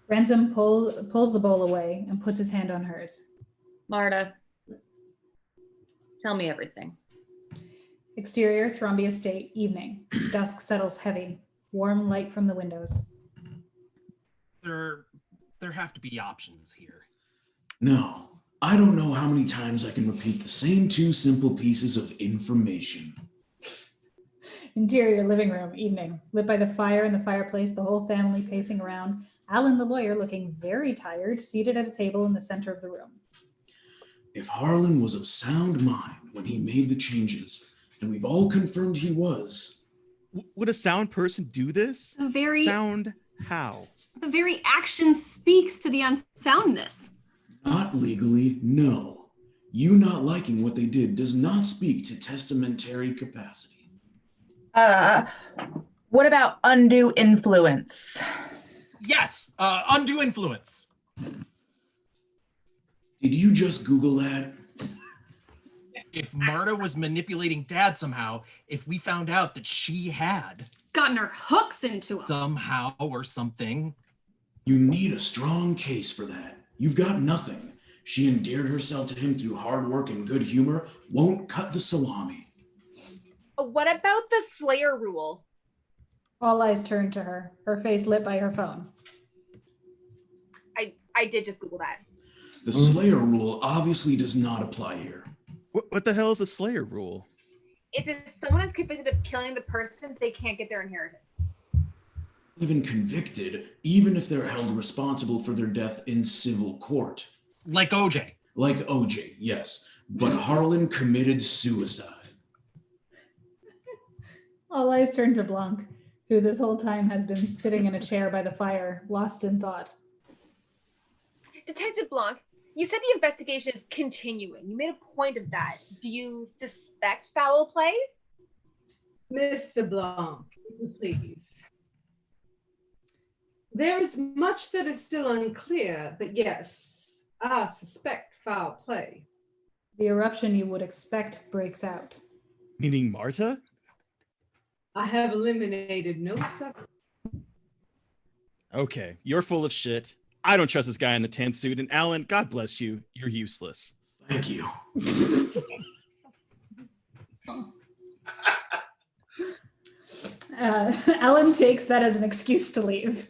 S1: Ransom pulls the bowl away and puts his hand on hers.
S14: Marta, tell me everything.
S1: Exterior, Thrombey Estate, evening. Dusk settles heavy. Warm light from the windows.
S4: There have to be options here.
S15: No, I don't know how many times I can repeat the same 2 simple pieces of information.
S1: Interior, living room, evening. Lit by the fire in the fireplace, the whole family pacing around. Alan, the lawyer, looking very tired, seated at a table in the center of the room.
S15: If Harlan was of sound mind when he made the changes, and we've all confirmed he was.
S2: Would a sound person do this? Sound how?
S7: The very action speaks to the unsoundness.
S15: Not legally, no. You not liking what they did does not speak to testamentary capacity.
S12: What about undue influence?
S4: Yes, undue influence.
S15: Did you just Google that?
S4: If Marta was manipulating Dad somehow, if we found out that she had
S7: gotten her hooks into him
S4: somehow or something.
S15: You need a strong case for that. You've got nothing. She endeared herself to him through hard work and good humor, won't cut the salami.
S8: What about the Slayer rule?
S1: All eyes turn to her, her face lit by her phone.
S8: I did just Google that.
S15: The Slayer rule obviously does not apply here.
S2: What the hell is the Slayer rule?
S8: It's if someone is convicted of killing the person, they can't get their inheritance.
S15: Even convicted, even if they're held responsible for their death in civil court.
S4: Like OJ.
S15: Like OJ, yes. But Harlan committed suicide.
S1: All eyes turn to Blanc, who this whole time has been sitting in a chair by the fire, lost in thought.
S8: Detective Blanc, you said the investigation is continuing. You made a point of that. Do you suspect foul play?
S6: Mr. Blanc, please. There is much that is still unclear, but yes, I suspect foul play.
S1: The eruption you would expect breaks out.
S2: Meaning Marta?
S6: I have eliminated no suspect.
S2: Okay, you're full of shit. I don't trust this guy in the tan suit. And Alan, God bless you. You're useless.
S15: Thank you.
S1: Alan takes that as an excuse to leave.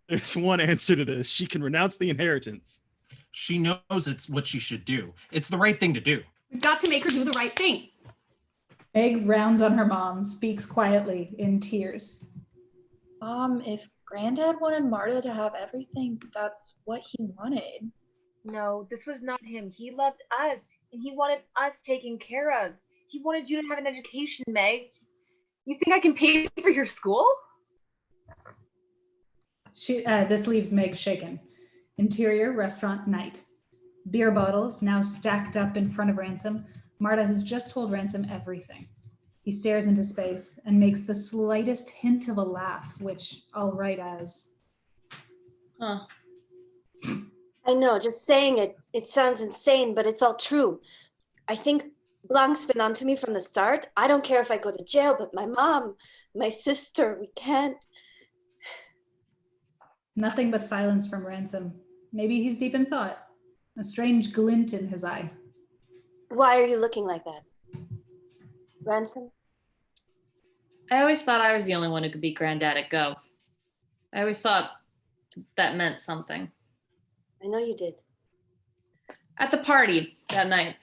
S2: There's one answer to this. She can renounce the inheritance.
S4: She knows it's what she should do. It's the right thing to do.
S7: We've got to make her do the right thing.
S1: Meg rounds on her mom, speaks quietly in tears.
S10: If Granddad wanted Marta to have everything, that's what he wanted.
S8: No, this was not him. He loved us, and he wanted us taken care of. He wanted you to have an education, Meg. You think I can pay for your school?
S1: This leaves Meg shaken. Interior restaurant night. Beer bottles now stacked up in front of Ransom. Marta has just told Ransom everything. He stares into space and makes the slightest hint of a laugh, which I'll write as...
S14: Huh.
S9: I know, just saying it sounds insane, but it's all true. I think Blanc's been onto me from the start. I don't care if I go to jail, but my mom, my sister, we can't...
S1: Nothing but silence from Ransom. Maybe he's deep in thought. A strange glint in his eye.
S9: Why are you looking like that? Ransom?
S14: I always thought I was the only one who could beat Granddad at Go. I always thought that meant something.
S9: I know you did.
S14: At the party that night,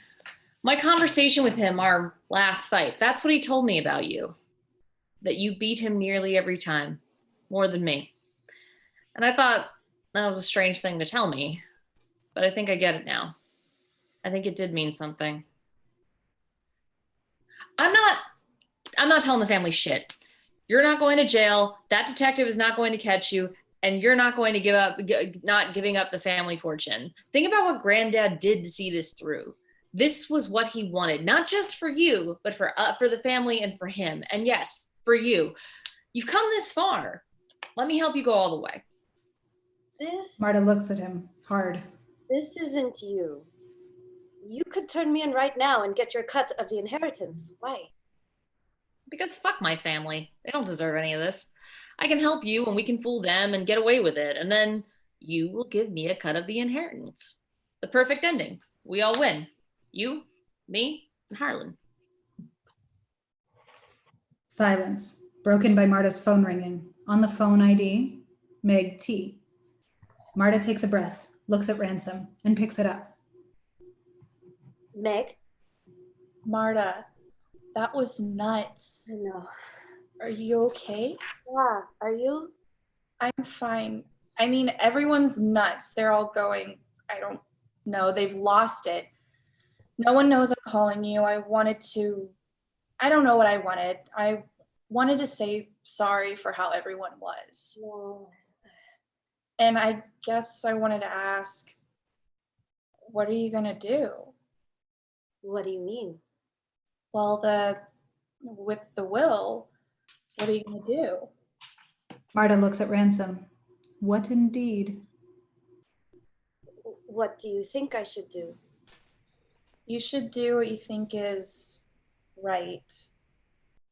S14: my conversation with him, our last fight, that's what he told me about you. That you beat him nearly every time, more than me. And I thought that was a strange thing to tell me, but I think I get it now. I think it did mean something. I'm not telling the family shit. You're not going to jail. That detective is not going to catch you, and you're not going to not giving up the family fortune. Think about what Granddad did to see this through. This was what he wanted, not just for you, but for the family and for him. And yes, for you. You've come this far. Let me help you go all the way.
S1: Marta looks at him hard.
S9: This isn't you. You could turn me in right now and get your cut of the inheritance. Why?
S14: Because fuck my family. They don't deserve any of this. I can help you and we can fool them and get away with it. And then you will give me a cut of the inheritance. The perfect ending. We all win. You, me, and Harlan.
S1: Silence, broken by Marta's phone ringing. On the phone ID, Meg T. Marta takes a breath, looks at Ransom, and picks it up.
S9: Meg?
S10: Marta, that was nuts.
S9: I know.
S10: Are you okay?
S9: Yeah, are you?
S10: I'm fine. I mean, everyone's nuts. They're all going, I don't know, they've lost it. No one knows I'm calling you. I don't know what I wanted. I wanted to say sorry for how everyone was.
S9: No.
S10: And I guess I wanted to ask, what are you gonna do?
S9: What do you mean?
S10: Well, with the will, what are you gonna do?
S1: Marta looks at Ransom. What indeed?
S9: What do you think I should do?
S10: You should do what you think is right.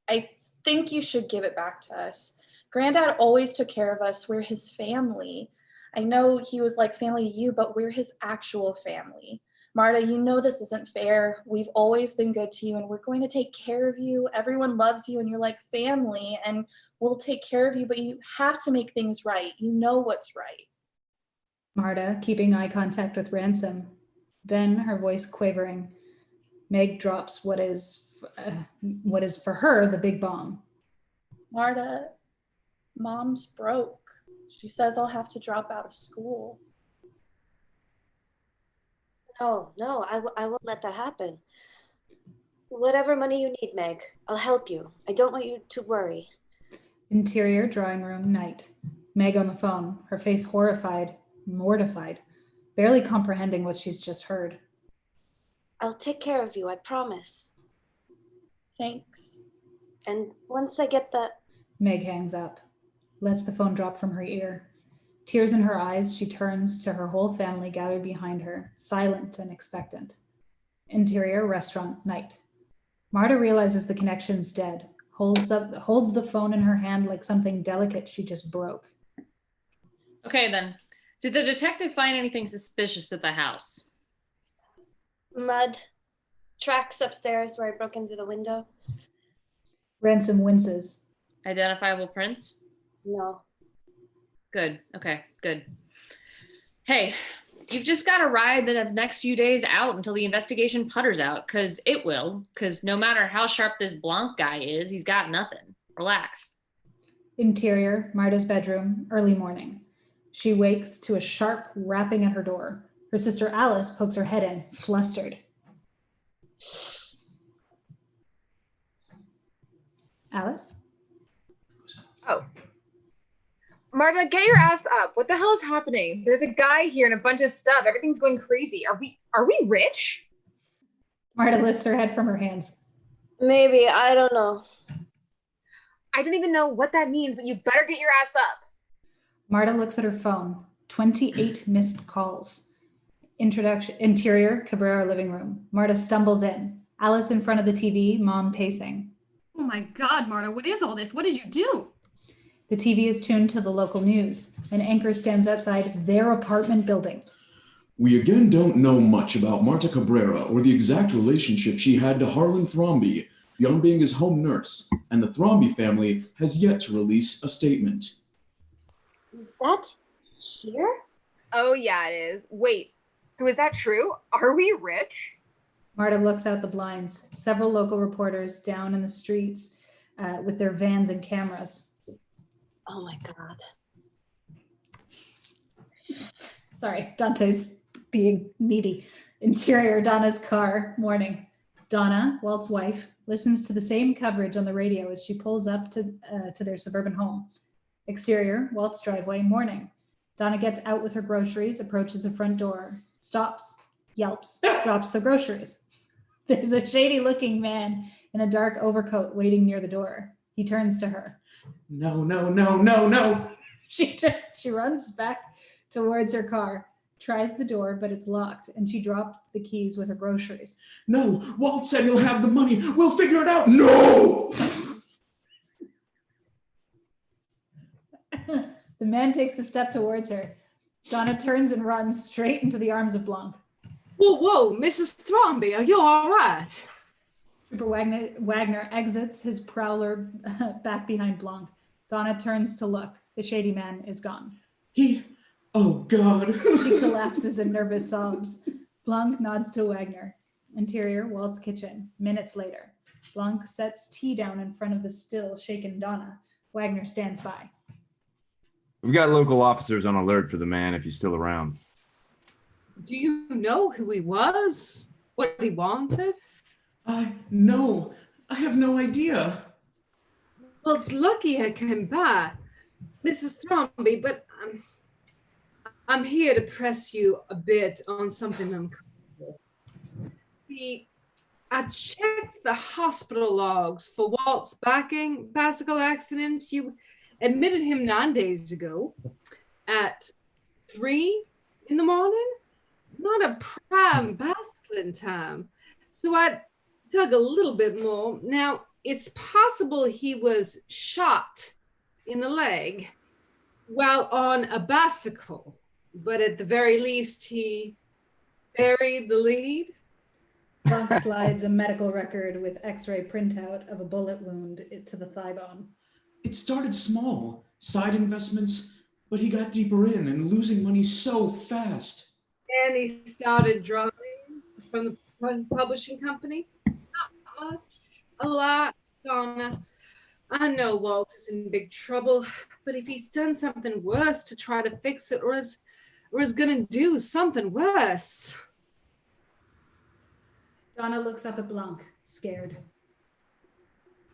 S10: I think you should give it back to us. Granddad always took care of us. We're his family. I know he was like family to you, but we're his actual family. Marta, you know this isn't fair. We've always been good to you and we're going to take care of you. Everyone loves you and you're like family and we'll take care of you, but you have to make things right. You know what's right.
S1: Marta, keeping eye contact with Ransom. Then, her voice quavering, Meg drops what is for her the big bomb.
S10: Marta, Mom's broke. She says I'll have to drop out of school.
S9: No, I won't let that happen. Whatever money you need, Meg, I'll help you. I don't want you to worry.
S1: Interior drawing room night. Meg on the phone, her face horrified, mortified, barely comprehending what she's just heard.
S9: I'll take care of you, I promise.
S10: Thanks.
S9: And once I get the...
S1: Meg hangs up, lets the phone drop from her ear. Tears in her eyes, she turns to her whole family gathered behind her, silent and expectant. Interior restaurant night. Marta realizes the connection's dead, holds the phone in her hand like something delicate she just broke.
S14: Okay, then. Did the detective find anything suspicious at the house?
S9: Mud. Tracks upstairs where I broke in through the window.
S1: Ransom winces.
S14: Identifiable prints?
S9: No.
S14: Good. Okay, good. Hey, you've just got to ride the next few days out until the investigation putters out, because it will, because no matter how sharp this Blanc guy is, he's got nothing. Relax.
S1: Interior, Marta's bedroom, early morning. She wakes to a sharp rapping at her door. Her sister Alice pokes her head in, flustered. Alice?
S8: Oh. Marta, get your ass up. What the hell is happening? There's a guy here and a bunch of stuff. Everything's going crazy. Are we rich?
S1: Marta lifts her head from her hands.
S9: Maybe, I don't know.
S8: I don't even know what that means, but you better get your ass up.
S1: Marta looks at her phone. 28 missed calls. Interior, Cabrera living room. Marta stumbles in. Alice in front of the TV, Mom pacing.
S7: Oh my God, Marta, what is all this? What did you do?
S1: The TV is tuned to the local news. An anchor stands outside their apartment building.
S15: We again don't know much about Marta Cabrera or the exact relationship she had to Harlan Thrombey, beyond being his home nurse, and the Thrombey family has yet to release a statement.
S9: Is that here?
S8: Oh yeah, it is. Wait, so is that true? Are we rich?
S1: Marta looks out the blinds. Several local reporters down in the streets with their vans and cameras.
S9: Oh my God.
S1: Sorry, Dante's being needy. Interior, Donna's car, morning. Donna, Walt's wife, listens to the same coverage on the radio as she pulls up to their suburban home. Exterior, Walt's driveway, morning. Donna gets out with her groceries, approaches the front door, stops, yelps, drops the groceries. There's a shady-looking man in a dark overcoat waiting near the door. He turns to her.
S15: No, no, no, no, no.
S1: She runs back towards her car, tries the door, but it's locked, and she dropped the keys with her groceries.
S15: No, Walt said he'll have the money. We'll figure it out. No!
S1: The man takes a step towards her. Donna turns and runs straight into the arms of Blanc.
S6: Whoa, Mrs. Thrombey, are you all right?
S1: Trooper Wagner exits his prowler back behind Blanc. Donna turns to look. The shady man is gone.
S15: Oh God.
S1: She collapses in nervous sobs. Blanc nods to Wagner. Interior, Walt's kitchen. Minutes later. Blanc sets tea down in front of the still shaken Donna. Wagner stands by.
S11: We've got local officers on alert for the man if he's still around.
S6: Do you know who he was? What he wanted?
S15: No, I have no idea.
S6: Well, it's lucky I came by, Mrs. Thrombey, but I'm here to press you a bit on something uncomfortable. I checked the hospital logs for Walt's bicycle accident. You admitted him 9 days ago at 3 in the morning. Not a prime bicycling time. So I dug a little bit more. Now, it's possible he was shot in the leg while on a bicycle, but at the very least, he buried the lead.
S1: Blanc slides a medical record with x-ray printout of a bullet wound to the thigh bone.
S15: It started small, side investments, but he got deeper in and losing money so fast.
S6: And he started drawing from the publishing company. Not much, a lot, Donna. I know Walt is in big trouble, but if he's done something worse to try to fix it, or is gonna do something worse.
S1: Donna looks up at Blanc, scared.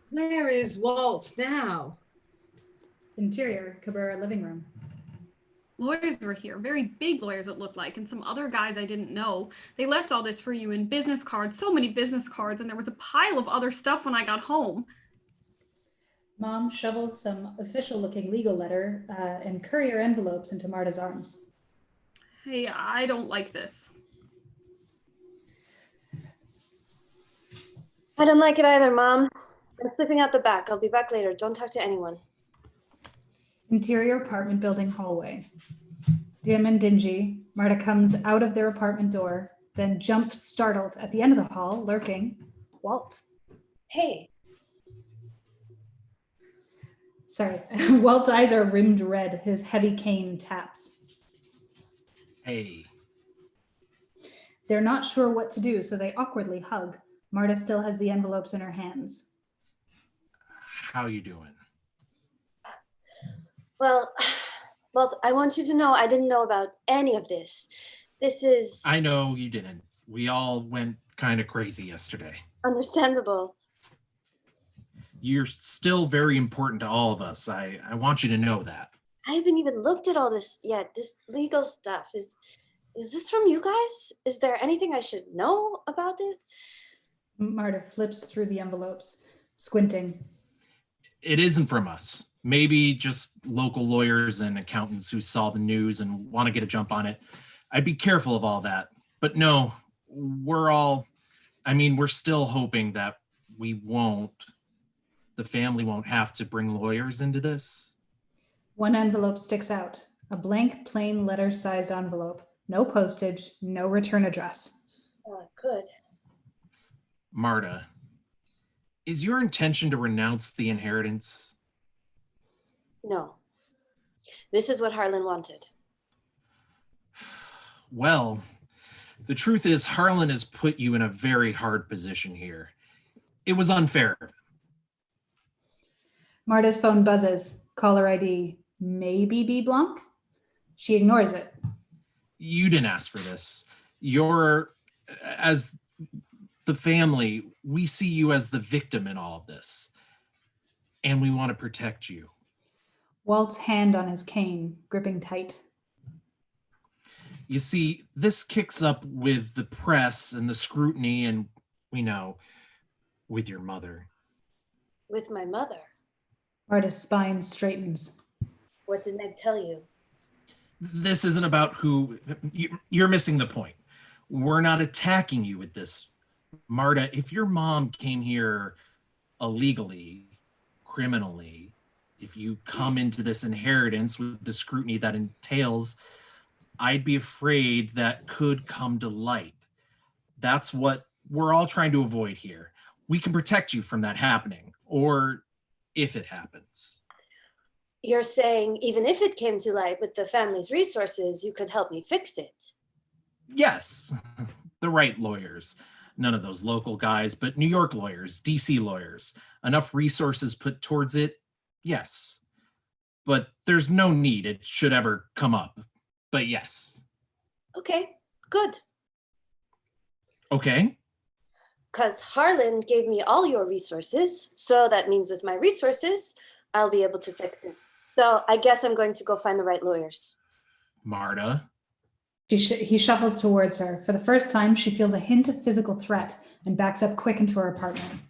S6: Where is Walt now?
S1: Interior, Cabrera living room.
S7: Lawyers were here, very big lawyers it looked like, and some other guys I didn't know. They left all this for you in business cards, so many business cards, and there was a pile of other stuff when I got home.
S1: Mom shovels some official-looking legal letter and courier envelopes into Marta's arms.
S7: Hey, I don't like this.
S9: I don't like it either, Mom. I'm sleeping out the back. I'll be back later. Don't talk to anyone.
S1: Interior apartment building hallway. Dim and dingy, Marta comes out of their apartment door, then jumps startled at the end of the hall, lurking, Walt.
S9: Hey.
S1: Sorry, Walt's eyes are rimmed red. His heavy cane taps.
S4: Hey.
S1: They're not sure what to do, so they awkwardly hug. Marta still has the envelopes in her hands.
S4: How you doing?
S9: Well, Walt, I want you to know I didn't know about any of this. This is...
S4: I know you didn't. We all went kind of crazy yesterday.
S9: Understandable.
S4: You're still very important to all of us. I want you to know that.
S9: I haven't even looked at all this yet. This legal stuff. Is this from you guys? Is there anything I should know about it?
S1: Marta flips through the envelopes, squinting.
S4: It isn't from us. Maybe just local lawyers and accountants who saw the news and want to get a jump on it. I'd be careful of all that. But no, we're still hoping that the family won't have to bring lawyers into this.
S1: One envelope sticks out, a blank, plain letter-sized envelope. No postage, no return address.
S9: Oh, good.
S4: Marta, is your intention to renounce the inheritance?
S9: No. This is what Harlan wanted.
S4: Well, the truth is Harlan has put you in a very hard position here. It was unfair.
S1: Marta's phone buzzes. Caller ID, maybe B. Blanc? She ignores it.
S4: You didn't ask for this. As the family, we see you as the victim in all of this. And we want to protect you.
S1: Walt's hand on his cane, gripping tight.
S4: You see, this kicks up with the press and the scrutiny and, with your mother.
S9: With my mother?
S1: Marta's spine straightens.
S9: What did Meg tell you?
S4: This isn't about who... You're missing the point. We're not attacking you with this. Marta, if your mom came here illegally, criminally, if you come into this inheritance with the scrutiny that entails, I'd be afraid that could come to light. That's what we're all trying to avoid here. We can protect you from that happening, or if it happens.
S9: You're saying even if it came to light with the family's resources, you could help me fix it?
S4: Yes, the right lawyers. None of those local guys, but New York lawyers, DC lawyers. Enough resources put towards it, yes. But there's no need it should ever come up. But yes.
S9: Okay, good.
S4: Okay.
S9: Because Harlan gave me all your resources, so that means with my resources, I'll be able to fix it. So I guess I'm going to go find the right lawyers.
S4: Marta.
S1: He shuffles towards her. For the first time, she feels a hint of physical threat and backs up quick into her apartment.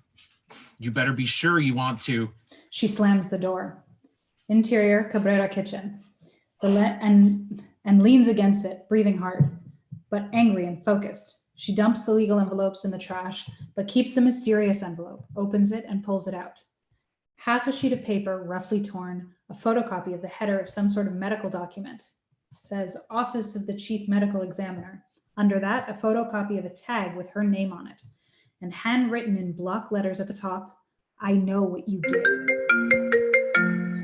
S4: You better be sure you want to.
S1: She slams the door. Interior, Cabrera kitchen. And leans against it, breathing hard, but angry and focused. She dumps the legal envelopes in the trash, but keeps the mysterious envelope, opens it, and pulls it out. Half a sheet of paper, roughly torn, a photocopy of the header of some sort of medical document. Says Office of the Chief Medical Examiner. Under that, a photocopy of a tag with her name on it. And handwritten in block letters at the top, I know what you did.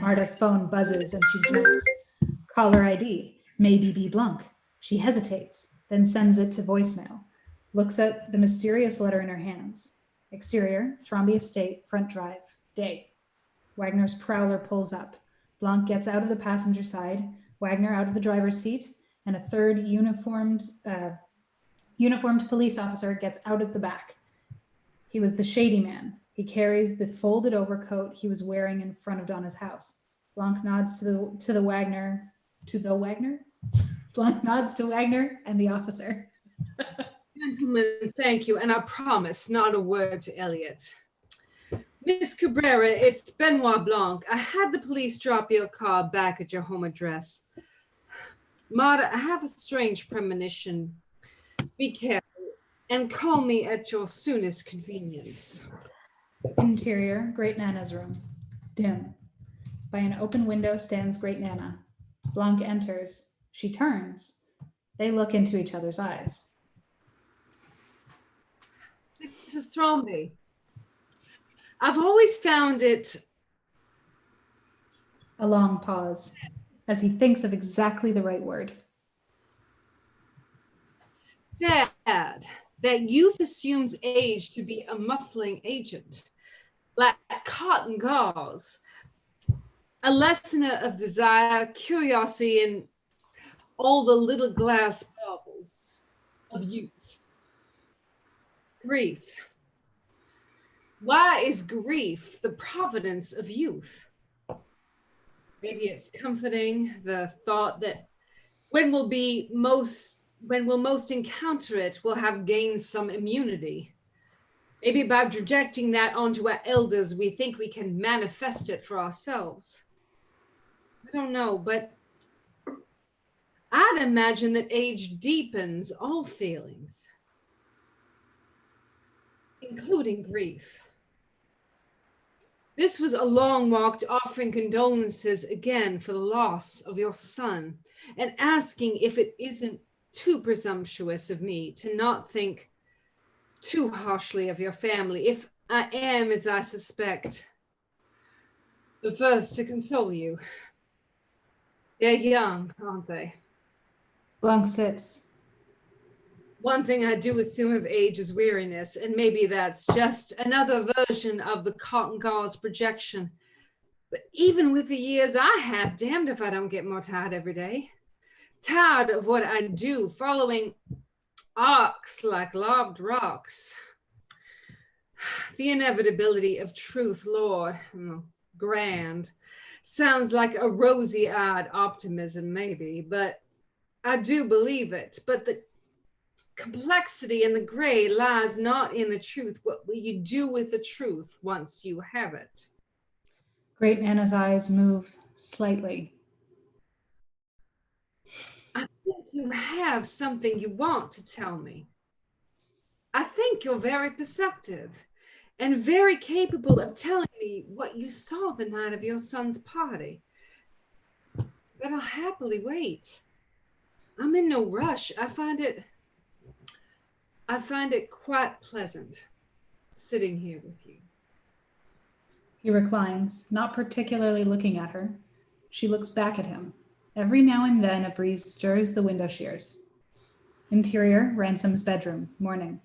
S1: Marta's phone buzzes and she jumps. Caller ID, maybe B. Blanc. She hesitates, then sends it to voicemail. Looks at the mysterious letter in her hands. Exterior, Thrombey Estate, front drive, day. Wagner's Prowler pulls up. Blanc gets out of the passenger side, Wagner out of the driver's seat, and a third uniformed police officer gets out of the back. He was the shady man. He carries the folded overcoat he was wearing in front of Donna's house. Blanc nods to the Wagner. Blanc nods to Wagner and the officer.
S6: Gentlemen, thank you, and I promise not a word to Elliot. Miss Cabrera, it's Benoit Blanc. I had the police drop your car back at your home address. Marta, I have a strange premonition. Be careful and call me at your soonest convenience.
S1: Interior, Great Nana's room. Dim. By an open window stands Great Nana. Blanc enters. She turns. They look into each other's eyes.
S6: Mrs. Thrombey, I've always found it...
S1: A long pause as he thinks of exactly the right word.
S6: sad that youth assumes age to be a muffling agent, like cotton gauze, a lessener of desire, curiosity, and all the little glass bubbles of youth. Grief. Why is grief the providence of youth? Maybe it's comforting, the thought that when we'll most encounter it, we'll have gained some immunity. Maybe by projecting that onto our elders, we think we can manifest it for ourselves. I don't know, but I'd imagine that age deepens all feelings, including grief. This was a long walk to offering condolences again for the loss of your son and asking if it isn't too presumptuous of me to not think too harshly of your family, if I am, as I suspect, the first to console you. They're young, aren't they?
S1: Blanc sits.
S6: One thing I do assume of age is weariness, and maybe that's just another version of the cotton gauze projection. But even with the years I have, damned if I don't get more tired every day. Tired of what I do, following arcs like lobbed rocks. The inevitability of truth, Lord, grand. Sounds like a rosy-eyed optimism, maybe, but I do believe it. But the complexity and the gray lies not in the truth. What will you do with the truth once you have it?
S1: Great Nana's eyes move slightly.
S6: I think you have something you want to tell me. I think you're very perceptive and very capable of telling me what you saw the night of your son's party. But I'll happily wait. I'm in no rush. I find it quite pleasant sitting here with you.
S1: He reclines, not particularly looking at her. She looks back at him. Every now and then a breeze stirs the window shears. Interior, Ransom's bedroom, morning.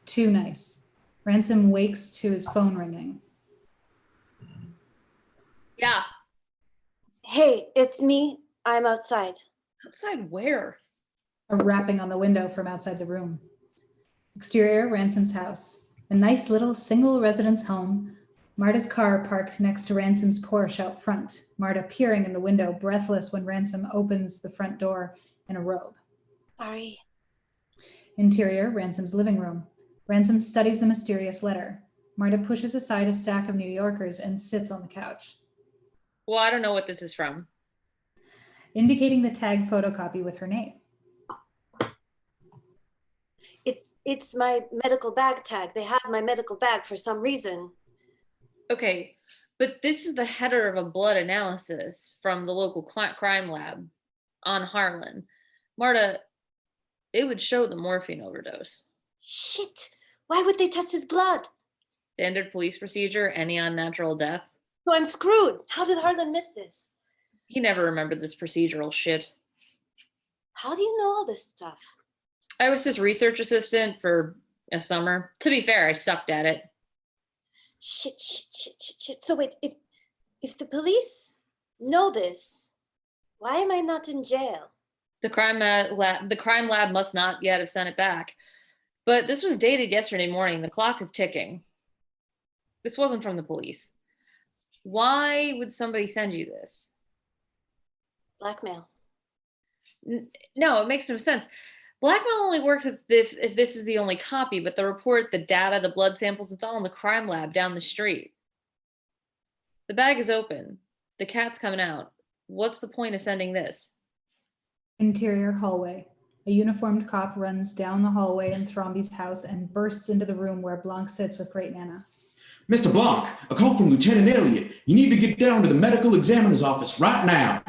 S1: Too nice. Ransom wakes to his phone ringing.
S14: Yeah.
S9: Hey, it's me. I'm outside.
S14: Outside where?
S1: A rapping on the window from outside the room. Exterior, Ransom's house. A nice little single residence home. Marta's car parked next to Ransom's Porsche out front. Marta peering in the window, breathless when Ransom opens the front door in a robe.
S9: Sorry.
S1: Interior, Ransom's living room. Ransom studies the mysterious letter. Marta pushes aside a stack of New Yorkers and sits on the couch.
S14: Well, I don't know what this is from.
S1: Indicating the tag photocopy with her name.
S9: It's my medical bag tag. They have my medical bag for some reason.
S14: Okay, but this is the header of a blood analysis from the local crime lab on Harlan. Marta, it would show the morphine overdose.
S9: Shit! Why would they test his blood?
S14: Standard police procedure, any unnatural death.
S9: So I'm screwed. How did Harlan miss this?
S14: He never remembered this procedural shit.
S9: How do you know all this stuff?
S14: I was his research assistant for a summer. To be fair, I sucked at it.
S9: Shit. So wait, if the police know this, why am I not in jail?
S14: The crime lab must not yet have sent it back. But this was dated yesterday morning. The clock is ticking. This wasn't from the police. Why would somebody send you this?
S9: Blackmail.
S14: No, it makes no sense. Blackmail only works if this is the only copy, but the report, the data, the blood samples, it's all in the crime lab down the street. The bag is open. The cat's coming out. What's the point of sending this?
S1: Interior hallway. A uniformed cop runs down the hallway in Thrombey's house and bursts into the room where Blanc sits with Great Nana.
S15: Mr. Blanc, a call from Lieutenant Elliott. You need to get down to the medical examiner's office right now.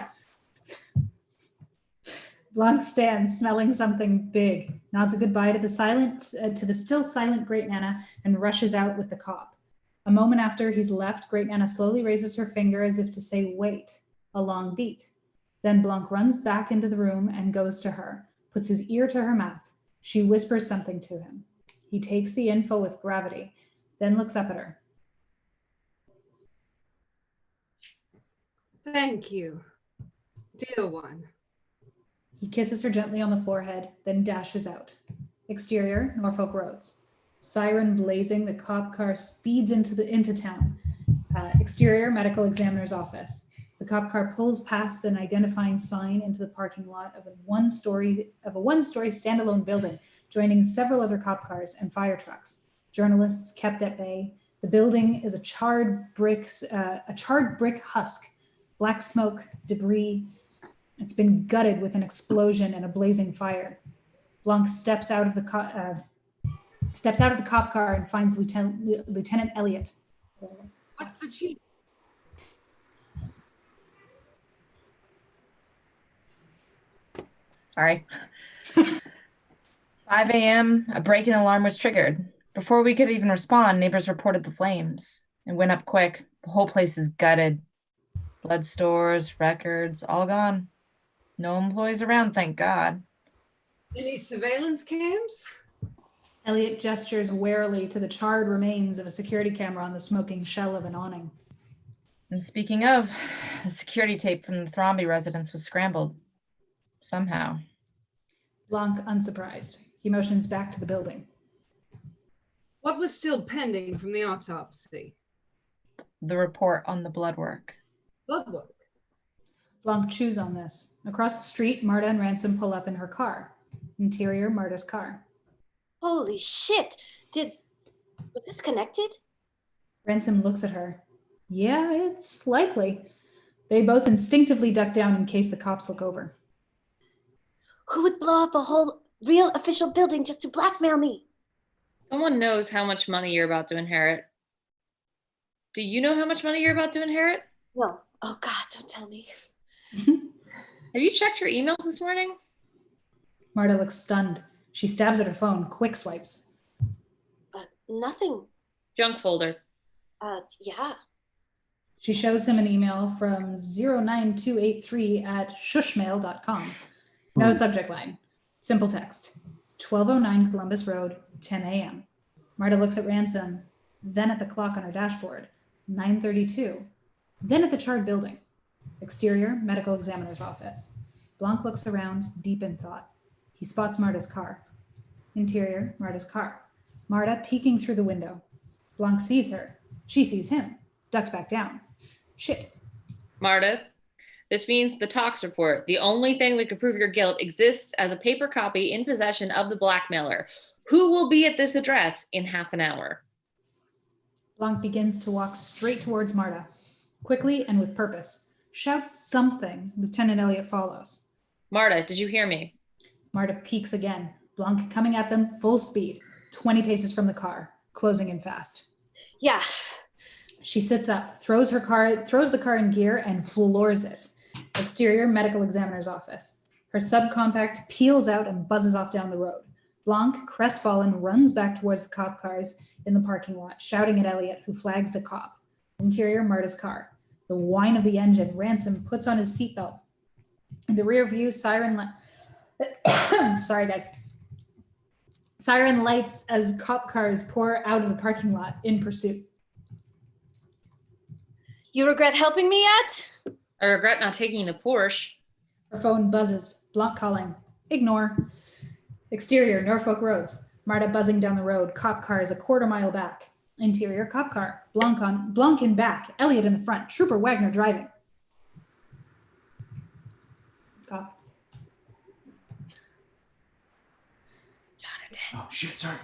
S1: Blanc stands, smelling something big, nods a goodbye to the still silent Great Nana, and rushes out with the cop. A moment after he's left, Great Nana slowly raises her finger as if to say, wait, a long beat. Then Blanc runs back into the room and goes to her, puts his ear to her mouth. She whispers something to him. He takes the info with gravity, then looks up at her.
S6: Thank you, dear one.
S1: He kisses her gently on the forehead, then dashes out. Exterior, Norfolk Roads. Siren blazing, the cop car speeds into town. Exterior, medical examiner's office. The cop car pulls past an identifying sign into the parking lot of a one-story standalone building, joining several other cop cars and fire trucks. Journalists kept at bay. The building is a charred brick husk. Black smoke, debris. It's been gutted with an explosion and a blazing fire. Blanc steps out of the cop car and finds Lieutenant Elliot.
S6: What's the chief?
S12: Sorry. 5 a.m., a break-in alarm was triggered. Before we could even respond, neighbors reported the flames. It went up quick. The whole place is gutted. Blood stores, records, all gone. No employees around, thank God.
S6: Any surveillance cams?
S1: Elliot gestures warily to the charred remains of a security camera on the smoking shell of an awning.
S12: And speaking of, the security tape from the Thrombey residence was scrambled. Somehow.
S1: Blanc unsurprised. He motions back to the building.
S6: What was still pending from the autopsy?
S12: The report on the blood work.
S6: Blood work?
S1: Blanc chews on this. Across the street, Marta and Ransom pull up in her car. Interior, Marta's car.
S9: Holy shit! Was this connected?
S1: Ransom looks at her. Yeah, it's likely. They both instinctively duck down in case the cops look over.
S9: Who would blow up a whole real official building just to blackmail me?
S14: Someone knows how much money you're about to inherit. Do you know how much money you're about to inherit?
S9: No. Oh God, don't tell me.
S14: Have you checked your emails this morning?
S1: Marta looks stunned. She stabs at her phone, quick swipes.
S9: Nothing.
S14: Junk folder.
S9: Yeah.
S1: She shows him an email from 09283@shushmail.com. No subject line. Simple text. 1209 Columbus Road, 10 a.m. Marta looks at Ransom, then at the clock on her dashboard, 9:32, then at the charred building. Exterior, medical examiner's office. Blanc looks around, deep in thought. He spots Marta's car. Interior, Marta's car. Marta peeking through the window. Blanc sees her. She sees him. Ducks back down. Shit.
S14: Marta, this means the Tox report, the only thing that could prove your guilt, exists as a paper copy in possession of the blackmailer, who will be at this address in half an hour.
S1: Blanc begins to walk straight towards Marta. Quickly and with purpose. Shouts something. Lieutenant Elliot follows.
S14: Marta, did you hear me?
S1: Marta peeks again. Blanc coming at them full speed, 20 paces from the car, closing in fast.
S9: Yeah.
S1: She sits up, throws the car in gear and floors it. Exterior, medical examiner's office. Her subcompact peels out and buzzes off down the road. Blanc, crestfallen, runs back towards the cop cars in the parking lot, shouting at Elliot, who flags the cop. Interior, Marta's car. The whine of the engine. Ransom puts on his seatbelt. In the rear view, siren sorry, guys. Siren lights as cop cars pour out of the parking lot in pursuit.
S9: You regret helping me yet?
S14: I regret not taking the Porsche.
S1: Her phone buzzes. Blanc calling. Ignore. Exterior, Norfolk Roads. Marta buzzing down the road. Cop cars a quarter mile back. Interior, cop car. Blanc in back. Elliot in the front. Trooper Wagner driving. Cop.
S15: Oh, shit, sorry.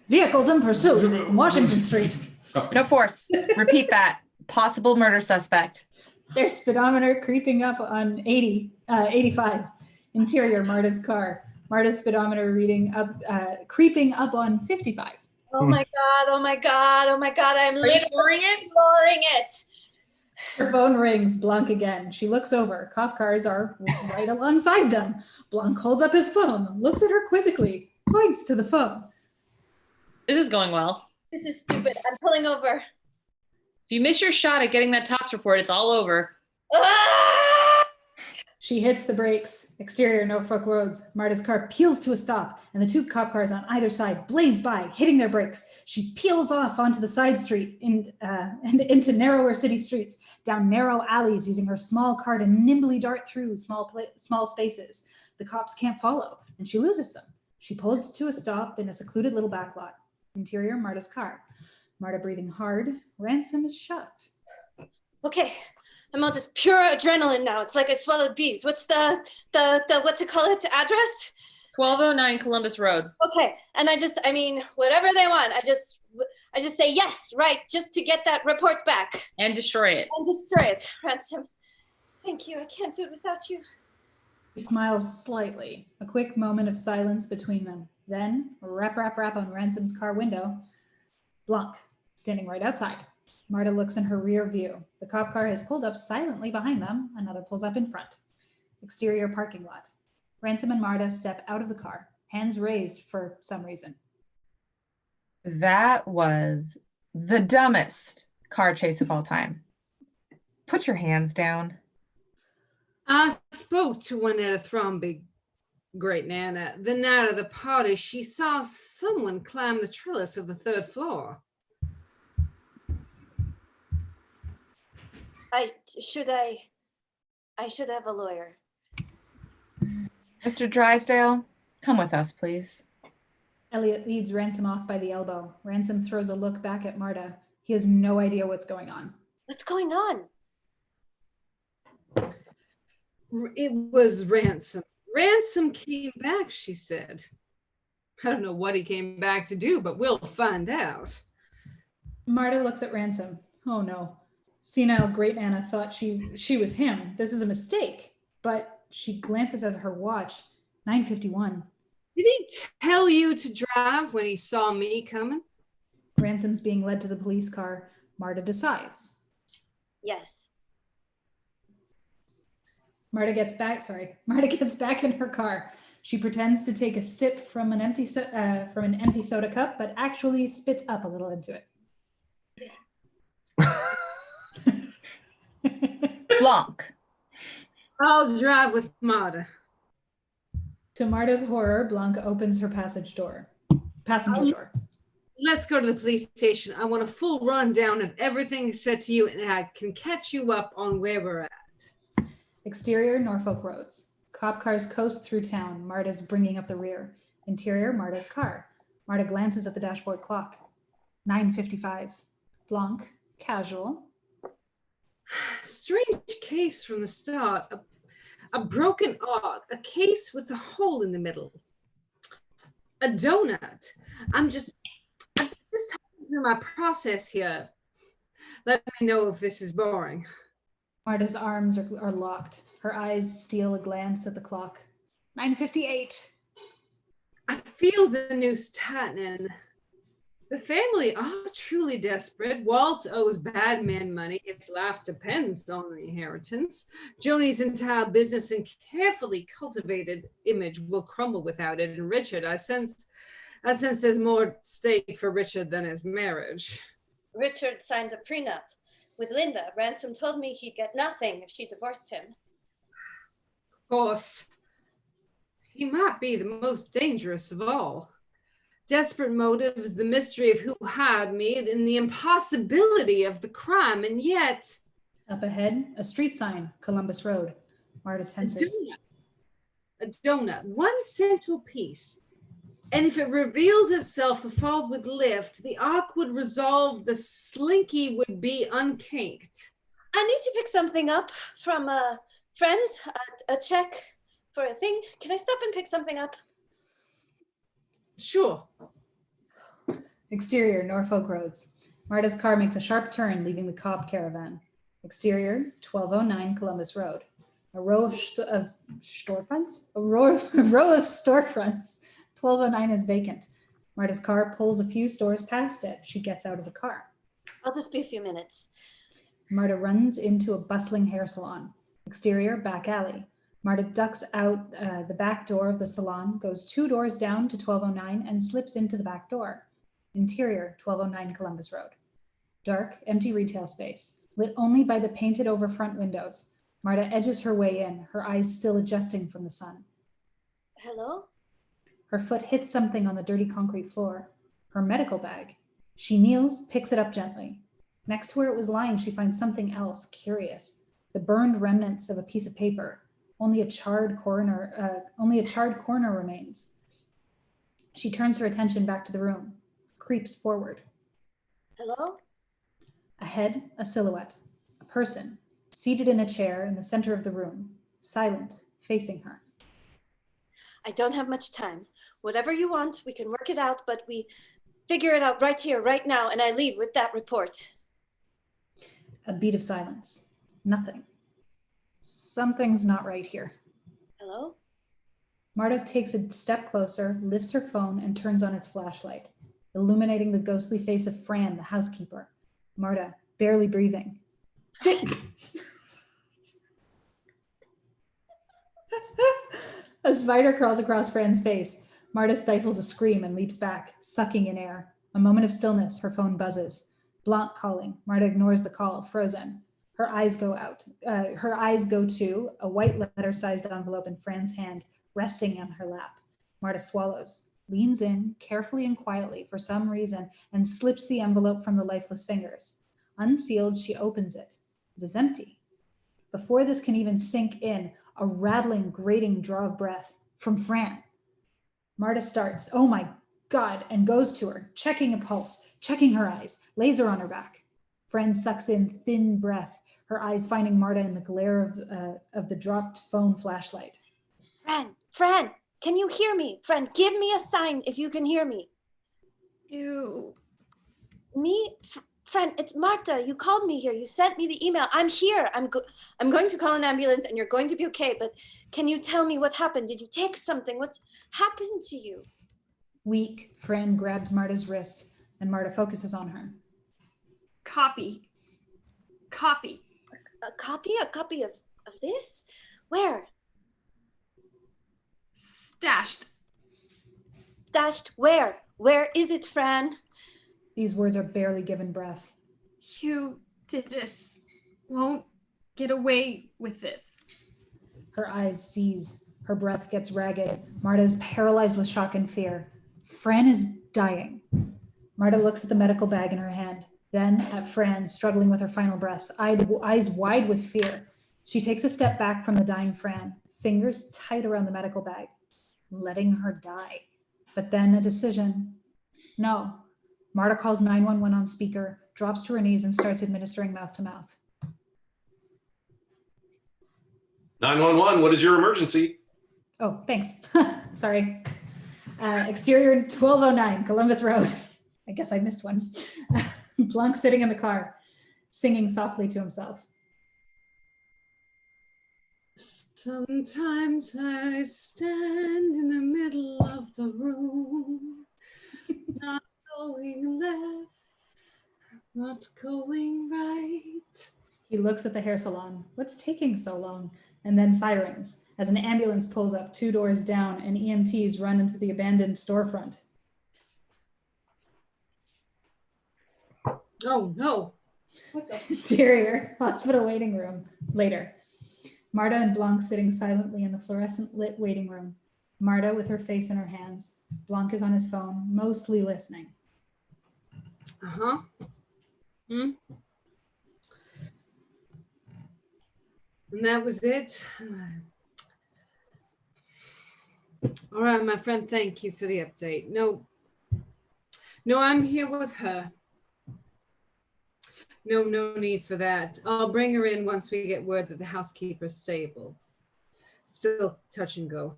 S1: Vehicles in pursuit. Washington Street.
S12: No force. Repeat that. Possible murder suspect.
S1: Their speedometer creeping up on 85. Interior, Marta's car. Marta's speedometer reading up, creeping up on 55.
S9: Oh my God, oh my God, oh my God, I'm
S14: Are you ignoring it?
S9: ignoring it.
S1: Her phone rings. Blanc again. She looks over. Cop cars are right alongside them. Blanc holds up his phone, looks at her quizzically, points to the phone.
S14: This is going well.
S9: This is stupid. I'm pulling over.
S14: If you miss your shot at getting that tox report, it's all over.
S9: Ah!
S1: She hits the brakes. Exterior Norfolk roads. Marta's car peels to a stop, and the two cop cars on either side blaze by, hitting their brakes. She peels off onto the side street and into narrower city streets, down narrow alleys, using her small car to nimbly dart through small spaces. The cops can't follow, and she loses them. She pulls to a stop in a secluded little backlot. Interior, Marta's car. Marta breathing hard. Ransom is shocked.
S9: Okay, I'm all just pure adrenaline now. It's like I swallowed bees. What's the what's it call it, address?
S14: 1209 Columbus Road.
S9: Okay, and I mean, whatever they want, I just say yes, right, just to get that report back.
S14: And destroy it.
S9: And destroy it, Ransom. Thank you, I can't do it without you.
S1: He smiles slightly. A quick moment of silence between them. Then, rap on Ransom's car window. Blanc, standing right outside. Marta looks in her rear view. The cop car has pulled up silently behind them. Another pulls up in front. Exterior parking lot. Ransom and Marta step out of the car, hands raised for some reason.
S12: That was the dumbest car chase of all time. Put your hands down.
S6: I spoke to one at a Thrombey, Great Nana. The night of the party, she saw someone climb the trellis of the third floor.
S9: I should have a lawyer.
S12: Mr. Drysdale, come with us, please.
S1: Elliot leads Ransom off by the elbow. Ransom throws a look back at Marta. He has no idea what's going on.
S9: What's going on?
S6: It was Ransom. Ransom came back, she said. I don't know what he came back to do, but we'll find out.
S1: Marta looks at Ransom. Oh no. Senile Great Nana thought she was him. This is a mistake. But she glances at her watch. 9:51.
S6: Did he tell you to drive when he saw me coming?
S1: Ransom's being led to the police car. Marta decides.
S9: Yes.
S1: Marta gets back in her car. She pretends to take a sip from an empty soda cup, but actually spits up a little into it.
S12: Blanc.
S6: I'll drive with Marta.
S1: To Marta's horror, Blanc opens her passenger door.
S6: Let's go to the police station. I want a full rundown of everything said to you, and I can catch you up on where we're at.
S1: Exterior, Norfolk roads. Cop cars coast through town. Marta's bringing up the rear. Interior, Marta's car. Marta glances at the dashboard clock. 9:55. Blanc, casual.
S6: Strange case from the start. A broken arc, a case with a hole in the middle. A donut. I'm just talking through my process here. Let me know if this is boring.
S1: Marta's arms are locked. Her eyes steal a glance at the clock. 9:58.
S6: I feel the noose tightening. The family are truly desperate. Walt owes bad men money. His life depends on the inheritance. Joni's entire business and carefully cultivated image will crumble without it. And Richard, I sense there's more at stake for Richard than his marriage.
S9: Richard signed a prenup with Linda. Ransom told me he'd get nothing if she divorced him.
S6: Of course, he might be the most dangerous of all. Desperate motives, the mystery of who hired me, and the impossibility of the crime, and yet...
S1: Up ahead, a street sign, Columbus Road. Marta tenses.
S6: A donut, one central piece. And if it reveals itself, the fog would lift, the arc would resolve, the slinky would be unkinked.
S9: I need to pick something up from friends, a check for a thing. Can I stop and pick something up?
S6: Sure.
S1: Exterior, Norfolk roads. Marta's car makes a sharp turn, leaving the cop caravan. Exterior, 1209 Columbus Road. A row of storefronts. 1209 is vacant. Marta's car pulls a few stores past it. She gets out of the car.
S9: I'll just be a few minutes.
S1: Marta runs into a bustling hair salon. Exterior, back alley. Marta ducks out the back door of the salon, goes 2 doors down to 1209 and slips into the back door. Interior, 1209 Columbus Road. Dark, empty retail space, lit only by the painted over front windows. Marta edges her way in, her eyes still adjusting from the sun.
S9: Hello?
S1: Her foot hits something on the dirty concrete floor. Her medical bag. She kneels, picks it up gently. Next to where it was lying, she finds something else, curious. The burned remnants of a piece of paper. Only a charred corner remains. She turns her attention back to the room, creeps forward.
S9: Hello?
S1: A head, a silhouette, a person, seated in a chair in the center of the room, silent, facing her.
S9: I don't have much time. Whatever you want, we can work it out, but we figure it out right here, right now, and I leave with that report.
S1: A beat of silence. Nothing. Something's not right here.
S9: Hello?
S1: Marta takes a step closer, lifts her phone, and turns on its flashlight, illuminating the ghostly face of Fran, the housekeeper. Marta, barely breathing. A spider crawls across Fran's face. Marta stifles a scream and leaps back, sucking in air. A moment of stillness, her phone buzzes. Blanc calling. Marta ignores the call, frozen. Her eyes go to a white letter-sized envelope in Fran's hand, resting on her lap. Marta swallows, leans in, carefully and quietly for some reason, and slips the envelope from the lifeless fingers. Unsealed, she opens it. It is empty. Before this can even sink in, a rattling, grating draw of breath from Fran. Marta starts, oh my God, and goes to her, checking a pulse, checking her eyes, laser on her back. Fran sucks in thin breath, her eyes finding Marta in the glare of the dropped phone flashlight.
S9: Fran, can you hear me? Fran, give me a sign if you can hear me.
S7: You.
S9: Me? Fran, it's Marta. You called me here. You sent me the email. I'm here. I'm going to call an ambulance and you're going to be okay, but can you tell me what happened? Did you take something? What's happened to you?
S1: Weak, Fran grabs Marta's wrist and Marta focuses on her.
S7: Copy.
S9: A copy of this? Where?
S7: Stashed.
S9: Stashed where? Where is it, Fran?
S1: These words are barely given breath.
S7: You did this. Won't get away with this.
S1: Her eyes seize. Her breath gets ragged. Marta is paralyzed with shock and fear. Fran is dying. Marta looks at the medical bag in her hand, then at Fran, struggling with her final breaths, eyes wide with fear. She takes a step back from the dying Fran, fingers tight around the medical bag, letting her die. But then a decision. No. Marta calls 911 on speaker, drops to her knees and starts administering mouth to mouth.
S5: 911, what is your emergency?
S1: Oh, thanks. Sorry. Exterior 1209, Columbus Road. I guess I missed one. Blanc sitting in the car, singing softly to himself.
S6: Sometimes I stand in the middle of the room, not going left, not going right.
S1: He looks at the hair salon. What's taking so long? And then sirens, as an ambulance pulls up 2 doors down and EMTs run into the abandoned storefront.
S6: Oh no. What the?
S1: Interior, hospital waiting room. Later. Marta and Blanc sitting silently in the fluorescent lit waiting room. Marta with her face in her hands. Blanc is on his phone, mostly listening.
S6: Uh-huh. And that was it. All right, my friend, thank you for the update. No, I'm here with her. No need for that. I'll bring her in once we get word that the housekeeper's stable. Still touch and go.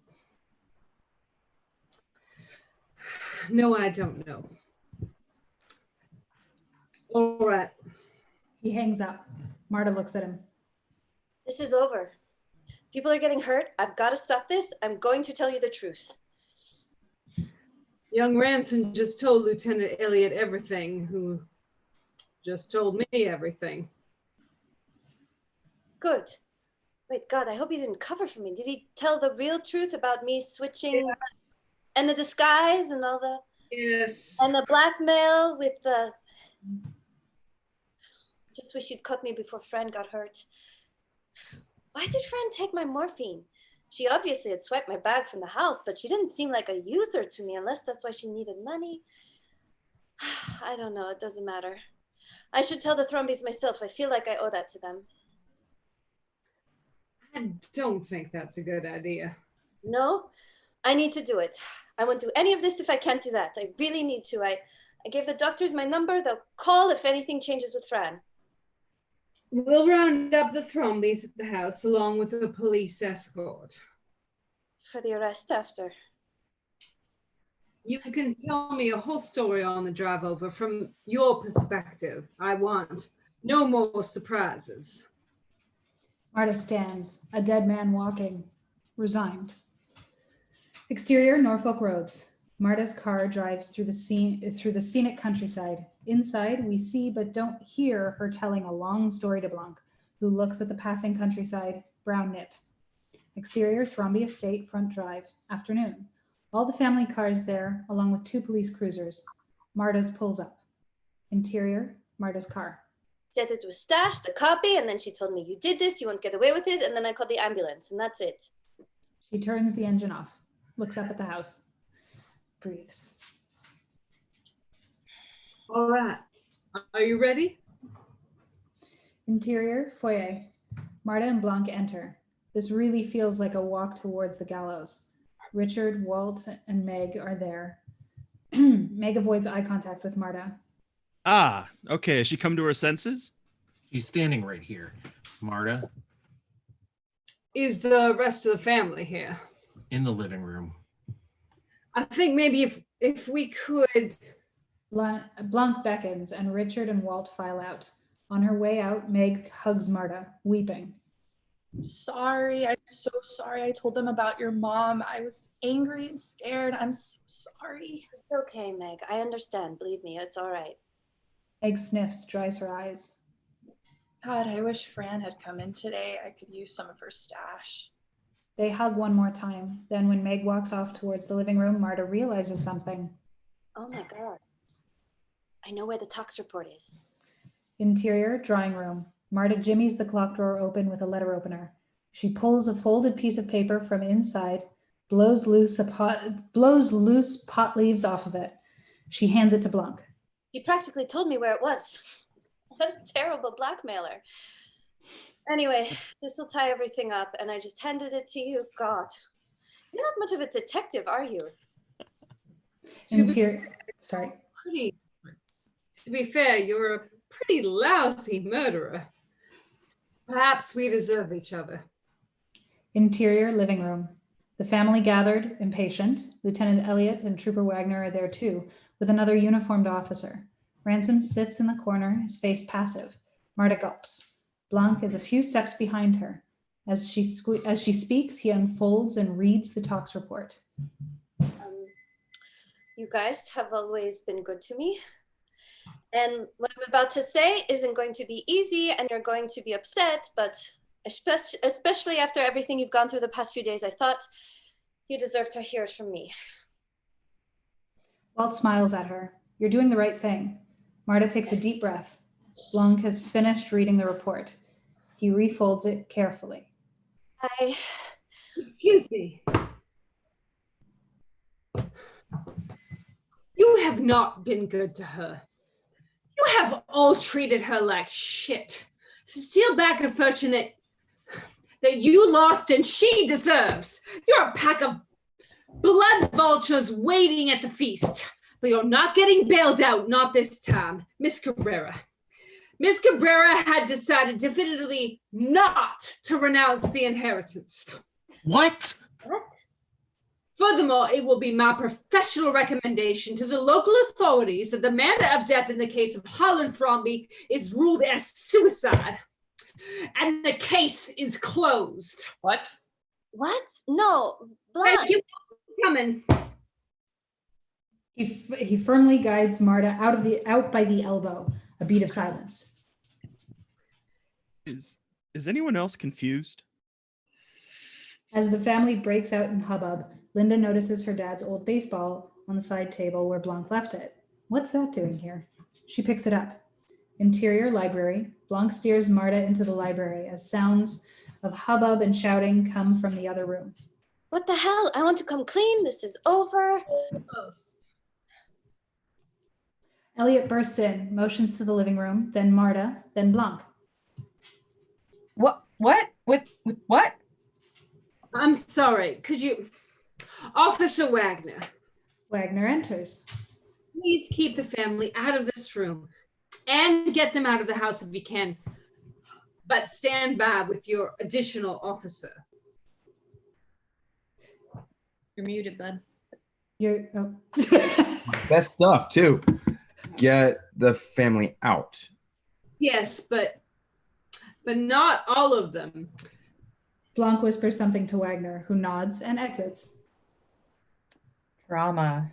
S6: No, I don't know. All right.
S1: He hangs up. Marta looks at him.
S9: This is over. People are getting hurt. I've got to stop this. I'm going to tell you the truth.
S6: Young Ransom just told Lieutenant Elliot everything, who just told me everything.
S9: Good. Wait, God, I hope he didn't cover for me. Did he tell the real truth about me switching and the disguise and all the...
S6: Yes.
S9: And the blackmail with the... Just wish you'd caught me before Fran got hurt. Why did Fran take my morphine? She obviously had swiped my bag from the house, but she didn't seem like a user to me unless that's why she needed money. I don't know, it doesn't matter. I should tell the Thrombeys myself. I feel like I owe that to them.
S6: I don't think that's a good idea.
S9: No, I need to do it. I won't do any of this if I can't do that. I really need to. I gave the doctors my number. They'll call if anything changes with Fran.
S6: We'll round up the Thrombeys at the house along with the police escort.
S9: For the arrest after.
S6: You can tell me a whole story on the drive over from your perspective. I want no more surprises.
S1: Marta stands, a dead man walking, resigned. Exterior, Norfolk Roads. Marta's car drives through the scenic countryside. Inside, we see but don't hear her telling a long story to Blanc, who looks at the passing countryside, brown knit. Exterior, Thrombey Estate, front drive, afternoon. All the family cars there, along with 2 police cruisers. Marta's pulls up. Interior, Marta's car.
S9: Said it was stashed, the copy, and then she told me, you did this, you won't get away with it, and then I called the ambulance, and that's it.
S1: She turns the engine off, looks up at the house, breathes.
S6: All right, are you ready?
S1: Interior, foyer. Marta and Blanc enter. This really feels like a walk towards the gallows. Richard, Walt, and Meg are there. Meg avoids eye contact with Marta.
S2: Ah, okay. Has she come to her senses?
S4: She's standing right here. Marta?
S6: Is the rest of the family here?
S4: In the living room.
S6: I think maybe if we could...
S1: Blanc beckons and Richard and Walt file out. On her way out, Meg hugs Marta, weeping.
S10: Sorry, I'm so sorry I told them about your mom. I was angry and scared. I'm so sorry.
S9: It's okay, Meg. I understand. Believe me, it's all right.
S1: Meg sniffs, dries her eyes.
S10: God, I wish Fran had come in today. I could use some of her stash.
S1: They hug one more time. Then when Meg walks off towards the living room, Marta realizes something.
S9: Oh my God. I know where the tox report is.
S1: Interior, drawing room. Marta jimmies the clock drawer open with a letter opener. She pulls a folded piece of paper from inside, blows loose pot leaves off of it. She hands it to Blanc.
S9: She practically told me where it was. What a terrible blackmailer. Anyway, this will tie everything up, and I just handed it to you. God, you're not much of a detective, are you?
S1: Sorry.
S6: To be fair, you're a pretty lousy murderer. Perhaps we deserve each other.
S1: Interior, living room. The family gathered, impatient. Lieutenant Elliot and Trooper Wagner are there too, with another uniformed officer. Ransom sits in the corner, his face passive. Marta gulps. Blanc is a few steps behind her. As she speaks, he unfolds and reads the tox report.
S9: You guys have always been good to me. And what I'm about to say isn't going to be easy, and you're going to be upset, but especially after everything you've gone through the past few days, I thought you deserve to hear it from me.
S1: Walt smiles at her. You're doing the right thing. Marta takes a deep breath. Blanc has finished reading the report. He refolds it carefully.
S6: Excuse me. You have not been good to her. You have all treated her like shit. Steal back a fortune that you lost and she deserves. You're a pack of blood vultures waiting at the feast. But you're not getting bailed out, not this time. Miss Cabrera. Miss Cabrera had decided definitively not to renounce the inheritance.
S4: What?
S6: Furthermore, it will be my professional recommendation to the local authorities that the manner of death in the case of Harlan Thrombey is ruled as suicide. And the case is closed.
S14: What?
S9: What? No, Blanc.
S6: Thank you for coming.
S1: He firmly guides Marta out by the elbow. A beat of silence.
S2: Is anyone else confused?
S1: As the family breaks out in hubbub, Linda notices her dad's old baseball on the side table where Blanc left it. What's that doing here? She picks it up. Interior library. Blanc steers Marta into the library as sounds of hubbub and shouting come from the other room.
S9: What the hell? I want to come clean. This is over.
S1: Elliot bursts in, motions to the living room, then Marta, then Blanc.
S12: What? With what?
S6: I'm sorry. Could you... Officer Wagner.
S1: Wagner enters.
S6: Please keep the family out of this room and get them out of the house if you can. But stand by with your additional officer.
S14: You're muted, bud.
S1: You're... Oh.
S11: Best stuff, too. Get the family out.
S6: Yes, but not all of them.
S1: Blanc whispers something to Wagner, who nods and exits.
S12: Drama.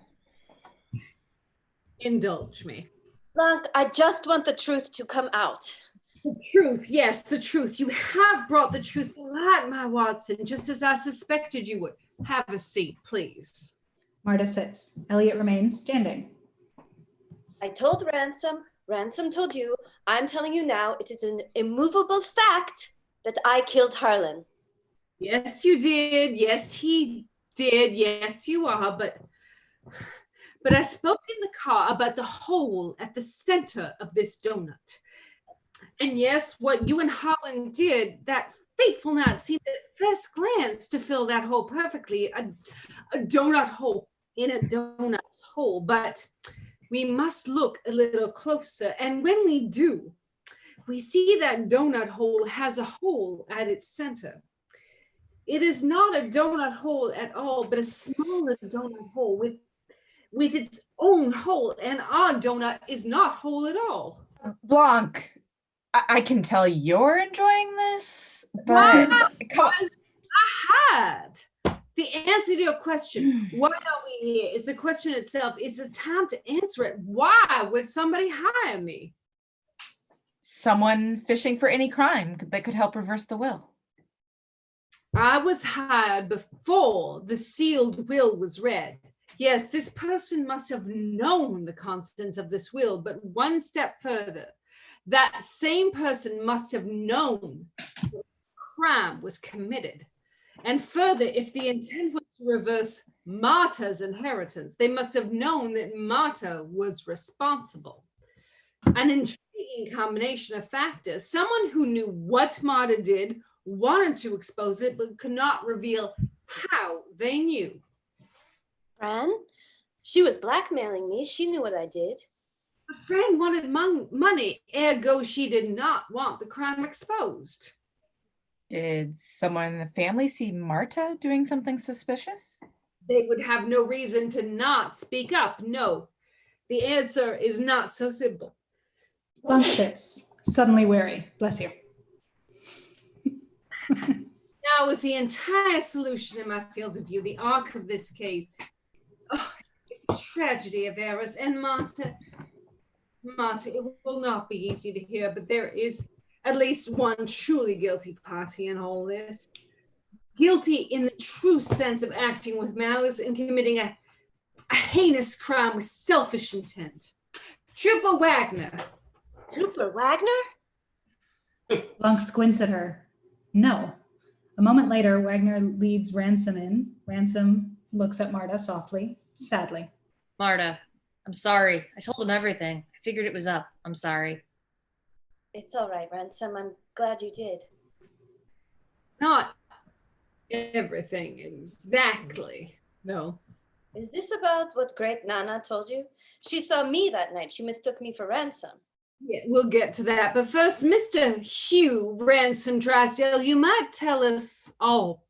S6: Indulge me.
S9: Blanc, I just want the truth to come out.
S6: The truth, yes, the truth. You have brought the truth to light, my Watson, just as I suspected you would. Have a seat, please.
S1: Marta sits. Elliot remains standing.
S9: I told Ransom. Ransom told you. I'm telling you now, it is an immovable fact that I killed Harlan.
S6: Yes, you did. Yes, he did. Yes, you are. But I spoke in the car about the hole at the center of this donut. And yes, what you and Harlan did, that fateful night, seemed at first glance to fill that hole perfectly. A donut hole in a donut's hole. But we must look a little closer. And when we do, we see that donut hole has a hole at its center. It is not a donut hole at all, but a smaller donut hole with its own hole, and our donut is not whole at all.
S12: Blanc, I can tell you're enjoying this, but
S6: I had. The answer to your question, why are we here, is the question itself. It's the time to answer it. Why would somebody hire me?
S12: Someone fishing for any crime that could help reverse the will.
S6: I was hired before the sealed will was read. Yes, this person must have known the contents of this will, but one step further, that same person must have known the crime was committed. And further, if the intent was to reverse Marta's inheritance, they must have known that Marta was responsible. An intriguing combination of factors. Someone who knew what Marta did, wanted to expose it, but could not reveal how they knew.
S9: Fran? She was blackmailing me. She knew what I did.
S6: But Fran wanted money, ergo she did not want the crime exposed.
S12: Did someone in the family see Marta doing something suspicious?
S6: They would have no reason to not speak up. No, the answer is not so simple.
S1: Blanc sits, suddenly wary. Bless you.
S6: Now, with the entire solution in my field of view, the arc of this case, it's a tragedy of errors. And Marta, it will not be easy to hear, but there is at least one truly guilty party in all this. Guilty in the true sense of acting with malice and committing a heinous crime with selfish intent. Trooper Wagner.
S9: Trooper Wagner?
S1: Blanc squints at her. No. A moment later, Wagner leads Ransom in. Ransom looks at Marta softly, sadly.
S14: Marta, I'm sorry. I told him everything. I figured it was up. I'm sorry.
S9: It's all right, Ransom. I'm glad you did.
S6: Not everything exactly, no.
S9: Is this about what Great Nana told you? She saw me that night. She mistook me for Ransom.
S6: Yeah, we'll get to that. But first, Mr. Hugh Ransom Drysdale, you might tell us all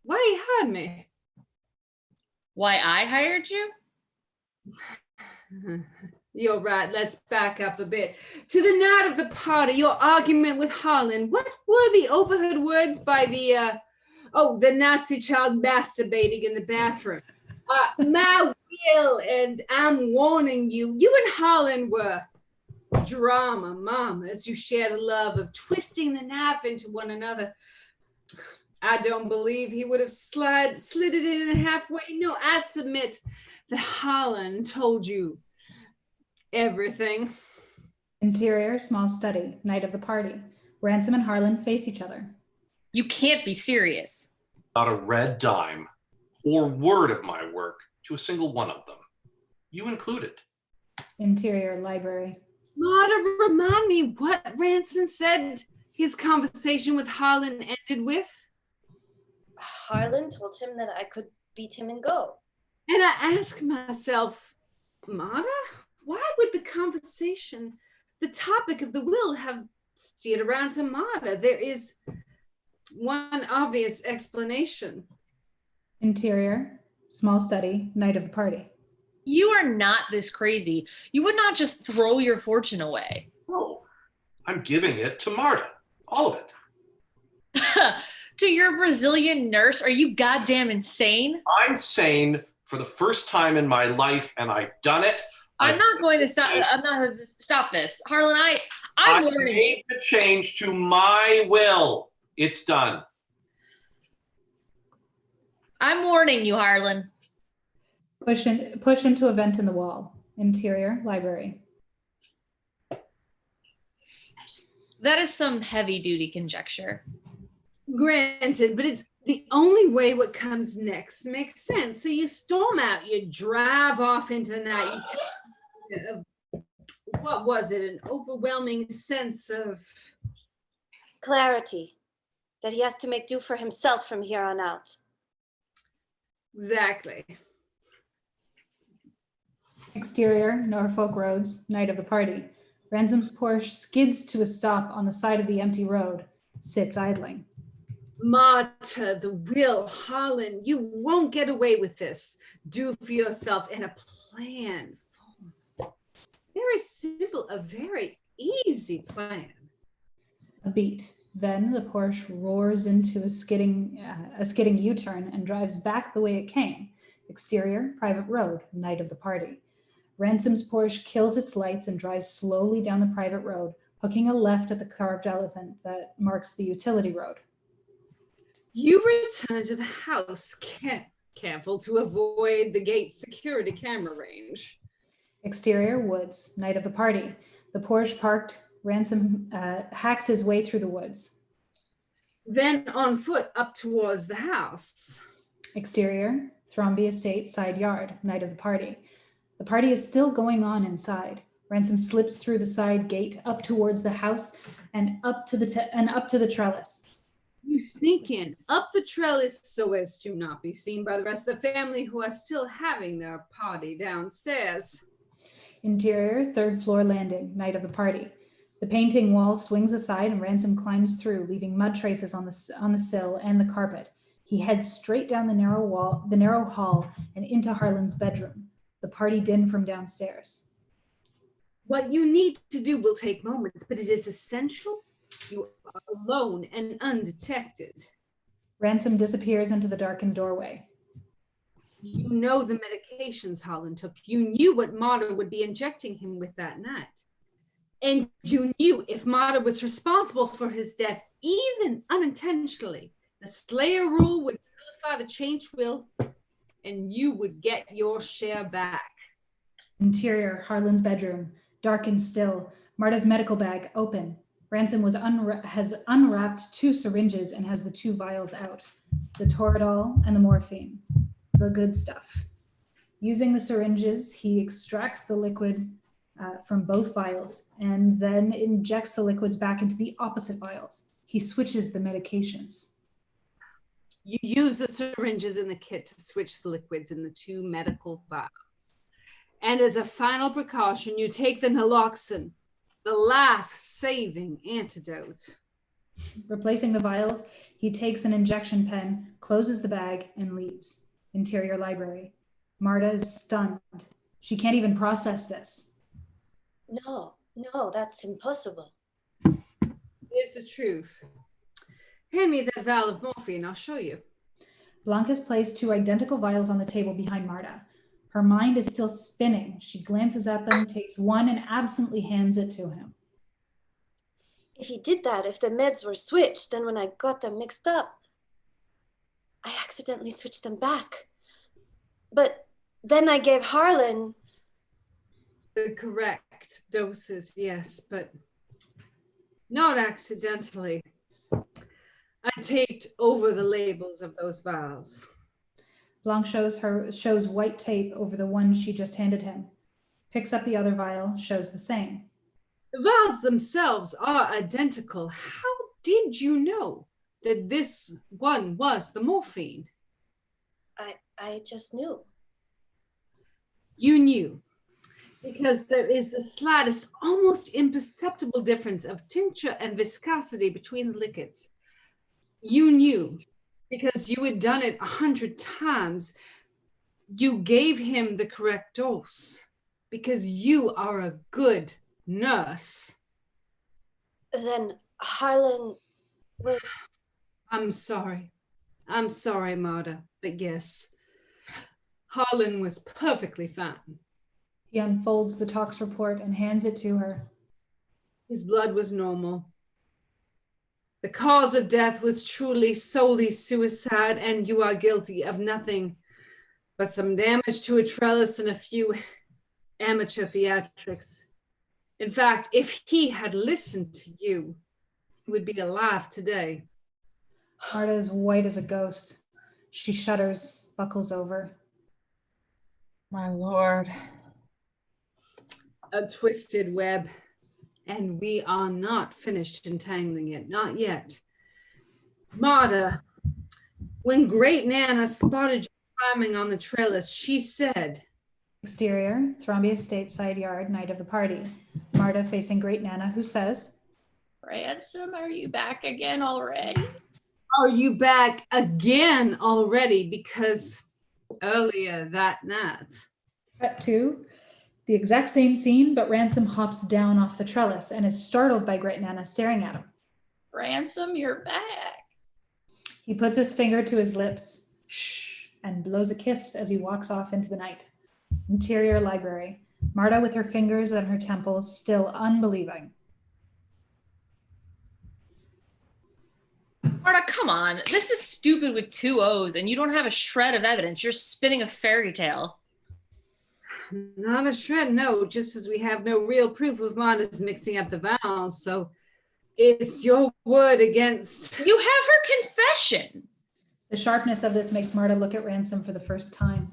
S6: why you hired me.
S14: Why I hired you?
S6: You're right. Let's back up a bit. To the night of the party, your argument with Harlan. What were the overheard words by the Nazi child masturbating in the bathroom? My will, and I'm warning you, you and Harlan were Drama, mama, as you share the love of twisting the knife into one another. I don't believe he would have slid it in halfway. No, I submit that Holland told you everything.
S1: Interior, small study, night of the party. Ransom and Harlan face each other.
S14: You can't be serious.
S5: Not a red dime or word of my work to a single one of them. You included.
S1: Interior, library.
S6: Marta, remind me what Ransom said his conversation with Harlan ended with.
S9: Harlan told him that I could beat him in Go.
S6: And I ask myself, Marta, why would the conversation, the topic of the will, have steered around to Marta? There is one obvious explanation.
S1: Interior, small study, night of the party.
S14: You are not this crazy. You would not just throw your fortune away.
S5: No, I'm giving it to Marta. All of it.
S14: To your Brazilian nurse? Are you goddamn insane?
S5: I'm sane for the first time in my life, and I've done it.
S14: I'm not going to stop. I'm not going to stop this. Harlan, I'm
S5: I
S14: warning
S5: made the change to my will. It's done.
S14: I'm warning you, Harlan.
S1: Push into a vent in the wall. Interior, library.
S14: That is some heavy-duty conjecture.
S6: Granted, but it's the only way what comes next makes sense. So you storm out, you drive off into the night. What was it? An overwhelming sense of
S9: clarity, that he has to make do for himself from here on out.
S6: Exactly.
S1: Exterior, Norfolk roads, night of the party. Ransom's Porsche skids to a stop on the side of the empty road, sits idling.
S6: Marta, the will, Harlan, you won't get away with this. Do for yourself and a plan. Very simple, a very easy plan.
S1: A beat. Then the Porsche roars into a skidding U-turn and drives back the way it came. Exterior, private road, night of the party. Ransom's Porsche kills its lights and drives slowly down the private road, hooking a left at the carved elephant that marks the utility road.
S6: You return to the house, careful to avoid the gate's security camera range.
S1: Exterior, woods, night of the party. The Porsche parked, Ransom hacks his way through the woods.
S6: Then on foot up towards the house.
S1: Exterior, Thrombey Estate, side yard, night of the party. The party is still going on inside. Ransom slips through the side gate up towards the house and up to the trellis.
S6: You sneak in up the trellis so as to not be seen by the rest of the family who are still having their party downstairs.
S1: Interior, third floor landing, night of the party. The painting wall swings aside and Ransom climbs through, leaving mud traces on the sill and the carpet. He heads straight down the narrow hall and into Harlan's bedroom. The party din from downstairs.
S6: What you need to do will take moments, but it is essential. You are alone and undetected.
S1: Ransom disappears into the darkened doorway.
S6: You know the medications Holland took. You knew what Marta would be injecting him with that night. And you knew if Marta was responsible for his death, even unintentionally, the Slayer rule would nullify the changed will, and you would get your share back.
S1: Interior, Harlan's bedroom, dark and still. Marta's medical bag open. Ransom has unwrapped 2 syringes and has the 2 vials out. The Toradol and the morphine. The good stuff. Using the syringes, he extracts the liquid from both vials and then injects the liquids back into the opposite vials. He switches the medications.
S6: You use the syringes in the kit to switch the liquids in the 2 medical vials. And as a final precaution, you take the naloxone, the life-saving antidote.
S1: Replacing the vials, he takes an injection pen, closes the bag, and leaves. Interior library. Marta is stunned. She can't even process this.
S9: No, that's impossible.
S6: It's the truth. Hand me that vial of morphine, I'll show you.
S1: Blanc has placed 2 identical vials on the table behind Marta. Her mind is still spinning. She glances at them, takes one, and absently hands it to him.
S9: If he did that, if the meds were switched, then when I got them mixed up, I accidentally switched them back. But then I gave Harlan
S6: the correct doses, yes, but not accidentally. I taped over the labels of those vials.
S1: Blanc shows white tape over the one she just handed him. Picks up the other vial, shows the same.
S6: The vials themselves are identical. How did you know that this one was the morphine?
S9: I just knew.
S6: You knew. Because there is the slightest, almost imperceptible difference of tincture and viscosity between the liquids. You knew because you had done it 100 times. You gave him the correct dose because you are a good nurse.
S9: Then Harlan was...
S6: I'm sorry. I'm sorry, Marta, but yes, Harlan was perfectly fine.
S1: He unfolds the tox report and hands it to her.
S6: His blood was normal. The cause of death was truly solely suicide, and you are guilty of nothing but some damage to a trellis and a few amateur theatrics. In fact, if he had listened to you, he would be alive today.
S1: Marta is white as a ghost. She shudders, buckles over.
S12: My lord.
S6: A twisted web, and we are not finished entangling it, not yet. Marta, when Great Nana spotted you climbing on the trellis, she said...
S1: Exterior, Thrombey Estate side yard, night of the party. Marta facing Great Nana, who says,
S16: Ransom, are you back again already?
S6: Are you back again already? Because earlier that night.
S1: Cut to the exact same scene, but Ransom hops down off the trellis and is startled by Great Nana staring at him.
S16: Ransom, you're back.
S1: He puts his finger to his lips, shh, and blows a kiss as he walks off into the night. Interior library. Marta with her fingers on her temples, still unbelieving.
S14: Marta, come on. This is stupid with 2 O's and you don't have a shred of evidence. You're spinning a fairy tale.
S6: Not a shred, no, just as we have no real proof of Marta's mixing up the vowels, so it's your word against...
S14: You have her confession.
S1: The sharpness of this makes Marta look at Ransom for the first time.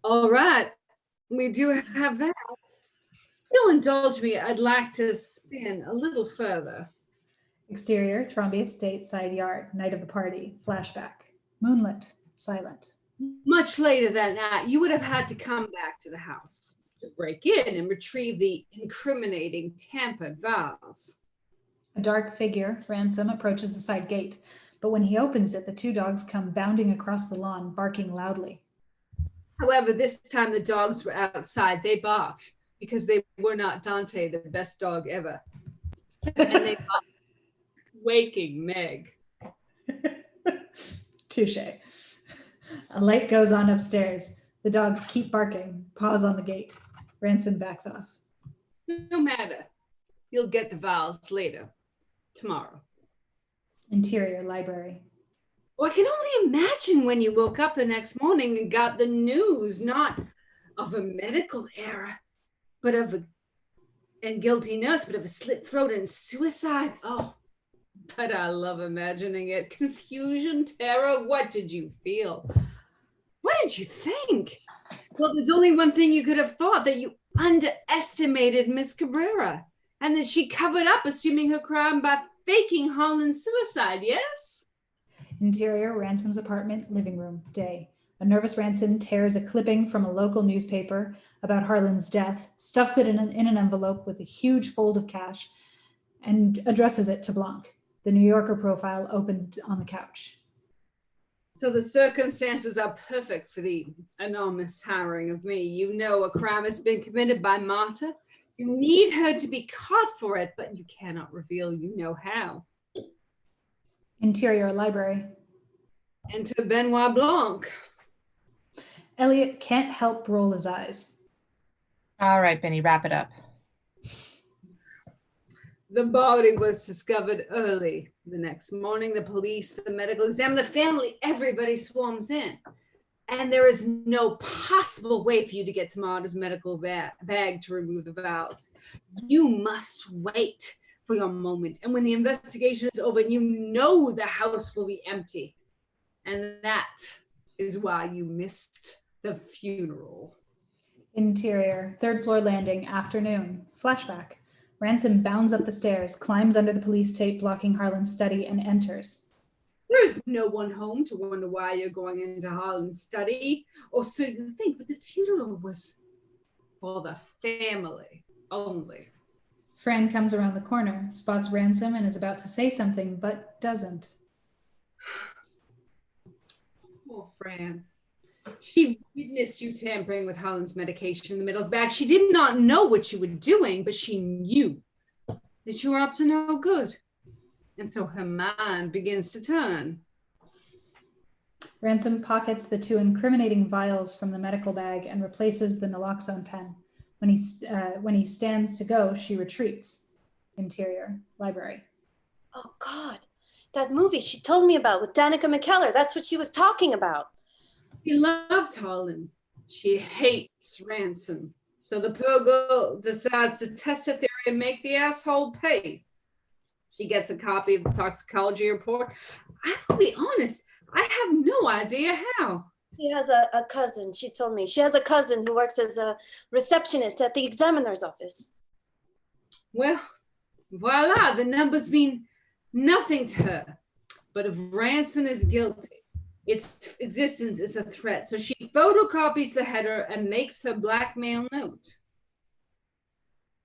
S6: All right, we do have that. If you'll indulge me, I'd like to spin a little further.
S1: Exterior, Thrombey Estate, side yard, night of the party, flashback. Moonlit, silent.
S6: Much later that night, you would have had to come back to the house to break in and retrieve the incriminating tampered vials.
S1: A dark figure, Ransom, approaches the side gate, but when he opens it, the 2 dogs come bounding across the lawn, barking loudly.
S6: However, this time the dogs were outside. They barked because they were not Dante, the best dog ever. And they barked, waking Meg.
S1: Touche. A light goes on upstairs. The dogs keep barking, paws on the gate. Ransom backs off.
S6: No matter. You'll get the vials later. Tomorrow.
S1: Interior library.
S6: Well, I can only imagine when you woke up the next morning and got the news, not of a medical error, but of a guilty nurse, but of a slit throat and suicide. Oh, but I love imagining it. Confusion, terror. What did you feel? What did you think? Well, there's only one thing you could have thought, that you underestimated Miss Cabrera and that she covered up assuming her crime by faking Harlan's suicide, yes?
S1: Interior, Ransom's apartment, living room, day. A nervous Ransom tears a clipping from a local newspaper about Harlan's death, stuffs it in an envelope with a huge fold of cash, and addresses it to Blanc. The New Yorker profile opened on the couch.
S6: So the circumstances are perfect for the enormous hiring of me. You know a crime has been committed by Marta. You need her to be caught for it, but you cannot reveal you know how.
S1: Interior library.
S6: Enter Benoit Blanc.
S1: Elliot can't help roll his eyes.
S12: All right, Benny, wrap it up.
S6: The body was discovered early. The next morning, the police, the medical exam, the family, everybody swarms in. And there is no possible way for you to get to Marta's medical bag to remove the vials. You must wait for your moment. And when the investigation is over, you know the house will be empty. And that is why you missed the funeral.
S1: Interior, third floor landing, afternoon. Flashback. Ransom bounds up the stairs, climbs under the police tape blocking Harlan's study, and enters.
S6: There is no one home to wonder why you're going into Harlan's study, or so you think, but the funeral was for the family only.
S1: Fran comes around the corner, spots Ransom, and is about to say something, but doesn't.
S6: Poor Fran. She witnessed you tampering with Harlan's medication in the middle bag. She did not know what you were doing, but she knew that you were up to no good. And so her mind begins to turn.
S1: Ransom pockets the 2 incriminating vials from the medical bag and replaces the naloxone pen. When he stands to go, she retreats. Interior, library.
S9: Oh God, that movie she told me about with Danica McKellar, that's what she was talking about.
S6: She loved Harlan. She hates Ransom. So the poor girl decides to test her theory and make the asshole pay. She gets a copy of the toxicology report. I will be honest, I have no idea how.
S9: She has a cousin, she told me. She has a cousin who works as a receptionist at the examiner's office.
S6: Well, voila, the numbers mean nothing to her. But if Ransom is guilty, its existence is a threat. So she photocopies the header and makes her blackmail note.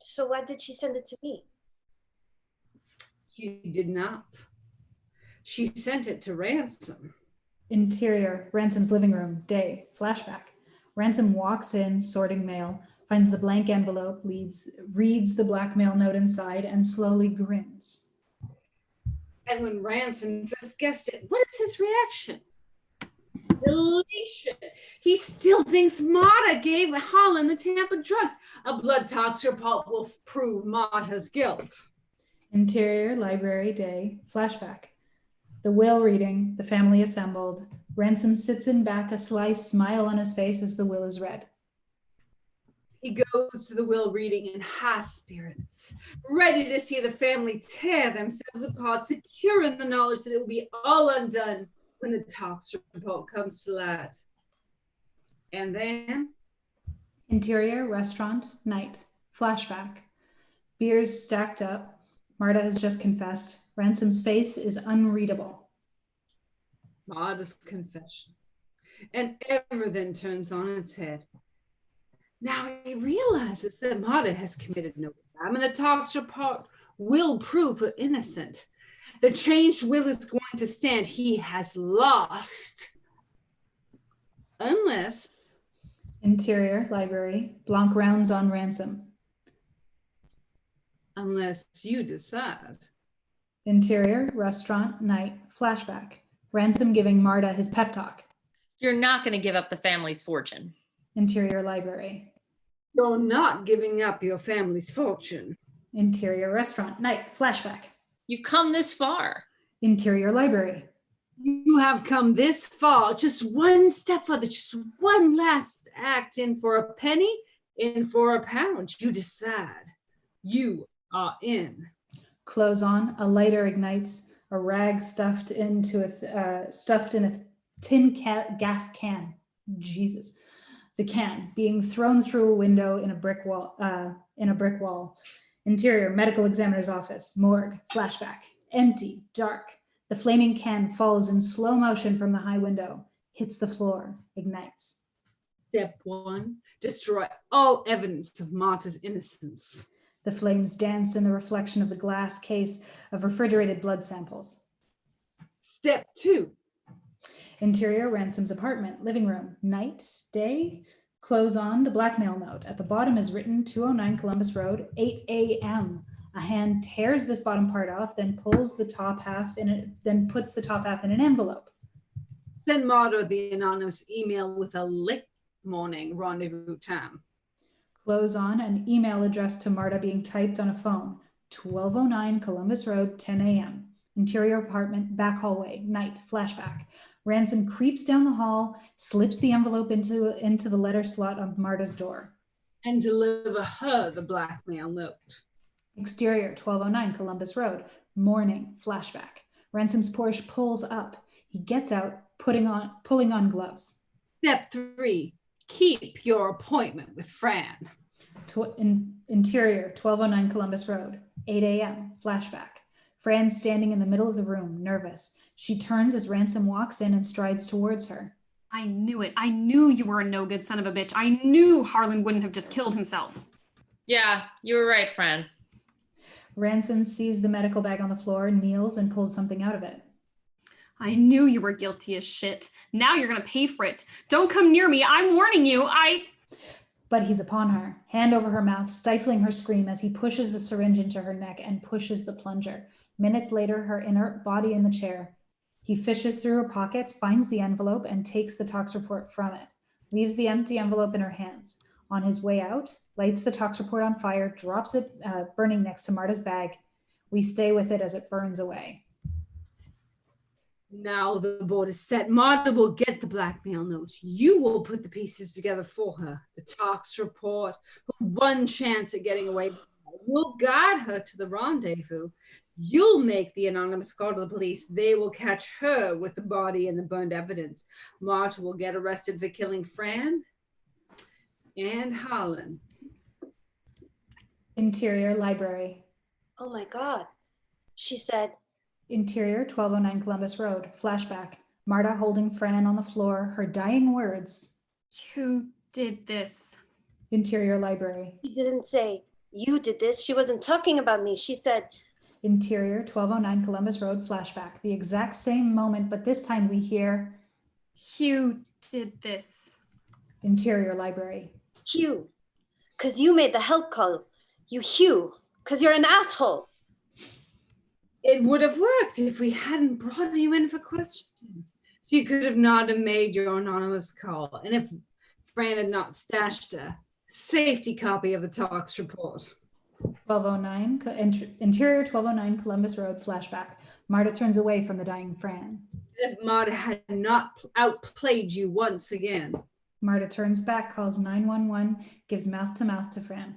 S9: So why did she send it to me?
S6: She did not. She sent it to Ransom.
S1: Interior, Ransom's living room, day, flashback. Ransom walks in, sorting mail, finds the blank envelope, reads the blackmail note inside, and slowly grins.
S6: And when Ransom first guessed it, what is his reaction? Elation. He still thinks Marta gave Harlan the tampered drugs. A blood tox report will prove Marta's guilt.
S1: Interior, library, day, flashback. The will reading, the family assembled. Ransom sits in back, a sly smile on his face as the will is read.
S6: He goes to the will reading in high spirits, ready to see the family tear themselves apart, secure in the knowledge that it will be all undone when the tox report comes to light. And then?
S1: Interior, restaurant, night, flashback. Beers stacked up. Marta has just confessed. Ransom's face is unreadable.
S6: Marta's confession. And everything turns on its head. Now he realizes that Marta has committed no crime, and the tox report will prove her innocent. The changed will is going to stand. He has lost. Unless.
S1: Interior, library, Blanc rounds on Ransom.
S6: Unless you decide.
S1: Interior, restaurant, night, flashback. Ransom giving Marta his pep talk.
S14: You're not going to give up the family's fortune.
S1: Interior, library.
S6: You're not giving up your family's fortune.
S1: Interior, restaurant, night, flashback.
S14: You've come this far.
S1: Interior, library.
S6: You have come this far, just one step further, just one last act. In for a penny, in for a pound. You decide. You are in.
S1: Clothes on, a lighter ignites, a rag stuffed in a tin gas can. Jesus. The can being thrown through a window in a brick wall. Interior, medical examiner's office, morgue, flashback. Empty, dark. The flaming can falls in slow motion from the high window, hits the floor, ignites.
S6: Step 1, destroy all evidence of Marta's innocence.
S1: The flames dance in the reflection of the glass case of refrigerated blood samples.
S6: Step 2.
S1: Interior, Ransom's apartment, living room, night, day, clothes on, the blackmail note. At the bottom is written 209 Columbus Road, 8 a.m. A hand tears this bottom part off, then puts the top half in an envelope.
S6: Send Marta the anonymous email with a morning rendezvous time.
S1: Close on an email address to Marta being typed on a phone. 1209 Columbus Road, 10 a.m. Interior apartment, back hallway, night, flashback. Ransom creeps down the hall, slips the envelope into the letter slot on Marta's door.
S6: And deliver her the blackmail note.
S1: Exterior, 1209 Columbus Road, morning, flashback. Ransom's Porsche pulls up. He gets out, pulling on gloves.
S6: Step 3, keep your appointment with Fran.
S1: Interior, 1209 Columbus Road, 8 a.m., flashback. Fran's standing in the middle of the room, nervous. She turns as Ransom walks in and strides towards her.
S7: I knew it. I knew you were a no-good son of a bitch. I knew Harlan wouldn't have just killed himself.
S14: Yeah, you were right, Fran.
S1: Ransom sees the medical bag on the floor, kneels, and pulls something out of it.
S7: I knew you were guilty as shit. Now you're gonna pay for it. Don't come near me. I'm warning you.
S1: But he's upon her, hand over her mouth, stifling her scream as he pushes the syringe into her neck and pushes the plunger. Minutes later, her inert body in the chair. He fishes through her pockets, finds the envelope, and takes the tox report from it. Leaves the empty envelope in her hands. On his way out, lights the tox report on fire, drops it burning next to Marta's bag. We stay with it as it burns away.
S6: Now the board is set. Marta will get the blackmail note. You will put the pieces together for her. The tox report, her one chance at getting away. You'll guide her to the rendezvous. You'll make the anonymous call to the police. They will catch her with the body and the burned evidence. Marta will get arrested for killing Fran and Harlan.
S1: Interior, library.
S9: Oh my God. She said,
S1: Interior, 1209 Columbus Road, flashback. Marta holding Fran on the floor, her dying words.
S7: Who did this?
S1: Interior, library.
S9: She didn't say, you did this. She wasn't talking about me. She said,
S1: Interior, 1209 Columbus Road, flashback. The exact same moment, but this time we hear,
S7: Hugh did this.
S1: Interior, library.
S9: Hugh, because you made the help call. You Hugh, because you're an asshole.
S6: It would have worked if we hadn't brought you in for questioning. So you could have not have made your anonymous call. And if Fran had not stashed a safety copy of the tox report.
S1: 1209, Interior, 1209 Columbus Road, flashback. Marta turns away from the dying Fran.
S6: If Marta had not outplayed you once again.
S1: Marta turns back, calls 911, gives mouth to Fran.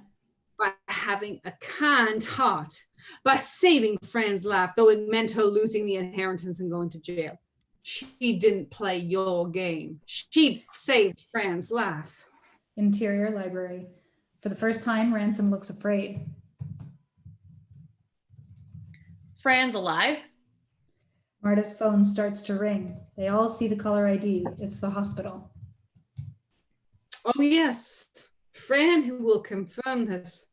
S6: By having a kind heart, by saving Fran's life, though it meant her losing the inheritance and going to jail. She didn't play your game. She saved Fran's life.
S1: Interior, library. For the first time, Ransom looks afraid.
S14: Fran's alive?
S1: Marta's phone starts to ring. They all see the caller ID. It's the hospital.
S6: Oh, yes. Fran, who will confirm this.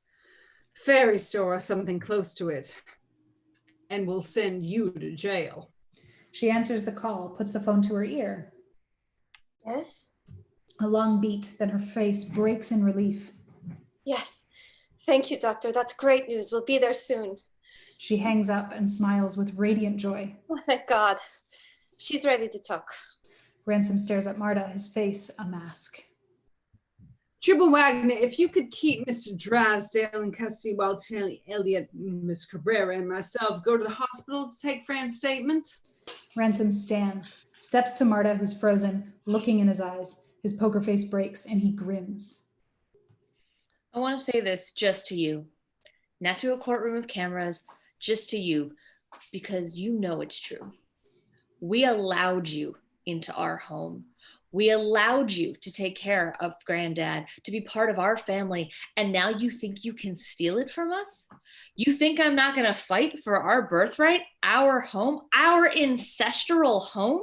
S6: Fairy store or something close to it. And will send you to jail.
S1: She answers the call, puts the phone to her ear.
S9: Yes?
S1: A long beat, then her face breaks in relief.
S9: Yes. Thank you, doctor. That's great news. We'll be there soon.
S1: She hangs up and smiles with radiant joy.
S9: Oh, thank God. She's ready to talk.
S1: Ransom stares at Marta, his face a mask.
S6: Trooper Wagner, if you could keep Mr. Drysdale in custody while Elliot, Miss Cabrera, and myself go to the hospital to take Fran's statement.
S1: Ransom stands, steps to Marta, who's frozen, looking in his eyes. His poker face breaks and he grins.
S14: I want to say this just to you, not to a courtroom of cameras, just to you, because you know it's true. We allowed you into our home. We allowed you to take care of Granddad, to be part of our family, and now you think you can steal it from us? You think I'm not going to fight for our birthright, our home, our ancestral home?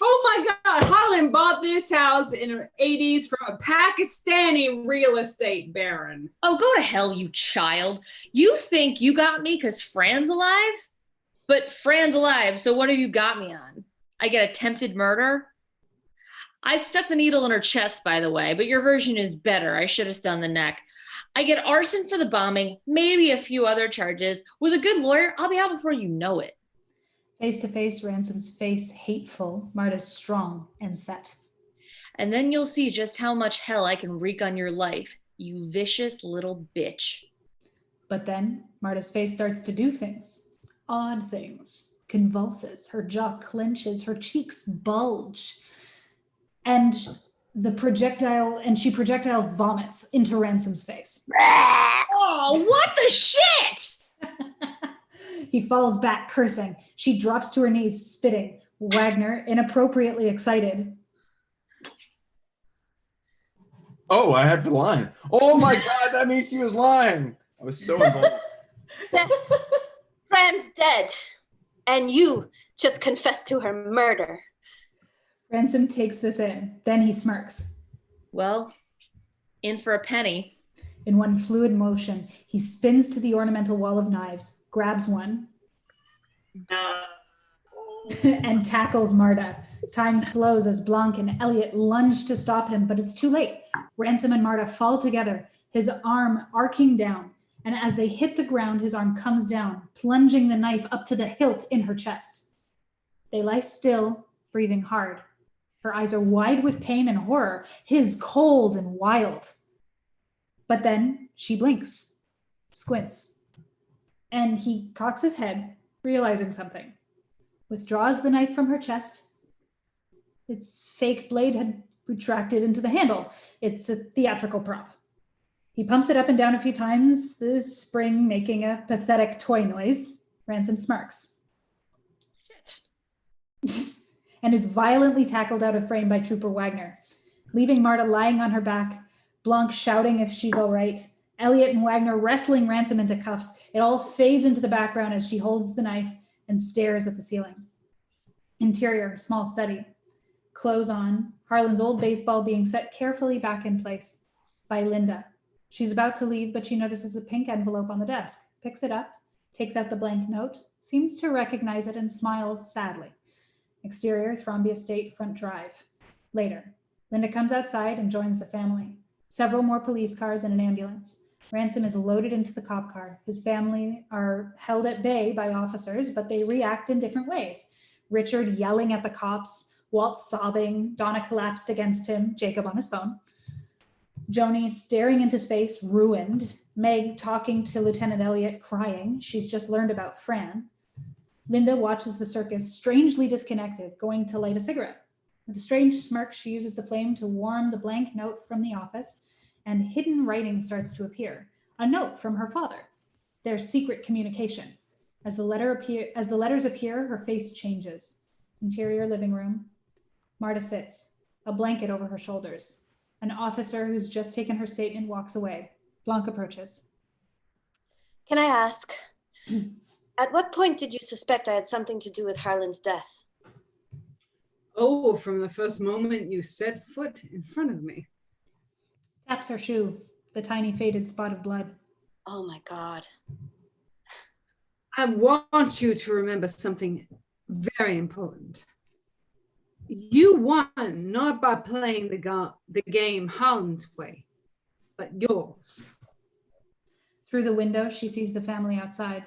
S6: Oh my God, Harlan bought this house in the 80s from a Pakistani real estate baron.
S14: Oh, go to hell, you child. You think you got me because Fran's alive? But Fran's alive, so what have you got me on? I get attempted murder? I stuck the needle in her chest, by the way, but your version is better. I should have done the neck. I get arson for the bombing, maybe a few other charges. With a good lawyer, I'll be out before you know it.
S1: Face to face, Ransom's face hateful, Marta's strong and set.
S14: And then you'll see just how much hell I can wreak on your life, you vicious little bitch.
S1: But then Marta's face starts to do things, odd things, convulses, her jaw clenches, her cheeks bulge, and she projectile vomits into Ransom's face.
S14: Oh, what the shit?
S1: He falls back, cursing. She drops to her knees, spitting. Wagner, inappropriately excited.
S11: Oh, I have the line. Oh my God, that means she was lying. I was so involved.
S9: Fran's dead, and you just confessed to her murder.
S1: Ransom takes this in. Then he smirks.
S14: Well, in for a penny.
S1: In one fluid motion, he spins to the ornamental wall of knives, grabs one, and tackles Marta. Time slows as Blanc and Elliot lunge to stop him, but it's too late. Ransom and Marta fall together, his arm arcing down, and as they hit the ground, his arm comes down, plunging the knife up to the hilt in her chest. They lie still, breathing hard. Her eyes are wide with pain and horror, his cold and wild. But then she blinks, squints, and he cocks his head, realizing something. Withdraws the knife from her chest. Its fake blade had retracted into the handle. It's a theatrical prop. He pumps it up and down a few times, the spring making a pathetic toy noise. Ransom smirks. Shit. And is violently tackled out of frame by Trooper Wagner, leaving Marta lying on her back, Blanc shouting if she's all right, Elliot and Wagner wrestling Ransom into cuffs. It all fades into the background as she holds the knife and stares at the ceiling. Interior, small study. Clothes on, Harlan's old baseball being set carefully back in place. By Linda. She's about to leave, but she notices a pink envelope on the desk, picks it up, takes out the blank note, seems to recognize it and smiles sadly. Exterior, Thrombey Estate, front drive. Later, Linda comes outside and joins the family. Several more police cars and an ambulance. Ransom is loaded into the cop car. His family are held at bay by officers, but they react in different ways. Richard yelling at the cops, Walt sobbing, Donna collapsed against him, Jacob on his phone. Joni staring into space, ruined. Meg talking to Lieutenant Elliot, crying. She's just learned about Fran. Linda watches the circus, strangely disconnected, going to light a cigarette. With a strange smirk, she uses the flame to warm the blank note from the office, and hidden writing starts to appear. A note from her father. Their secret communication. As the letters appear, her face changes. Interior living room. Marta sits, a blanket over her shoulders. An officer who's just taken her statement walks away. Blanc approaches.
S9: Can I ask, at what point did you suspect I had something to do with Harlan's death?
S6: Oh, from the first moment you set foot in front of me.
S1: Taps her shoe, the tiny faded spot of blood.
S9: Oh my God.
S6: I want you to remember something very important. You won not by playing the game Harlan's way, but yours.
S1: Through the window, she sees the family outside.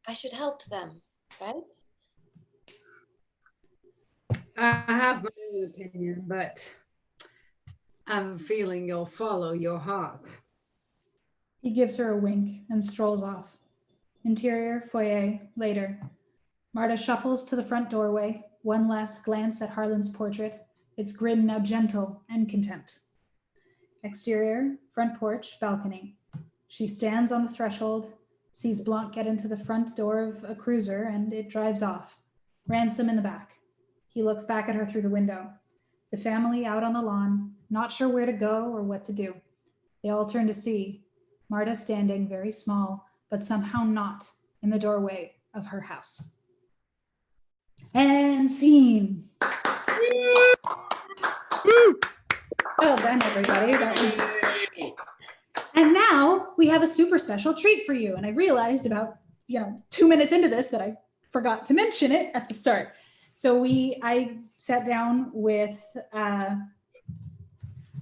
S9: I should help them, right?
S6: I have my own opinion, but I have a feeling you'll follow your heart.
S1: He gives her a wink and strolls off. Interior, foyer, later. Marta shuffles to the front doorway, one last glance at Harlan's portrait, its grin now gentle and content. Exterior, front porch, balcony. She stands on the threshold, sees Blanc get into the front door of a cruiser, and it drives off. Ransom in the back. He looks back at her through the window. The family out on the lawn, not sure where to go or what to do. They all turn to see Marta standing very small, but somehow not, in the doorway of her house. And scene. Well done, everybody. That was. And now we have a super special treat for you. And I realized about 2 minutes into this that I forgot to mention it at the start. So I sat down with Noah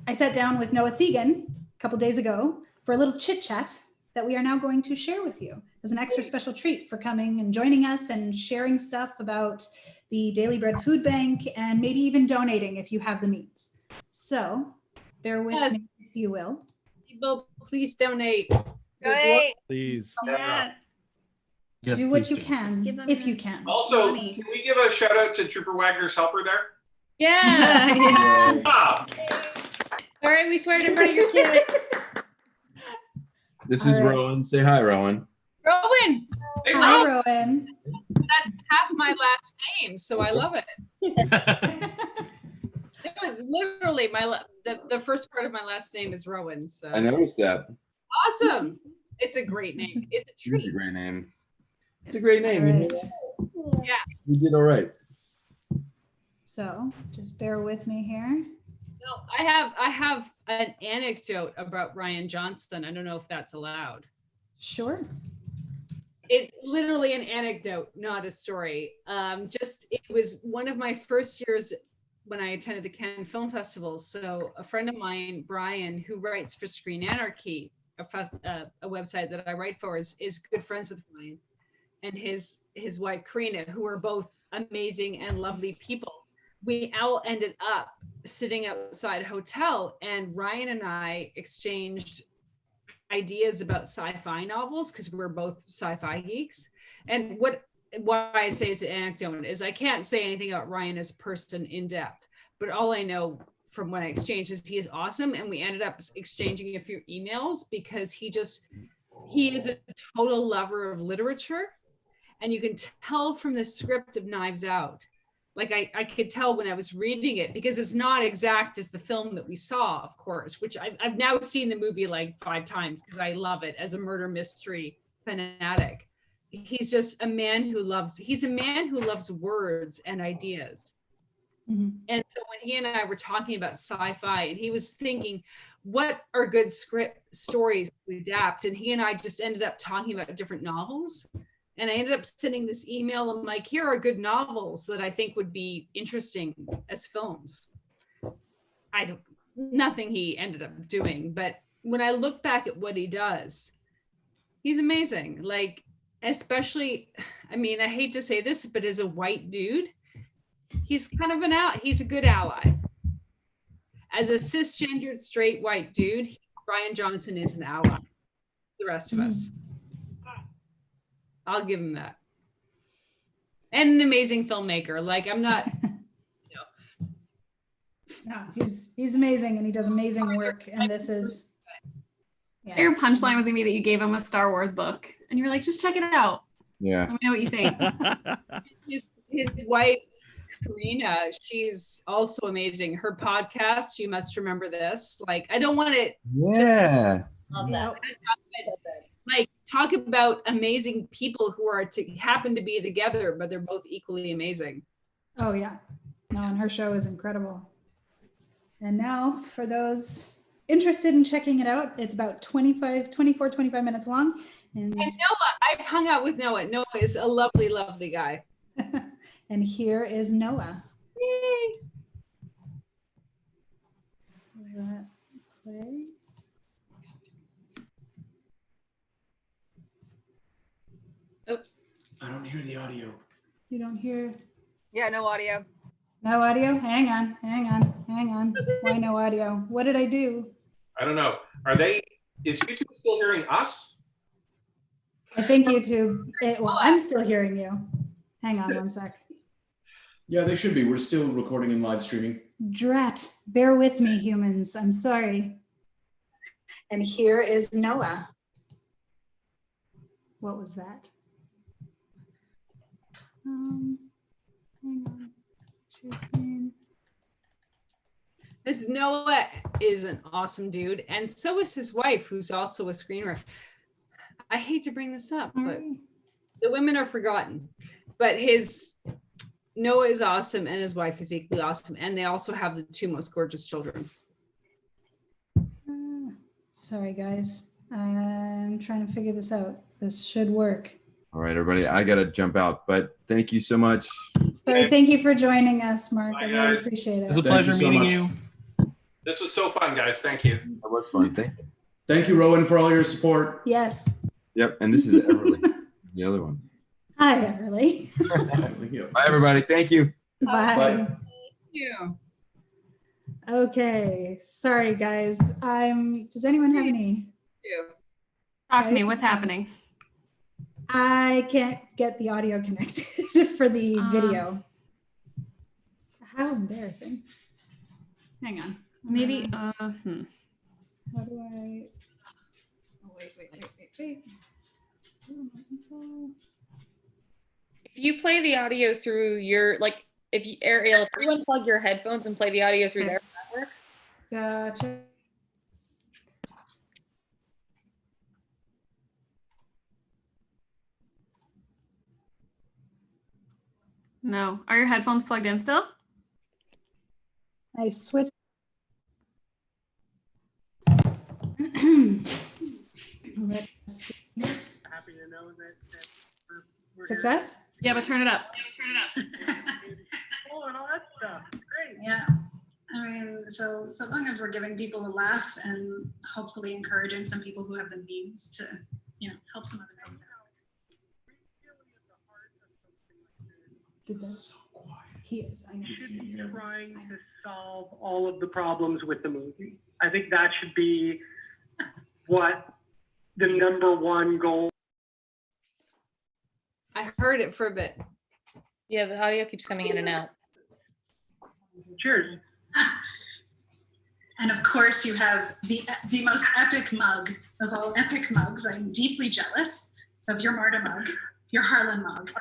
S1: Segan a couple days ago for a little chit chat that we are now going to share with you as an extra special treat for coming and joining us and sharing stuff about the Daily Bread Food Bank, and maybe even donating if you have the means. So bear with me if you will.
S6: People, please donate.
S2: Please.
S1: Yeah.
S4: Yes,
S1: Do what
S4: please
S1: you
S4: do.
S1: can, if you can.
S5: Also, can we give a shout out to Trooper Wagner's helper there?
S14: Yeah.
S5: Yeah. Ah,
S14: All right, we swear in front of your kid.
S11: This is Rowan. Say hi, Rowan.
S6: Rowan.
S1: Hi, Rowan.
S6: That's half my last name, so I love it. Literally, the first part of my last name is Rowan. So
S11: I noticed that.
S6: awesome. It's a great name. It's a
S11: It
S6: treat.
S11: is a great name. It's a great name.
S1: All right.
S6: Yeah.
S11: You did all right.
S1: So just bear with me here.
S6: No, I have an anecdote about Rian Johnson. I don't know if that's allowed.
S1: Sure.
S6: It literally an anecdote, not a story. It was one of my first years when I attended the Cannes Film Festival. So a friend of mine, Brian, who writes for Screen Anarchy, a website that I write for, is good friends with Ryan and his wife Karina, who are both amazing and lovely people. We all ended up sitting outside a hotel, and Ryan and I exchanged ideas about sci-fi novels because we're both sci-fi geeks. And why I say it's an anecdote is I can't say anything about Ryan as a person in depth, but all I know from what I exchanged is he is awesome. And we ended up exchanging a few emails because he is a total lover of literature. And you can tell from the script of Knives Out, like I could tell when I was reading it, because it's not exact as the film that we saw, of course, which I've now seen the movie like 5 times because I love it as a murder mystery fanatic. He's just a man who loves words and ideas.
S1: Mm-hmm.
S6: And so when he and I were talking about sci-fi, and he was thinking, what are good script stories to adapt? And he and I just ended up talking about different novels. And I ended up sending this email. I'm like, here are good novels that I think would be interesting as films. Nothing he ended up doing, but when I look back at what he does, he's amazing. Like, especially, I mean, I hate to say this, but as a white dude, he's kind of he's a good ally. As a cisgendered straight white dude, Rian Johnson is an ally. The rest of us. I'll give him that. And an amazing filmmaker. Like, I'm not.
S1: No, he's amazing, and he does amazing work. And this is. Yeah.
S7: Your punchline was gonna be that you gave him a Star Wars book, and you were like, "Just check it out.
S11: Yeah.
S7: Let me know what you think."
S6: His wife, Karina, she's also amazing. Her podcast, you must remember this. Like, I don't want to.
S11: Yeah.
S6: Love that. Like, talk about amazing people who are happen to be together, but they're both equally amazing.
S1: Oh yeah, no, and her show is incredible. And now for those interested in checking it out, it's about 25 minutes long. And
S6: Noah, I've hung out with Noah. Noah is a lovely, lovely guy.
S1: And here is Noah.
S6: Yay.
S1: Will that play?
S6: Oh.
S15: I don't hear the audio.
S1: You don't hear?
S8: Yeah, no audio.
S1: No audio? Hang on. Why no audio? What did I do?
S5: I don't know. Is YouTube still hearing us?
S1: I think YouTube, well, I'm still hearing you. Hang on one sec.
S15: Yeah, they should be. We're still recording and live streaming.
S1: Drat, bear with me, humans. I'm sorry. And here is Noah. What was that? Hang on.
S6: Because Noah is an awesome dude, and so is his wife, who's also a screenwriter. I hate to bring this up, but the women are forgotten. But Noah is awesome, and his wife is equally awesome, and they also have the 2 most gorgeous children.
S1: Sorry, guys. I'm trying to figure this out. This should work.
S11: All right, everybody. I got to jump out, but thank you so much.
S1: Sorry, thank you for joining us, Mark.
S5: Bye,
S1: I really
S5: guys.
S1: appreciate it.
S4: It was a pleasure meeting you.
S5: This was so fun, guys. Thank you.
S11: That was fun. Thank you.
S15: Thank you, Rowan, for all your support.
S1: Yes.
S11: Yep, and this is Everly, the other one.
S1: Hi, Everly.
S11: Bye, everybody. Thank you.
S1: Bye.
S11: Bye.
S7: Thank you.
S1: Okay, sorry guys. Does anyone have any?
S7: Talk to me. What's happening?
S1: I can't get the audio connected for the video. How embarrassing. Hang on.
S7: Maybe.
S1: How do I? Oh, wait.
S14: If you play the audio through your, like, if you, Ariel, if you unplug your headphones and play the audio through there, will that work?
S1: Gotcha.
S7: No. Are your headphones plugged in still?
S17: I switched.
S18: Happy to know that we're
S1: Success?
S7: Yeah, but turn it up.
S18: Oh, and all that stuff. Great.
S17: Yeah. I mean, so long as we're giving people a laugh and hopefully encouraging some people who have the means to, help some other guys out.
S1: Did that? He is. I know.
S18: We should be trying to solve all of the problems with the movie. I think that should be what the #1 goal.
S6: I heard it for a bit.
S14: Yeah, the audio keeps coming in and out.
S18: Cheers.
S17: And of course, you have the most epic mug of all epic mugs. I'm deeply jealous of your Marta mug, your Harlan mug.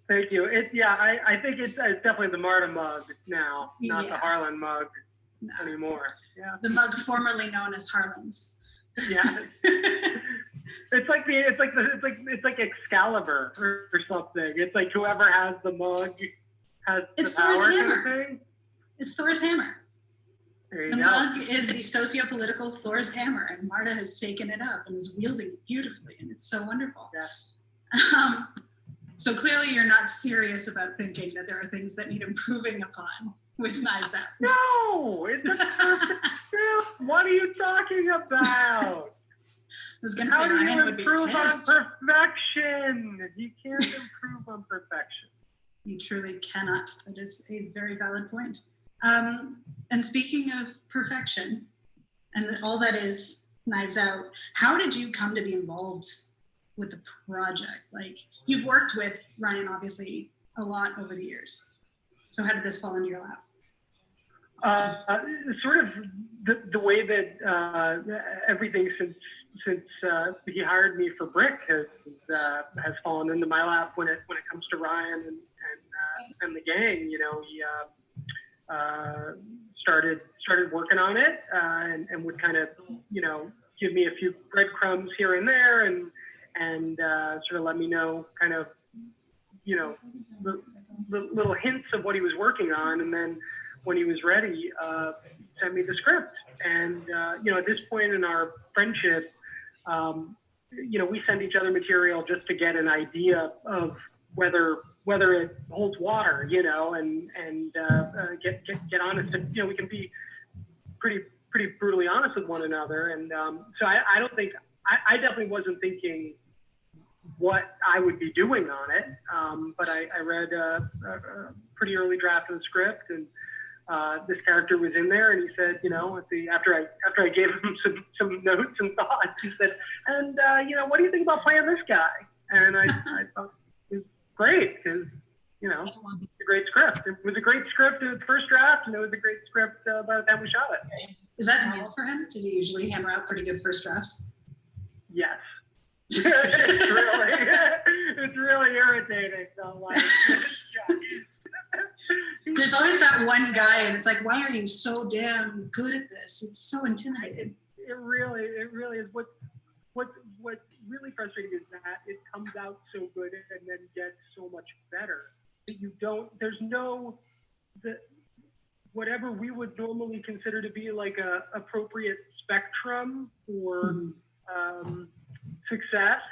S18: Thank you. I think it's definitely the Marta mug now, not the Harlan mug anymore. Yeah.
S17: The mug formerly known as Harlan's.
S18: Yeah. It's like Excalibur or something. It's like whoever has the mug has the power kind of thing.
S17: It's Thor's hammer.
S18: There you
S17: The
S18: go.
S17: mug is the socio-political Thor's hammer, and Marta has taken it up and is wielding it beautifully, and it's so wonderful.
S18: Yeah.
S17: So clearly you're not serious about thinking that there are things that need improving upon with Knives Out.
S18: No, it's a perfect film. What are you talking about?
S17: I was going to say
S18: How do you
S17: Ryan would be
S18: improve on
S17: pissed.
S18: perfection? You can't improve on perfection.
S17: You truly cannot. That is a very valid point. And speaking of perfection, and all that is Knives Out, how did you come to be involved with the project? Like, you've worked with Ryan, obviously, a lot over the years. So how did this fall into your lap?
S18: Sort of the way that everything since he hired me for Brick has fallen into my lap when it comes to Ryan and the gang. You know, he started working on it and would kind of give me a few breadcrumbs here and there and sort of let me know kind of the little hints of what he was working on, and then when he was ready, sent me the script. And at this point in our friendship, we send each other material just to get an idea of whether it holds water, and get honest. And, we can be pretty brutally honest with one another. And so I don't think I definitely wasn't thinking what I would be doing on it, but I read a pretty early draft of the script, and this character was in there, and he said, after I gave him some notes and thoughts, he said, and what do you think about playing this guy? And I thought it was great, because it's a great script. It was a great script in the first draft, and it was a great script by the time we shot it.
S17: Is that normal for him? Does he usually hammer out pretty good first drafts?
S18: Yes. It's really irritating. So like,
S17: there's always that one guy, and it's like, why are you so damn good at this? It's so intimidating.
S18: It really is. What really frustrating is that it comes out so good and then gets so much better. There's no whatever we would normally consider to be like a appropriate spectrum for success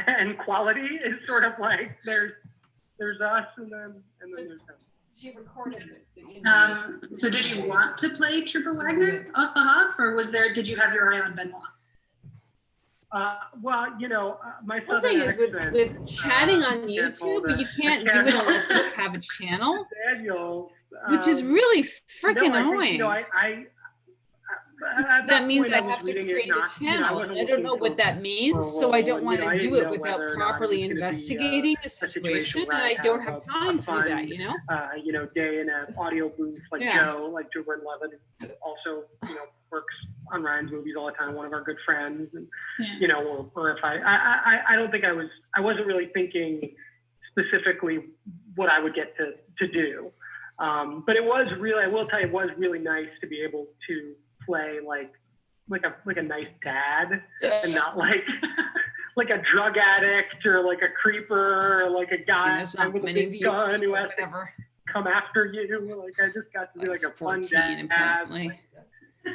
S18: and quality is sort of like there's us and then there's them.
S6: She recorded it.
S17: So did you want to play Trooper Wagner off the hop, or did you have your eye on Benoit?
S18: Well, my
S6: One thing
S18: southern
S6: is
S18: accent,
S6: with chatting on
S18: can't hold
S6: YouTube, you
S18: it.
S6: can't
S18: I
S6: do it
S18: can't
S6: unless you
S18: hold
S6: have a channel,
S18: Daniels,
S6: which is really freaking annoying. That means I have to create a channel, and I don't know what that means, so I don't want to do it without properly investigating the situation, and I don't have time to do that,
S18: day in an audio booth like
S6: Yeah.
S18: Joe, like Joe Levin, who also, works on Ryan's movies all the time, one of our good friends, and or if I don't think I wasn't really thinking specifically what I would get to do, but it was really, I will tell you, it was really nice to be able to play like a nice dad, and not like like a drug addict or like a creeper or like a guy with a big gun who has to come after you. Like I just got to be like a fun dad,
S6: apparently.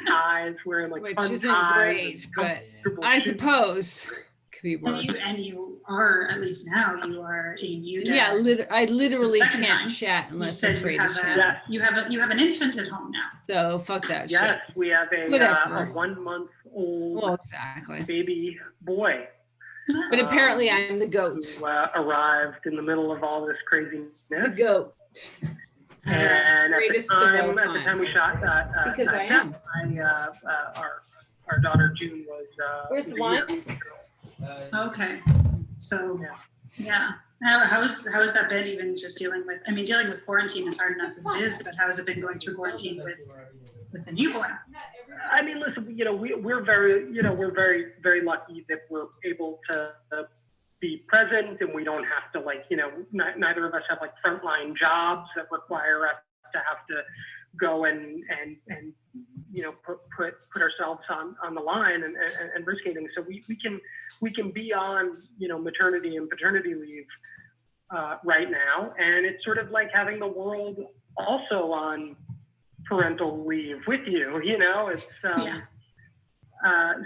S18: Ties wearing like
S6: Which
S18: fun
S6: isn't
S18: ties
S6: great,
S18: and
S6: but
S18: comfortable
S6: I
S18: shoes.
S6: suppose could be worse.
S17: And you are, at least now, you are a new dad.
S6: Yeah, I literally
S17: The second
S6: can't
S17: time.
S6: chat
S17: You
S6: unless
S17: said
S6: I create
S17: you
S6: a
S17: have
S6: channel.
S17: you have an infant at home now.
S6: So fuck that shit.
S18: Yes, we have a
S6: Whatever.
S18: 1-month-old
S6: Well, exactly.
S18: baby boy.
S6: But apparently I'm the goat.
S18: Who arrived in the middle of all this craziness.
S6: The goat.
S18: And at the
S6: Greatest of all
S18: time we shot that,
S6: Because I am.
S18: Our daughter June was.
S6: Where's the
S18: a
S6: wine?
S18: year.
S17: Okay, so yeah. How has that been? Even just dealing with quarantine is hard enough as it is, but how has it been going through quarantine with the newborn?
S18: I mean, listen, we're very, very lucky that we're able to be present, and we don't have to neither of us have like frontline jobs that require us to have to go and put ourselves on the line and risk anything. So we can be on maternity and paternity leave right now, and it's sort of like having the world also on parental leave with you. It's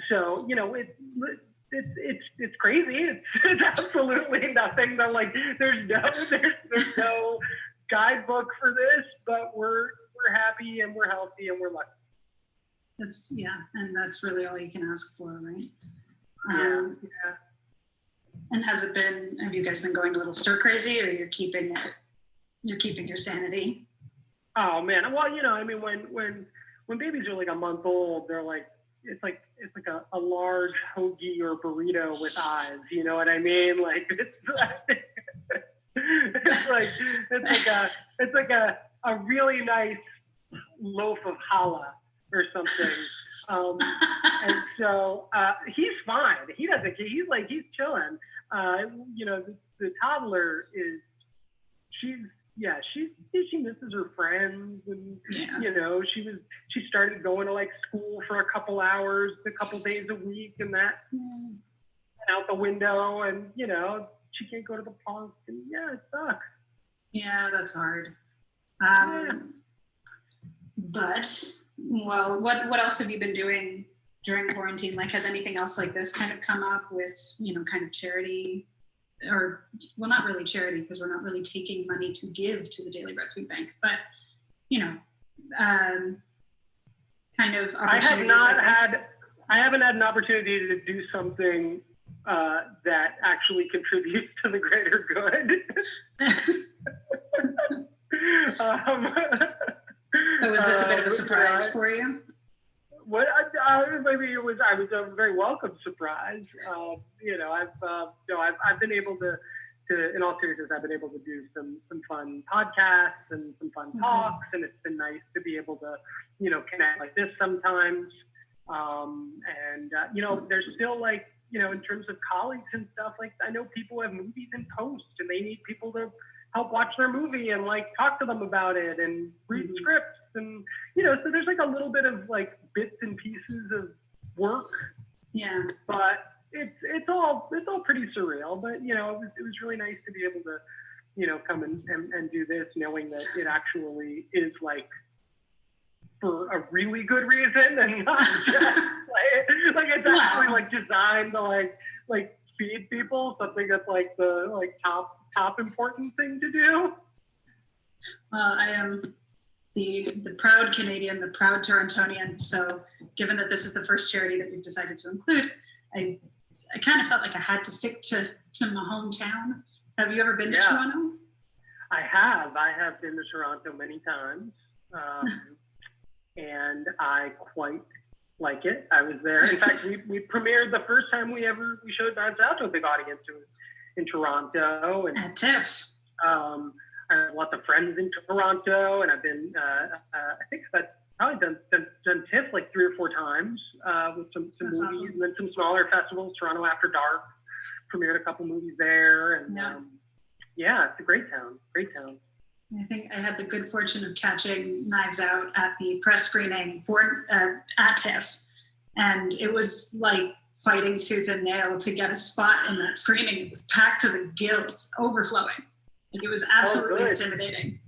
S18: so it's crazy. It's absolutely nothing that there's no guidebook for this, but we're happy and we're healthy and we're lucky.
S17: And that's really all you can ask for, right?
S18: Yeah.
S17: And have you guys been going a little stir crazy, or you're keeping your sanity?
S18: Oh man, well, when babies are like a month old, they're like, it's like a large hoagie or burrito with eyes. You know what I mean? Like it's like a really nice loaf of challah or something. And so he's fine. He's chilling. The toddler she misses her friends, and she started going to like school for a couple hours, a couple days a week, and that went out the window, and she can't go to the park, and it sucks.
S17: Yeah, that's hard. But what else have you been doing during quarantine? Like, has anything else like this kind of come up with kind of charity? Or, well, not really charity, because we're not really taking money to give to the Daily Bread Food Bank, but kind of opportunities.
S18: I haven't had an opportunity to do something that actually contributes to the greater good.
S17: So was this a bit of a surprise for you?
S18: Maybe it was. I was a very welcome surprise. I've been able to, in all seriousness, I've been able to do some fun podcasts and some fun talks, and it's been nice to be able to, connect like this sometimes. There's still in terms of colleagues and stuff, I know people have movies in post, and they need people to help watch their movie and talk to them about it and read scripts, and so there's a little bit of bits and pieces of work.
S17: Yeah.
S18: But it's all pretty surreal. But it was really nice to be able to come and do this, knowing that it actually is for a really good reason, and not just it's actually designed to feed people, something that's the top important thing to do.
S17: Well, I am the proud Canadian, the proud Torontonian. So given that this is the first charity that we've decided to include, I kind of felt like I had to stick to my hometown. Have you ever been to
S18: Yeah.
S17: Toronto?
S18: I have been to Toronto many times, and I quite like it. I was there. In fact, we premiered the first time we showed Knives Out to a big audience. It was in Toronto. And
S17: at TIFF.
S18: I have lots of friends in Toronto, and I've been, I think I've probably done TIFF like 3 or 4 times with some movies,
S17: awesome.
S18: and then some smaller festivals. Toronto After Dark premiered a couple movies there, and yeah, it's a great town.
S17: I think I had the good fortune of catching Knives Out at the press screening for at TIFF, and it was like fighting tooth and nail to get a spot in that screening. It was packed to the gills, overflowing. Like it was absolutely intimidating.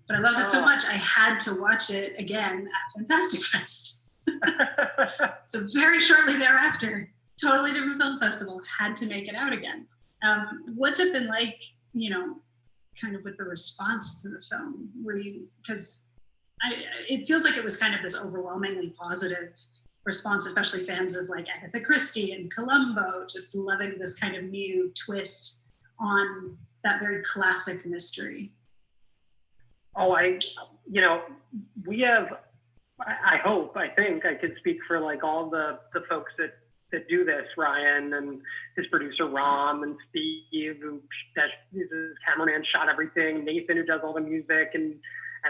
S17: But I loved it so much, I had to watch it again at Fantastic Fest. So very shortly thereafter, totally different film festival, had to make it out again. What's it been like, you know, kind of with the response to the film? Because it feels like it was kind of this overwhelmingly positive response, especially fans of like Agatha Christie and Columbo, just loving this kind of new twist on that very classic mystery.
S18: Oh, we have, I think I could speak for like all the folks that do this, Ryan and his producer Rom and Steve, who is his cameraman, shot everything, Nathan, who does all the music, and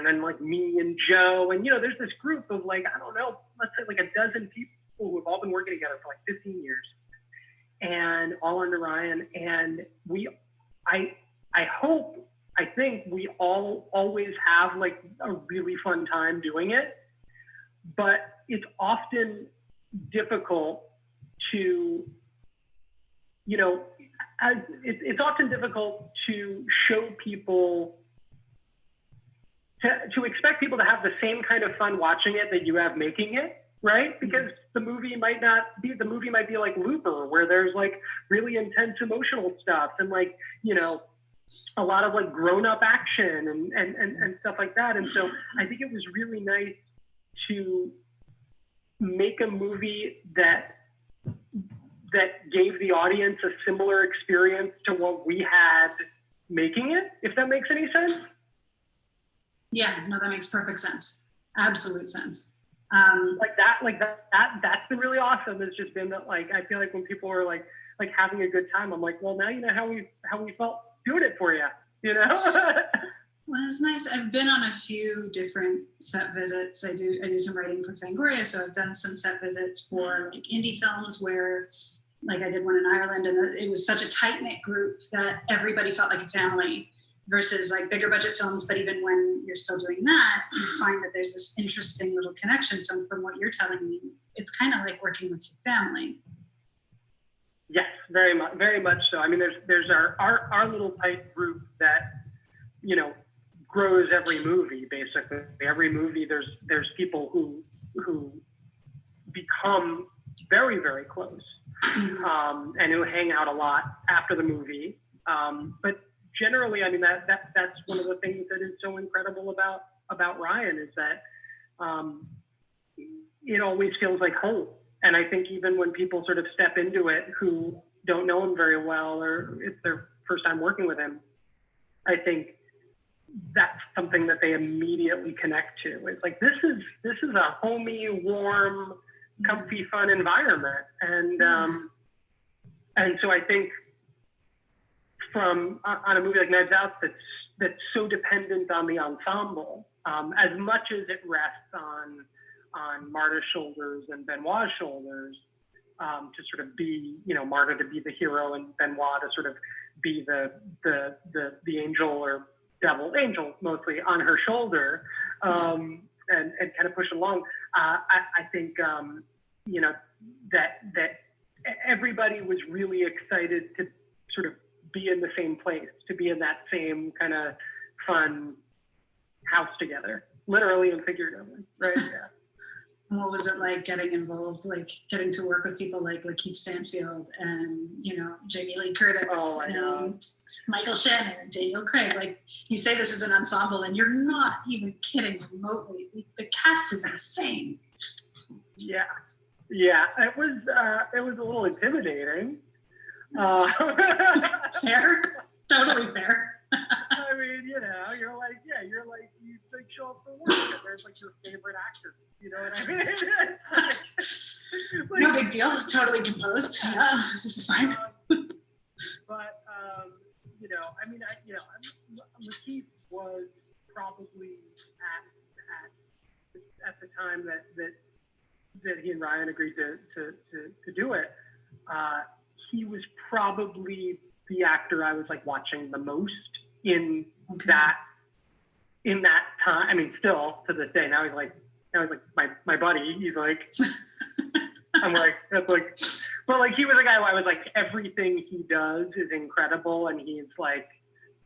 S18: then like me and Joe, and there's this group of like, I don't know, let's say like a dozen people who have all been working together for like 15 years, and all under Ryan, and I think we all always have like a really fun time doing it, but it's often difficult to, it's often difficult to show people, to expect people to have the same kind of fun watching it that you have making it, right? Because the movie might be like Looper, where there's like really intense emotional stuff and like, a lot of like grown-up action and stuff like that. And so I think it was really nice to make a movie that gave the audience a similar experience to what we had making it, if that makes any sense.
S17: Yeah, no, that makes perfect sense. Absolute sense.
S18: That's been really awesome. It's just been that, like, I feel like when people are like having a good time, I'm like, well, now you know how we felt doing it for you,
S17: Well, it's nice. I've been on a few different set visits. I do some writing for Fangoria, so I've done some set visits for like indie films where, like, I did one in Ireland, and it was such a tight-knit group that everybody felt like a family, versus like bigger budget films. But even when you're still doing that, you find that there's this interesting little connection. So from what you're telling me, it's kind of like working with your family.
S18: Yes, very much so. I mean, there's our little tight group that, grows every movie, basically. Every movie, there's people who become very, very close, and who hang out a lot after the movie. But generally, I mean, that's one of the things that is so incredible about Ryan, is that it always feels like home. And I think even when people sort of step into it who don't know him very well, or it's their first time working with him, I think that's something that they immediately connect to. It's like, this is a homey, warm, comfy, fun environment. And so I think on a movie like Knives Out that's so dependent on the ensemble, as much as it rests on Marta's shoulders and Benoit's shoulders, to sort of be, Marta to be the hero and Benoit to sort of be the angel or angel mostly on her shoulder, and kind of push along. I think that everybody was really excited to sort of be in the same place, to be in that same kind of fun house together, literally and figuratively, right? Yeah.
S17: What was it like getting involved, like getting to work with people like Lakeith Stanfield and, Jamie Lee Curtis and Michael Shannon and Daniel Craig? Like, you say this is an ensemble and you're not even kidding remotely. The cast is insane.
S18: Yeah, it was a little intimidating.
S17: Fair, totally fair.
S18: I mean, you know, you're like you like show up for work and there's like your favorite actor. You know what I mean?
S17: No big deal. Totally composed. Yeah, this is fine.
S18: But you know, I mean, Lakeith was probably at the time that he and Ryan agreed to do it. He was probably the actor I was like watching the most in that time. I mean, still to this day. Now he's like my buddy. He's like, I'm like, that's like, but like he was a guy who I was like, everything he does is incredible, and he's like,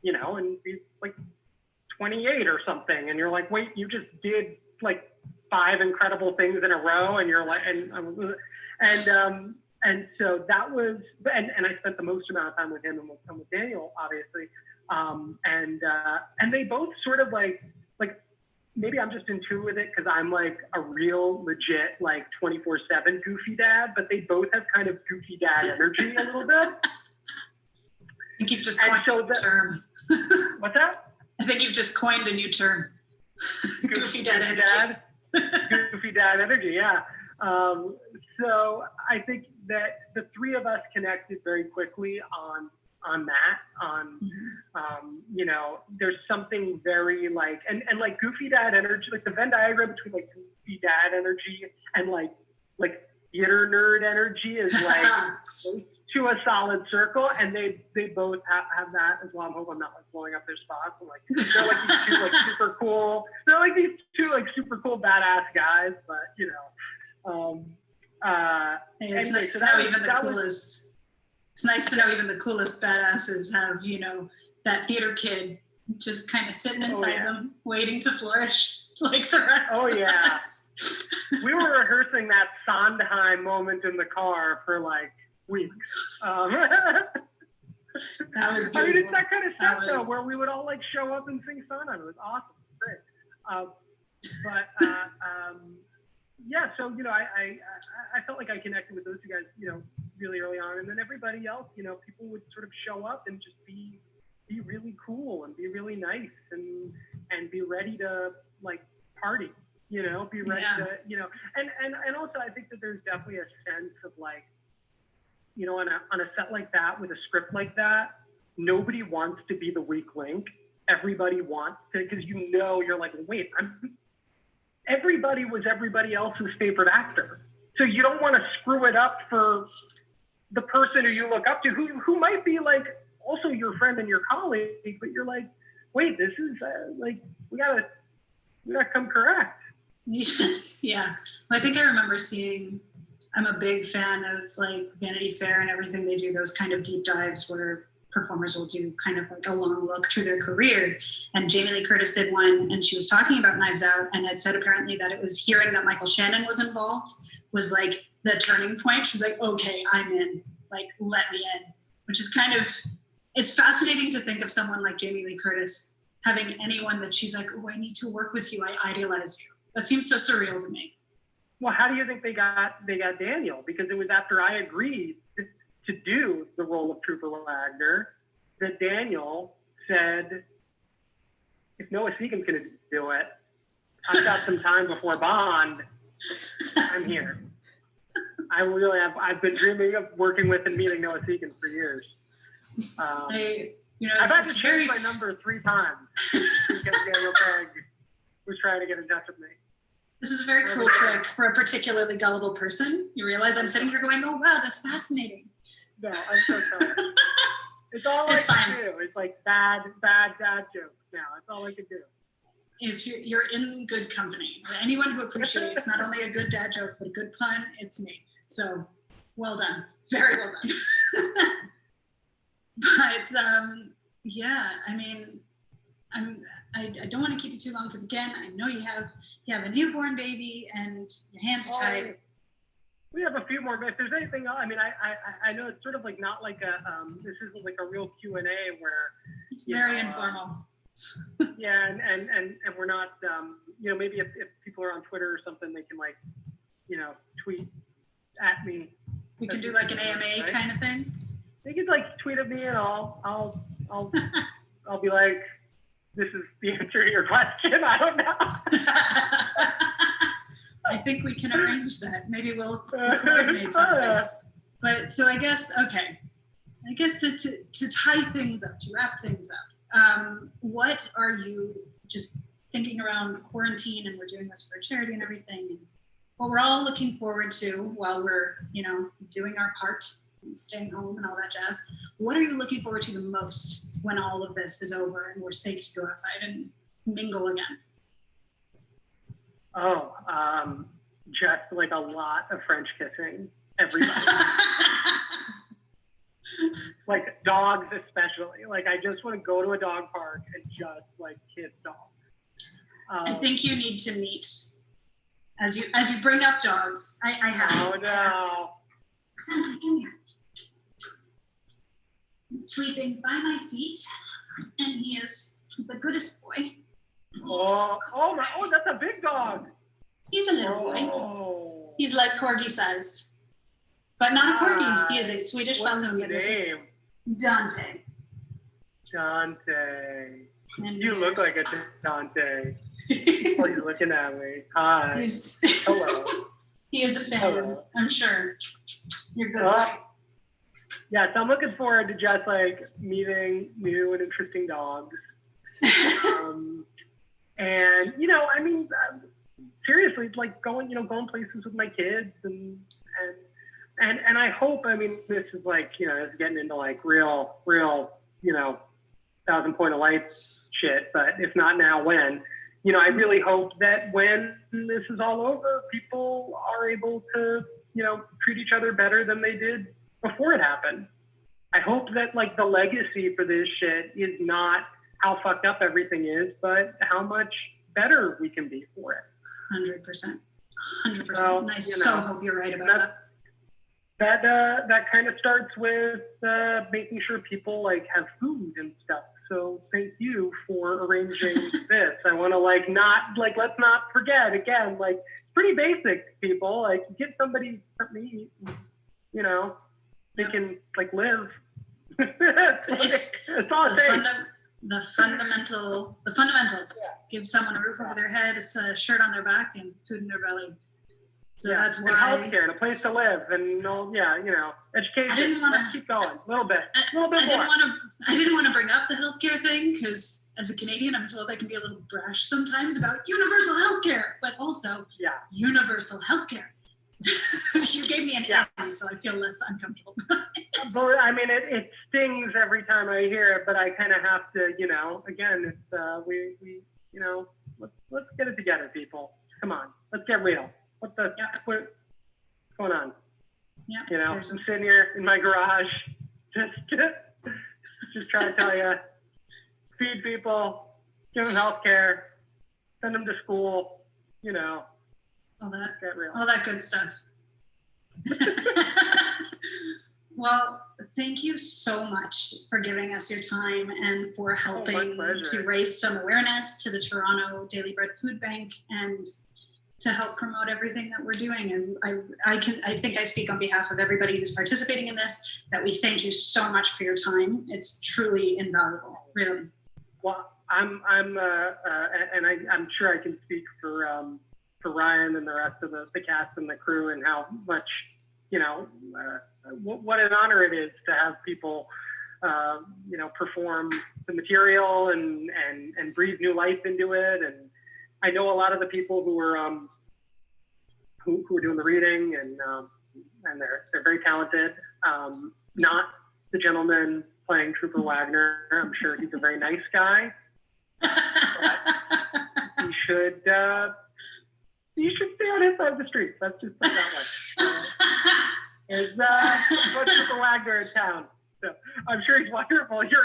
S18: you know, and he's like 28 or something, and you're like, wait, you just did like 5 incredible things in a row, and you're like, and so that was, and I spent the most amount of time with him and with Daniel, obviously, and they both sort of like maybe I'm just in tune with it because I'm like a real legit like 24/7 goofy dad, but they both have kind of goofy dad energy a little bit.
S17: I think you've just coined a new term.
S18: What's that?
S17: I think you've just coined a new term. Goofy dad energy.
S18: Goofy dad energy, yeah. So I think that the three of us connected very quickly on that, you know, there's something very like, and like goofy dad energy, like the Venn diagram between like goofy dad energy and like theater nerd energy is like close to a solid circle, and they both have that as well. I hope I'm not like blowing up their spots. And, like they're like these two like super cool. They're like these two like super cool badass guys, but you know.
S17: It's
S18: Anyway,
S17: nice
S18: so
S17: to know
S18: that
S17: even the
S18: was
S17: coolest. It's nice to know even the coolest badasses have, you know, that theater kid just kind of sitting inside them, waiting to flourish like the rest of us.
S18: We were rehearsing that Sondheim moment in the car for like weeks.
S17: That was
S18: I mean, it's
S17: beautiful.
S18: that kind of stuff
S17: That was-
S18: though, where we would all like show up and sing Sondheim. It was awesome. Great. Yeah, so you know, I felt like I connected with those two guys, you know, really early on, and then everybody else, you know, people would sort of show up and just be really cool and be really nice and be ready to like party, you know, be ready to, you know, and also I think that there's definitely a sense of like, you know, on a set like that with a script like that, nobody wants to be the weak link. Everybody wants to, because you know, you're like, wait, everybody was everybody else's favorite actor. So you don't want to screw it up for the person who you look up to, who might be like also your friend and your colleague, but you're like, wait, this is like, we gotta come correct.
S17: Yeah, I think I remember seeing, I'm a big fan of like Vanity Fair and everything they do, those kind of deep dives where performers will do kind of like a long look through their career. And Jamie Lee Curtis did one, and she was talking about Knives Out and had said apparently that it was hearing that Michael Shannon was involved was like the turning point. She was like, okay, I'm in, like, let me in, which is kind of, it's fascinating to think of someone like Jamie Lee Curtis having anyone that she's like, oh, I need to work with you, I idolize you. That seems so surreal to me.
S18: Well, how do you think they got Daniel? Because it was after I agreed to do the role of Trooper Wagner that Daniel said, if Noah Segan's going to do it, I've got some time before Bond, I'm here. I really have. I've been dreaming of working with and meeting Noah Segan for years. I've had to change my number 3 times because Daniel Craig was trying to get in touch with me.
S17: This is a very cool trick for a particularly gullible person. You realize I'm sitting here going, oh, wow, that's fascinating.
S18: No, I'm so sorry. It's all I can do. It's like bad dad jokes now. That's all I can do.
S17: If you're in good company, anyone who appreciates not only a good dad joke, but a good pun, it's me. So well done. Very well done. But yeah, I mean, I don't want to keep you too long because again, I know you have a newborn baby and your hands are tied.
S18: We have a few more, but if there's anything else, I mean, I know it's sort of like not like a, this isn't like a real Q&A where.
S17: It's very informal.
S18: Yeah, and we're not, you know, maybe if people are on Twitter or something, they can like, you know, tweet at me.
S17: We can do like an AMA kind of thing.
S18: they could like tweet at me and I'll be like, this is the answer to your question. I don't know.
S17: I think we can arrange that. Maybe we'll coordinate something. But so I guess to tie things up, to wrap things up, what are you just thinking around quarantine, and we're doing this for charity and everything, and what we're all looking forward to while we're, doing our part and staying home and all that jazz. What are you looking forward to the most when all of this is over and we're safe to go outside and mingle again?
S18: Oh, just like a lot of French kissing, everybody. Like dogs especially. Like I just want to go to a dog park and just like kiss dogs.
S17: I think you need to meet, as you bring up dogs, I have.
S18: Oh no.
S17: Come here. He's sleeping by my feet, and he is the goodest boy.
S18: Oh, that's a big dog.
S17: He's a little boy. He's like corgi sized, but not a corgi. He is a Swedish Falcon.
S18: What's his name?
S17: Dante.
S18: Dante. You look like a Dante. Oh, you're looking at me. Hi. Hello.
S17: He is a fan.
S18: Hello.
S17: I'm sure. You're good. Boy.
S18: Yeah, so I'm looking forward to just like meeting new and interesting dogs. And seriously, like going places with my kids and I hope, this is like, it's getting into like real, 1,000-point of light shit, but if not now, when? I really hope that when this is all over, people are able to, treat each other better than they did before it happened. I hope that like the legacy for this shit is not how fucked up everything is, but how much better we can be for it.
S17: 100%. 100%. And I so hope you're right about that.
S18: That kind of starts with making sure people like have food and stuff. So thank you for arranging this. I want to let's not forget again, like pretty basic, people, like get somebody something to eat, they can like live. It's all it takes.
S17: The fundamentals. Yeah. Give someone a roof over their head, a shirt on their back, and food in their belly. So that's why.
S18: And healthcare, and a place to live, and education.
S17: I didn't want to
S18: keep going a little bit more.
S17: I didn't want to bring up the healthcare thing because, as a Canadian, I'm told I can be a little brash sometimes about universal healthcare, but also universal healthcare. You gave me an M, so I feel less uncomfortable.
S18: It stings every time I hear it, but I kind of have to, again, it's let's get it together, people. Come on, let's get real. What's going on?
S17: Yeah.
S18: I'm sitting here in my garage, just trying to tell you, feed people, give them health care, send them to school,
S17: all that,
S18: get real.
S17: All that good stuff. Well, thank you so much for giving us your time and for helping to raise some awareness to the Toronto Daily Bread Food Bank and to help promote everything that we're doing. And I think I speak on behalf of everybody who's participating in this, that we thank you so much for your time. It's truly invaluable, really.
S18: Well, I'm sure I can speak for Ryan and the rest of the cast and the crew, and how much, what an honor it is to have people, perform the material and breathe new life into it. And I know a lot of the people who are doing the reading, and they're very talented. Not the gentleman playing Trooper Wagner. I'm sure he's a very nice guy. But you should stay on his side of the street. Let's just put it that way. There's Trooper Wagner in town. So I'm sure he's wonderful. You're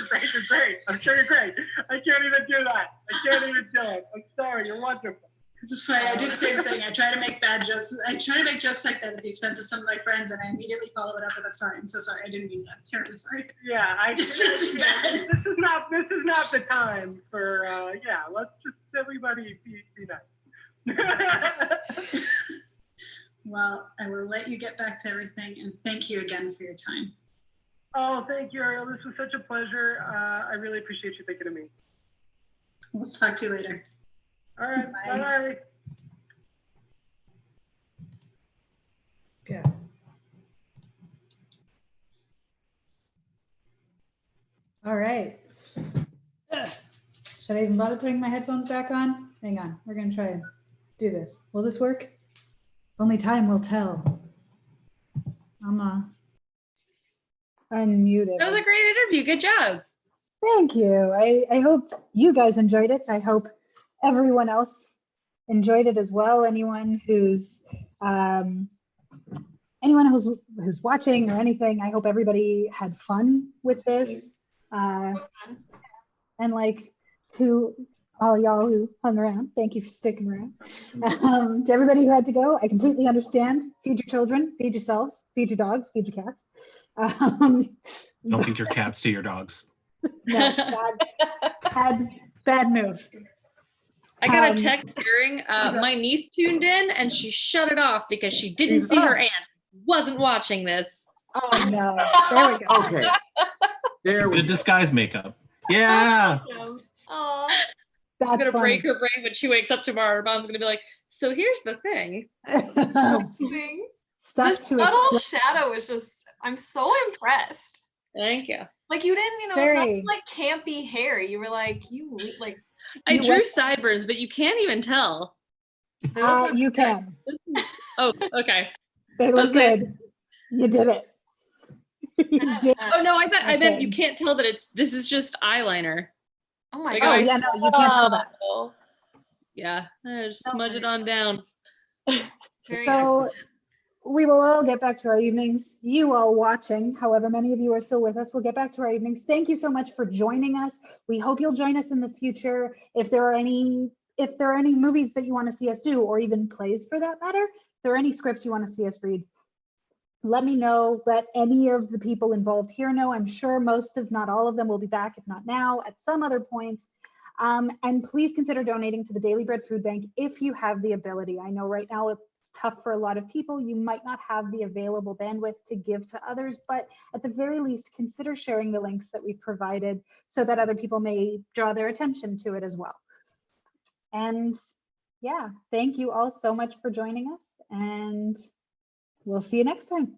S18: great. I'm sure you're great. I can't even do that. I can't even do it. I'm sorry. You're wonderful.
S17: This is funny. I do the same thing. I try to make bad jokes. I try to make jokes like that at the expense of some of my friends, and I immediately follow it up with, "I'm sorry. I'm so sorry. I didn't mean that. I'm terribly sorry."
S18: Yeah, this is not the time for. Let's just everybody be nice.
S17: Well, I will let you get back to everything, and thank you again for your time.
S18: Oh, thank you, Ariel. This was such a pleasure. I really appreciate you thinking of me.
S17: We'll talk to you later.
S18: All right.
S17: Bye.
S18: Bye.
S1: Good. All right. Ugh. Should I even bother putting my headphones back on? Hang on. We're going to try and do this. Will this work? Only time will tell. I'm unmuted.
S14: That was a great interview. Good job.
S1: Thank you. I hope you guys enjoyed it. I hope everyone else enjoyed it as well. Anyone who's watching or anything, I hope everybody had fun with this. And like to all y'all who hung around, thank you for sticking around. To everybody who had to go, I completely understand. Feed your children, feed yourselves, feed your dogs, feed your cats.
S4: Don't feed your cats to your dogs.
S1: No, bad move.
S14: I got a text during my niece tuned in and she shut it off because she didn't see her aunt wasn't watching this.
S1: Oh no. There we go.
S11: Okay. There we
S4: Good disguise makeup. Yeah.
S14: Oh,
S1: That's
S14: I'm gonna
S1: funny.
S14: break her brain when she wakes up tomorrow. Her mom's gonna be like, so here's the thing.
S1: Stuff
S7: This
S1: to
S7: subtle
S1: explain.
S7: shadow is just, I'm so impressed.
S14: Thank you.
S7: Like you didn't, it's not
S1: Very.
S7: like campy hair. You were like,
S14: I
S1: You
S14: drew
S1: went-
S14: sideburns, but you can't even tell.
S1: You can.
S14: Oh, okay.
S1: They look good. You did it. You did.
S14: Oh no, I meant
S1: Okay.
S14: you can't tell that this is just eyeliner.
S7: Oh my
S14: Like,
S1: Oh
S14: I
S1: yeah, no, you can't tell that.
S14: Yeah, I just smudge it on down.
S1: So we will all get back to our evenings. You all watching, however many of you are still with us, we'll get back to our evenings. Thank you so much for joining us. We hope you'll join us in the future. If there are any movies that you want to see us do, or even plays for that matter, if there are any scripts you want to see us read, let me know. Let any of the people involved here know. I'm sure most, if not all of them, will be back, if not now, at some other point. And please consider donating to the Daily Bread Food Bank if you have the ability. I know right now it's tough for a lot of people. You might not have the available bandwidth to give to others, but at the very least, consider sharing the links that we've provided so that other people may draw their attention to it as well. And yeah, thank you all so much for joining us, and we'll see you next time.